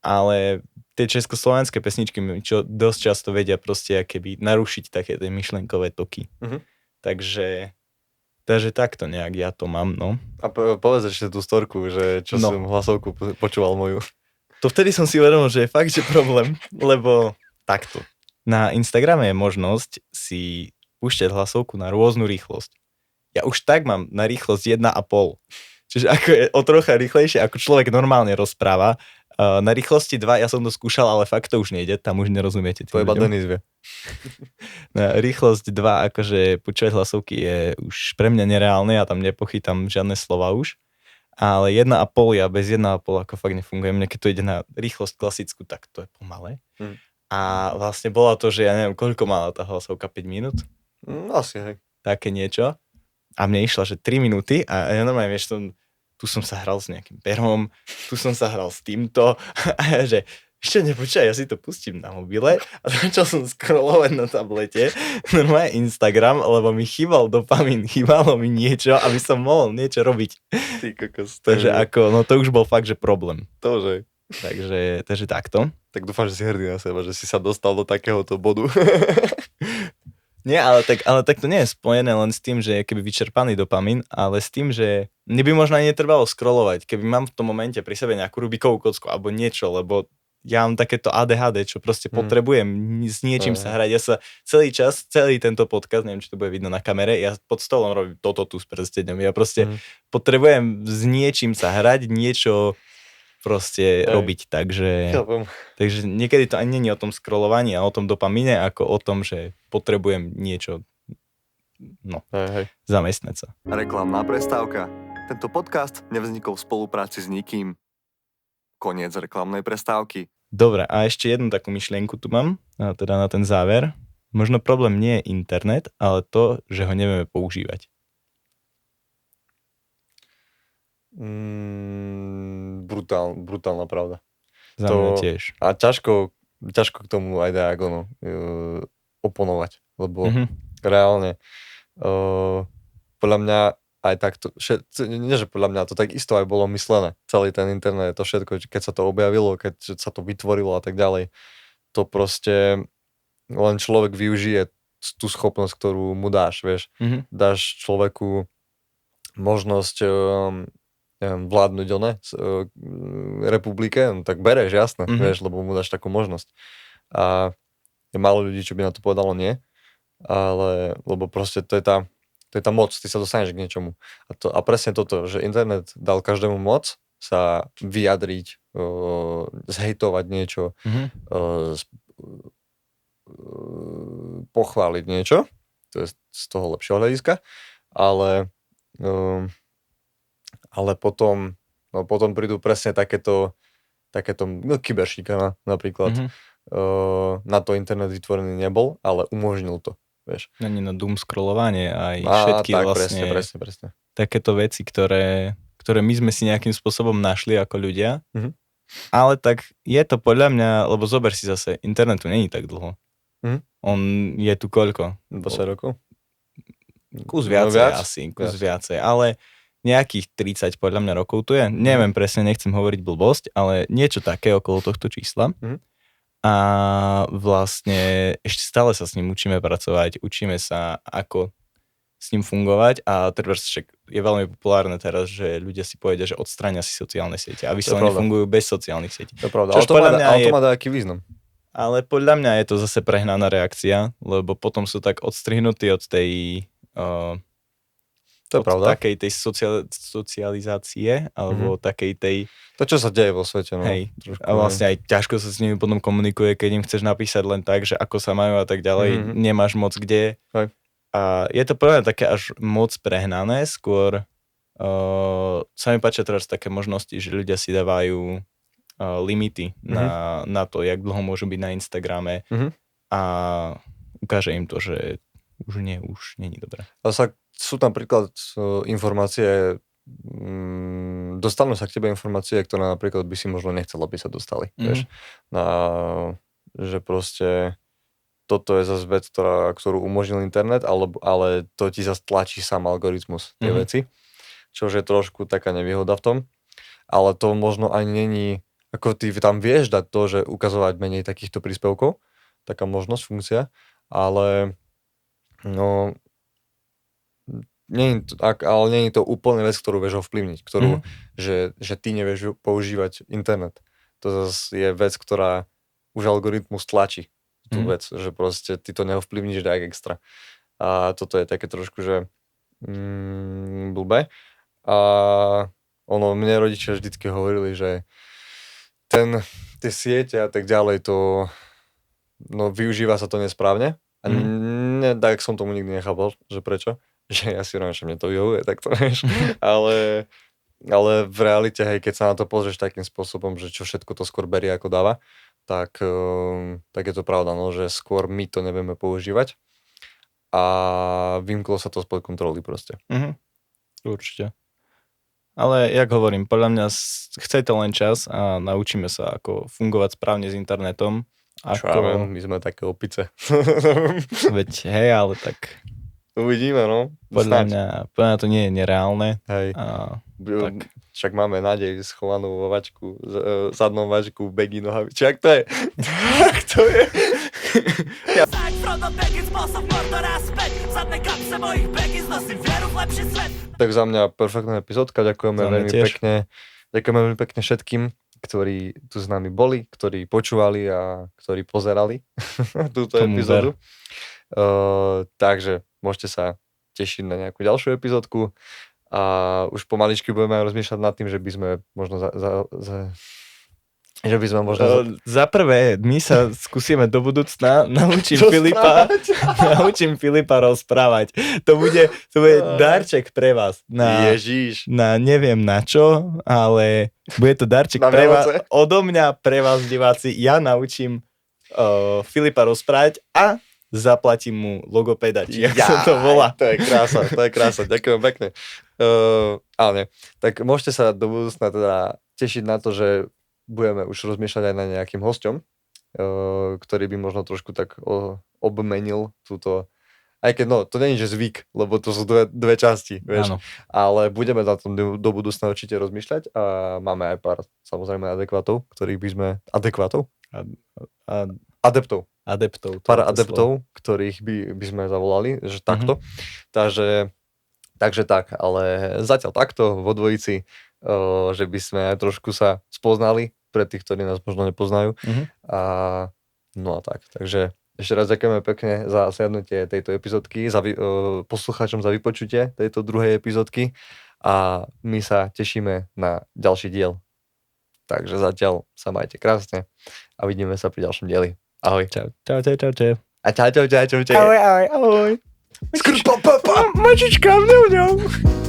Ale tie československé pesničky mi čo dosť často vedia proste keby narušiť také tie myšlenkové toky. Takže takto nejak ja to mám, no. A povedz ešte tú storku, že čo som hlasovku počúval moju. To vtedy som si uvedomil, že je fakt, že problém, lebo takto. Na Instagrame je možnosť si púšťať hlasovku na rôznu rýchlosť. Ja už tak mám na rýchlosť 1,5. Čiže ako je o trocha rýchlejšie, ako človek normálne rozpráva. Na rýchlosti 2 ja som to skúšal, ale fakt to už nejde, tam už nerozumiete. To iba Denis vie. Na rýchlosť 2, akože počúvať hlasovky je už pre mňa nereálne, ja tam nepochytám žiadne slova už. Ale 1,5 ja bez 1,5 ako fakt nefunguje. Mne keď to ide na rýchlosť klasickú, tak to je pomalé. A vlastne bola to, že ja neviem, koľko mala tá hlasovka, 5 minút? Asi, hej. Také niečo. A mne išla, že 3 minúty a ja normálne, vieš, tu som sa hral s nejakým perhom, tu som sa hral s týmto a ja, že ešte nepočkaj, ja si to pustím na mobile a začal som scrollovať na tablete normálne Instagram, lebo mi chýbal dopamín, chýbalo mi niečo, aby som mohol niečo robiť. Ty kokos. Takže ako, no to už bol fakt, že problém. To, že... Takže takto. Tak dúfam, že si hrdý na seba, že si sa dostal do takéhoto bodu. Nie, ale tak to nie je spojené len s tým, že je keby vyčerpaný dopamín, ale s tým, že mne by možno aj netrvalo scrollovať, keby mám v tom momente pri sebe nejakú Rubikovú kocku alebo niečo, lebo ja mám takéto ADHD, čo proste potrebujem s niečím sa hrať. Ja sa celý tento podcast, neviem, či to bude vidno na kamere, ja pod stolom robím toto tu s prsteňom. Ja proste potrebujem s niečím sa hrať, niečo proste robiť, takže niekedy to ani nie je o tom scrollovaní a o tom dopamíne, ako o tom, že potrebujem niečo zamestnať sa. Reklamná prestávka. Tento podcast nevznikol v spolupráci s nikým. Koniec reklamnej prestávky. Dobre, a ešte jednu takú myšlienku tu mám, teda na ten záver. Možno problém nie je internet, ale to, že ho nevieme používať. Brutálna pravda. Za mňa tiež. A ťažko k tomu aj dá oponovať, lebo reálne podľa mňa aj tak, nie že podľa mňa to tak isto aj bolo myslené, celý ten internet, to všetko, keď sa to objavilo, keď sa to vytvorilo a tak ďalej, to proste len človek využije tú schopnosť, ktorú mu dáš, vieš. Dáš človeku možnosť vládnuť republike, no tak bereš, jasné, vieš, lebo mu dáš takú možnosť. A je málo ľudí, čo by na to povedalo nie, ale, lebo proste to je tá moc, ty sa dostaneš k niečomu. A presne toto, že internet dal každému moc sa vyjadriť, zhejtovať niečo, pochváliť niečo, to je z toho lepšieho hľadiska, ale potom prídu presne takéto kyberšikana napríklad. Na to internet vytvorený nebol, ale umožnil to, vieš. Není na doom scrollovanie aj všetky tak, vlastne presne. Takéto veci, ktoré my sme si nejakým spôsobom našli ako ľudia, ale tak je to podľa mňa, lebo zober si zase, internetu není tak dlho. On je tu koľko? 20 rokov? Kus viacej asi, viacej, ale nejakých 30 podľa mňa rokov tu je. Neviem presne, nechcem hovoriť blbosť, ale niečo také okolo tohto čísla. A vlastne ešte stále sa s ním učíme pracovať, učíme sa, ako s ním fungovať a však je veľmi populárne teraz, že ľudia si povedia, že odstráňa si sociálne siete a vyslovene fungujú bez sociálnych sietí. To je pravda, ale to má nejaký význam. Ale podľa mňa je to zase prehnaná reakcia, lebo potom sú tak odstrihnutí od tej takej tej socializácie, alebo takej tej... To, čo sa deje vo svete. No. Hej, a vlastne aj ťažko sa s nimi potom komunikuje, keď im chceš napísať len tak, že ako sa majú a tak ďalej, nemáš moc kde. Hej. A je to podľa mňa také až moc prehnané, skôr sa mi páčia teraz také možnosti, že ľudia si dávajú limity na to, jak dlho môžu byť na Instagrame a ukáže im to, že už nie je dobré. Ale sú tam príklad informácie, dostanú sa k tebe informácie, ktoré napríklad by si možno nechcel, aby sa dostali. Vieš? Že proste toto je zase vec, ktorú umožnil internet, ale to ti zase tlačí sám algoritmus, tie veci. Čo je trošku taká nevýhoda v tom. Ale to možno ani není, ako ty tam vieš dať to, že ukazovať menej takýchto príspevkov, taká možnosť, funkcia, ale no nie je to úplne vec, ktorú vieš ovplyvniť, že ty nevieš používať internet. To zase je vec, ktorá už algoritmus tlačí tú vec, že proste ty to neovplyvníš tak extra. A toto je také trošku, že blbé. A mne rodičia vždycky hovorili, že tie siete a tak ďalej, využíva sa to nesprávne. A tak som tomu nikdy nechápal, že prečo. Že ja si hovorím, že mne to vyhovuje, tak to vieš. Ale v realite, hej, keď sa na to pozrieš takým spôsobom, že čo všetko to skôr berie ako dáva, tak je to pravda, no, že skôr my to nevieme používať a vymklo sa to spod kontroly proste. Určite. Ale jak hovorím, podľa mňa chce to len čas a naučíme sa, ako fungovať správne s internetom. My sme také opice. Veď hej, ale tak... Uvidíme, no. Podľa mňa to nie je nereálne. Hej. Tak. Však máme nádej schovanú vo vačku, zadnom vačku, begy nohavi. Čiak to je? Tak to je. Tak za mňa perfektná epizódka, ďakujeme veľmi pekne všetkým, ktorí tu s nami boli, ktorí počúvali a ktorí pozerali túto epizódu. Takže môžete sa tešiť na nejakú ďalšiu epizódku a už pomaličky budeme rozmýšľať nad tým, že by sme možno Za prvé, my sa skúsime do budúcna, naučím Filipa rozprávať. To bude darček pre vás. Na neviem na čo, ale bude to darček pre vás, odo mňa pre vás, diváci. Ja naučím Filipa rozprávať a zaplatím mu logopeda, či jak sa to volá. To je krása, ďakujem pekne. Ale nie, tak môžete sa do budúcna teda tešiť na to, že budeme už rozmýšľať aj nad nejakým hosťom, ktorý by možno trošku tak obmenil túto Aj keď, no, to nie je, že zvyk, lebo to sú dve časti, vieš. Áno. Ale budeme na tom do budúcna určite rozmýšľať a máme aj pár, samozrejme, adekvátov, ktorých by sme... Adekvátov? Adeptov. Adeptov. Pár adeptov, ktorých by sme zavolali, že takto. Takže tak, ale zatiaľ takto vo dvojici, že by sme aj trošku sa spoznali pre tých, ktorí nás možno nepoznajú. A no a tak, takže ešte raz ďakujeme pekne za siadnutie tejto epizódky, poslucháčom za vypočutie tejto druhej epizódky a my sa tešíme na ďalší diel. Takže zatiaľ sa majte krásne a vidíme sa pri ďalšom dieli. Ahoj. Čau. A čau. Ahoj. Skrpa. Mačička, mňau.